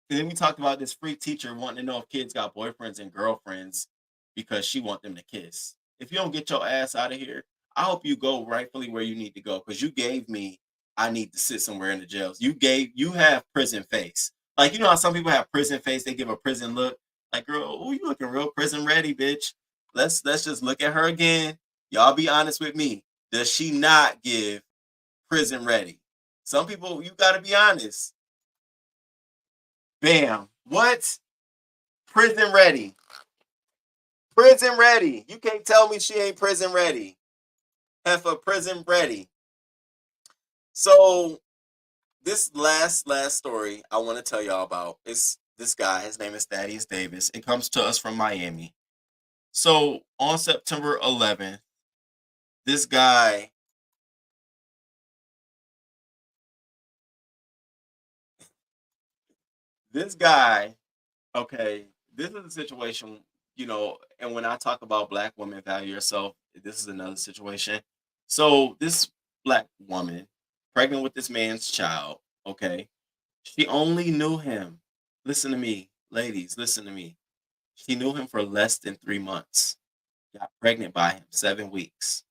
Speaker 2: And then we talked about this freak teacher wanting to know if kids got boyfriends and girlfriends because she want them to kiss. If you don't get your ass out of here, I hope you go rightfully where you need to go because you gave me, I need to sit somewhere in the jails. You have prison face. Like, you know how some people have prison face, they give a prison look. Like, girl, oh, you looking real prison ready, bitch. Let's just look at her again. Y'all be honest with me. Does she not give prison ready? Some people, you got to be honest. Bam. What? Prison ready. Prison ready. You can't tell me she ain't prison ready. Heifer prison ready. So this last story I want to tell y'all about is this guy. His name is Thaddeus Davis. It comes to us from Miami. So on September 11th, this guy okay, this is a situation, you know, and when I talk about Black women value yourself, this is another situation. So this Black woman, pregnant with this man's child, okay, she only knew him. Listen to me, ladies, listen to me. She knew him for less than 3 months, got pregnant by him 7 weeks.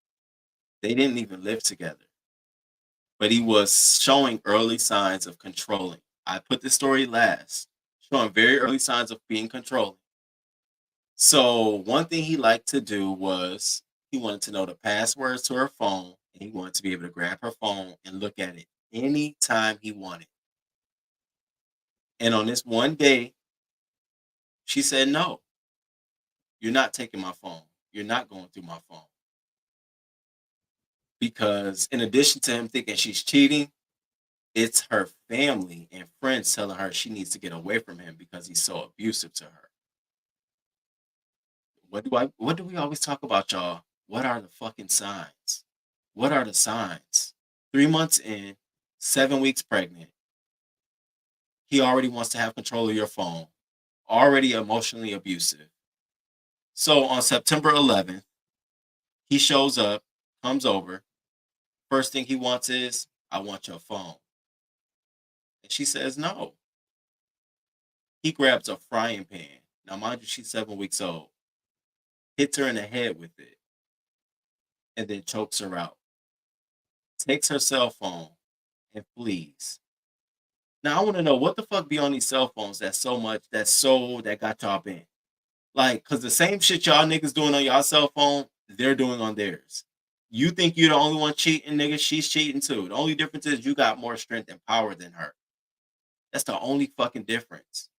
Speaker 2: They didn't even live together, but he was showing early signs of controlling. I put this story last, showing very early signs of being controlling. So one thing he liked to do was he wanted to know the passwords to her phone, and he wanted to be able to grab her phone and look at it anytime he wanted. And on this one day, she said, no, you're not taking my phone. You're not going through my phone. Because in addition to him thinking she's cheating, it's her family and friends telling her she needs to get away from him because he's so abusive to her. What do we always talk about, y'all? What are the fucking signs? What are the signs? 3 months in, 7 weeks pregnant. He already wants to have control of your phone. Already emotionally abusive. So on September 11th, he shows up, comes over. First thing he wants is, I want your phone. And she says no. He grabs a frying pan. Now, mind you, she's 7 weeks old. Hits her in the head with it. And then chokes her out. Takes her cell phone and flees. Now, I want to know what the fuck be on these cell phones that got y'all bent. Like, because the same shit y'all niggas doing on y'all cell phone, they're doing on theirs. You think you're the only one cheating, nigga? She's cheating too. The only difference is you got more strength and power than her. That's the only fucking difference.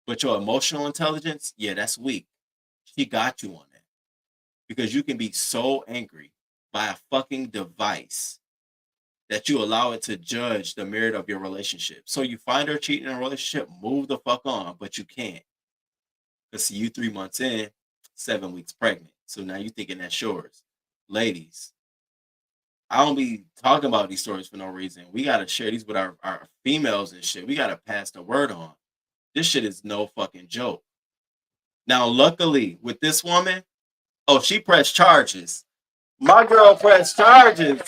Speaker 2: But your emotional intelligence, yeah, that's weak. She got you on that. Because you can be so angry by a fucking device that you allow it to judge the merit of your relationship. So you find her cheating in a relationship, move the fuck on, but you can't. Because see, you 3 months in, 7 weeks pregnant. So now you thinking that's yours. Ladies, I don't be talking about these stories for no reason. We gotta share these with our females and shit. We gotta pass the word on. This shit is no fucking joke. Now, luckily, with this woman, oh, she pressed charges. My girl pressed charges.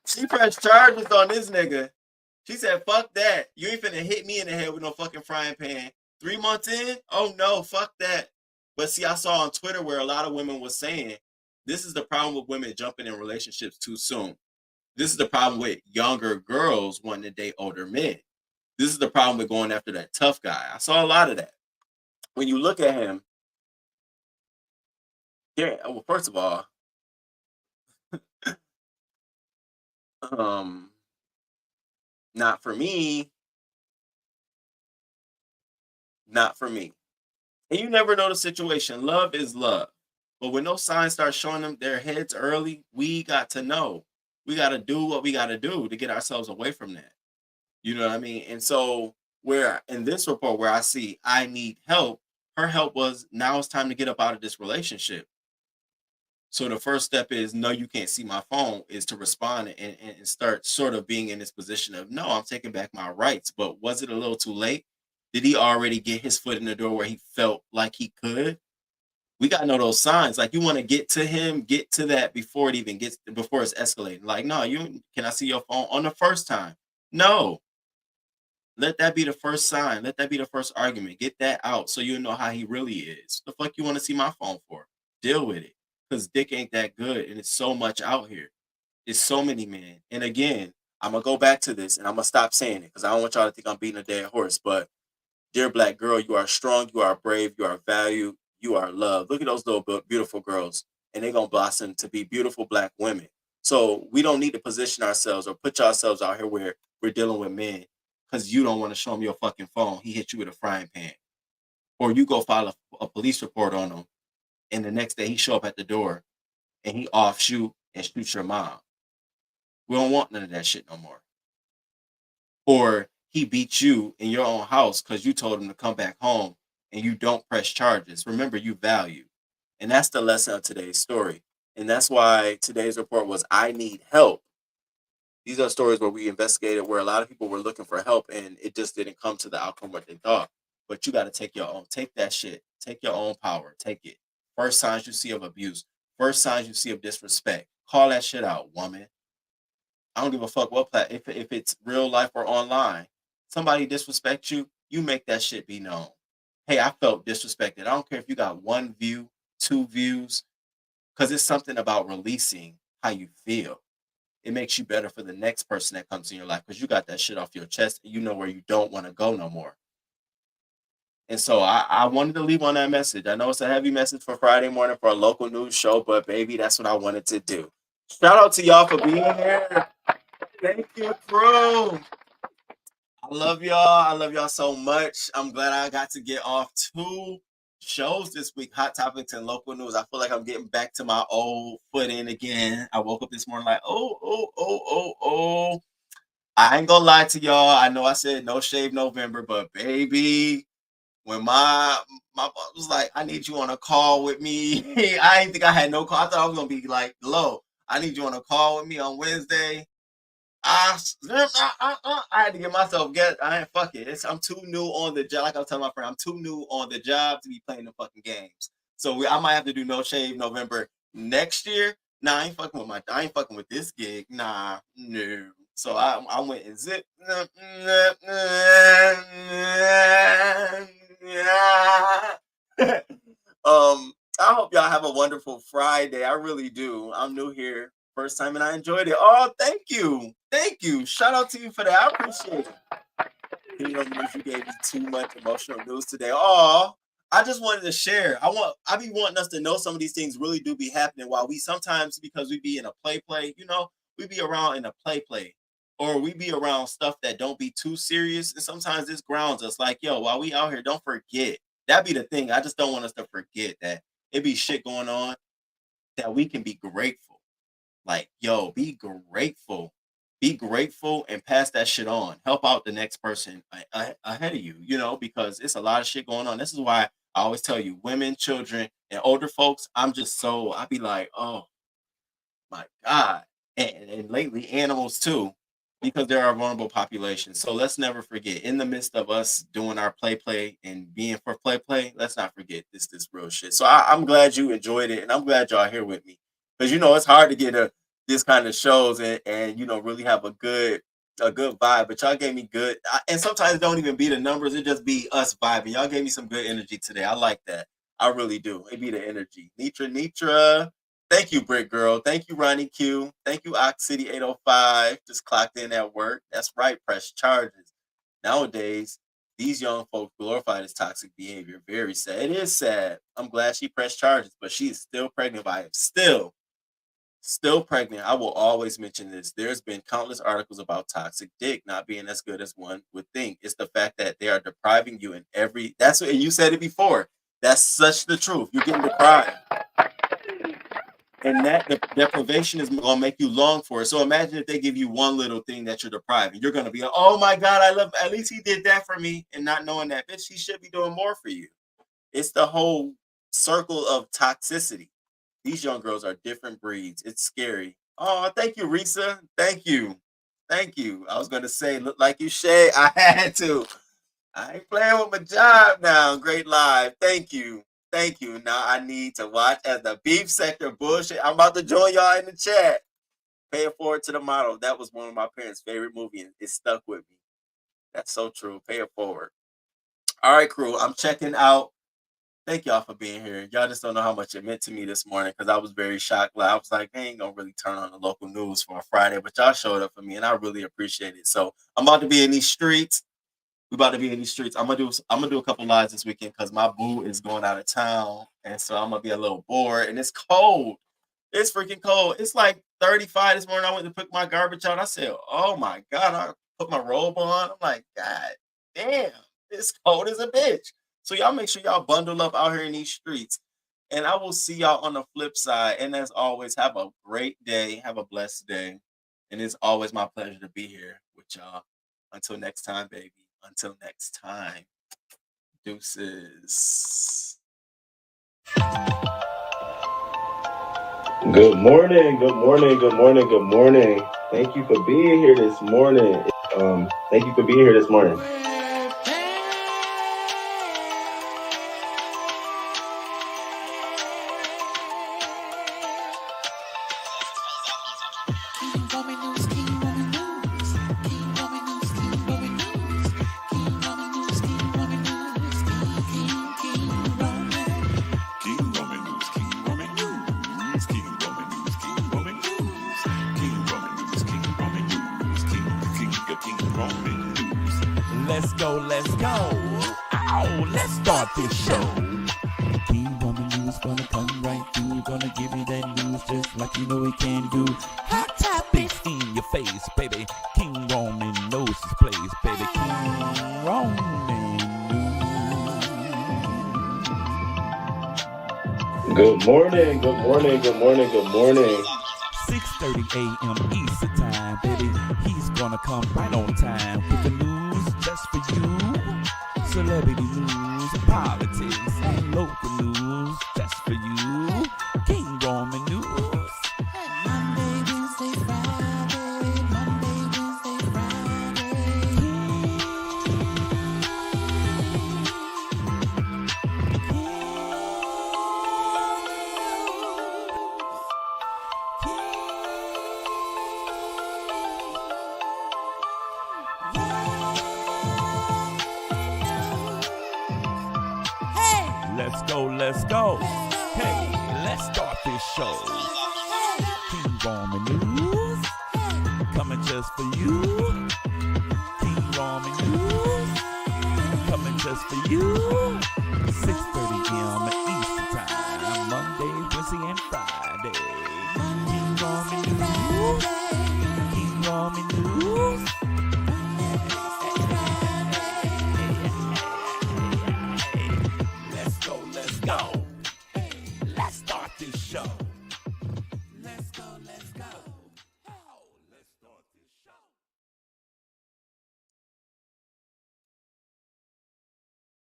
Speaker 2: She pressed charges on this nigga. She said, fuck that. You ain't finna hit me in the head with no fucking frying pan. 3 months in? Oh no, fuck that. But see, I saw on Twitter where a lot of women was saying, this is the problem with women jumping in relationships too soon. This is the problem with younger girls wanting to date older men. This is the problem with going after that tough guy. I saw a lot of that. When you look at him, yeah, well, first of all, not for me. Not for me. And you never know the situation. Love is love. But when those signs start showing them their heads early, we got to know. We got to do what we got to do to get ourselves away from that. You know what I mean? And so where in this report where I see I need help, her help was now it's time to get up out of this relationship. So the first step is no, you can't see my phone, is to respond and start sort of being in this position of no, I'm taking back my rights. But was it a little too late? Did he already get his foot in the door where he felt like he could? We got to know those signs. Like you want to get to him, get to that before it even gets, before it's escalating. Like, no, can I see your phone on the first time? No. Let that be the first sign. Let that be the first argument. Get that out so you know how he really is. The fuck you want to see my phone for? Deal with it. Because dick ain't that good. And it's so much out here. It's so many men. And again, I'm going to go back to this and I'm going to stop saying it because I don't want y'all to think I'm beating a dead horse. But dear black girl, you are strong, you are brave, you are valued, you are loved. Look at those little beautiful girls, and they're going to blossom to be beautiful black women. So we don't need to position ourselves or put ourselves out here where we're dealing with men because you don't want to show him your fucking phone. He hit you with a frying pan. Or you go file a police report on him, and the next day he show up at the door, and he offshoot and shoots your mom. We don't want none of that shit no more. Or he beat you in your own house because you told him to come back home and you don't press charges. Remember, you value. And that's the lesson of today's story. And that's why today's report was, I need help. These are stories where we investigated where a lot of people were looking for help and it just didn't come to the outcome what they thought. But you got to take your own, take that shit, take your own power, take it. First signs you see of abuse, first signs you see of disrespect, call that shit out, woman. I don't give a fuck what if it's real life or online. Somebody disrespect you, you make that shit be known. Hey, I felt disrespected. I don't care if you got 1 view, 2 views, because it's something about releasing how you feel. It makes you better for the next person that comes in your life because you got that shit off your chest and you know where you don't want to go no more. And so I wanted to leave on that message. I know it's a heavy message for Friday morning for a local news show, but baby, that's what I wanted to do. Shout out to y'all for being here. Thank you, crew. I love y'all. I love y'all so much. I'm glad I got to get off 2 shows this week, Hot Topics and Local News. I feel like I'm getting back to my old footing again. I woke up this morning like, oh. I ain't gonna lie to y'all. I know I said no shave November, but baby, when my boss was like, I need you on a call with me. I didn't think I had no call. I thought I was gonna be like, low. I need you on a call with me on Wednesday. I had to get myself fuck it. I'm too new on the job. Like I was telling my friend, I'm too new on the job to be playing the fucking games. So I might have to do no shave November next year. Nah, I ain't fucking with this gig. Nah, no. So I went and zip. I hope y'all have a wonderful Friday. I really do. I'm new here. First time and I enjoyed it. Oh, thank you. Thank you. Shout out to you for that. I appreciate it. You gave me too much emotional news today. Oh, I just wanted to share. I be wanting us to know some of these things really do be happening while we sometimes, because we be in a play, we be around in a play, or we be around stuff that don't be too serious. And sometimes this grounds us like, yo, while we out here, don't forget. That'd be the thing. I just don't want us to forget that it be shit going on that we can be grateful. Like, yo, be grateful and pass that shit on. Help out the next person ahead of you, because it's a lot of shit going on. This is why I always tell you, women, children, and older folks, I be like, oh my God. And lately animals too, because they're our vulnerable population. So let's never forget, in the midst of us doing our play and being for play, let's not forget this real shit. So I'm glad you enjoyed it, and I'm glad y'all here with me, because it's hard to get this kind of shows and really have a good vibe. But y'all gave me good, and sometimes it don't even be the numbers; it just be us vibing. Y'all gave me some good energy today. I like that. I really do. It be the energy. Nitra. Thank you, Brick Girl. Thank you, Ronnie Q. Thank you, Ox City 805. Just clocked in at work. That's right, press charges. Nowadays, these young folks glorify this toxic behavior. Very sad. It is sad. I'm glad she pressed charges, but she is still pregnant by him. Still pregnant. I will always mention this. There's been countless articles about toxic dick not being as good as one would think. It's the fact that they are depriving you that's what you said it before. That's such the truth. You're getting deprived. And that deprivation is going to make you long for it. So imagine if they give you one little thing that you're depriving. You're going to be like, oh my God, at least he did that for me. And not knowing that, bitch, he should be doing more for you. It's the whole circle of toxicity. These young girls are different breeds. It's scary. Oh, thank you, Risa. Thank you. I was going to say, look like you, Shay. I had to. I ain't playing with my job now. Great live. Thank you. Now I need to watch as the beef sector bullshit. I'm about to join y'all in the chat. Pay it forward to the model. That was one of my parents' favorite movies, and it stuck with me. That's so true. Pay it forward. All right, crew. I'm checking out. Thank y'all for being here. Y'all just don't know how much it meant to me this morning, because I was very shocked. I was like, they ain't gonna really turn on the local news for a Friday, but y'all showed up for me, and I really appreciate it. So I'm about to be in these streets. I'm gonna do a couple lives this weekend because my boo is going out of town, and so I'm gonna be a little bored. And it's cold. It's freaking cold. It's like 35 this morning. I went to put my garbage out. I said, "Oh my God!" I put my robe on. I'm like, "God damn, it's cold as a bitch." So y'all make sure y'all bundle up out here in these streets, and I will see y'all on the flip side. And as always, have a great day. Have a blessed day, and it's always my pleasure to be here with y'all. Until next time, baby. Until next time, deuces.
Speaker 1: Good morning. Thank you for being here this morning.
Speaker 3: Let's go. Oh, let's start this show. King Roman news gonna come right through. Gonna give you that news just like you know he can do. Hot topics in your face, baby. King Roman knows his place, baby. King Roman news.
Speaker 1: Good morning.
Speaker 3: 6:30 a.m. Eastern time, baby. He's gonna come right on time with the news just for you. Celebrity news, politics, and local news just for you. King Roman news. Monday, Wednesday, Friday. Let's go. Hey, let's start this show. King Roman news.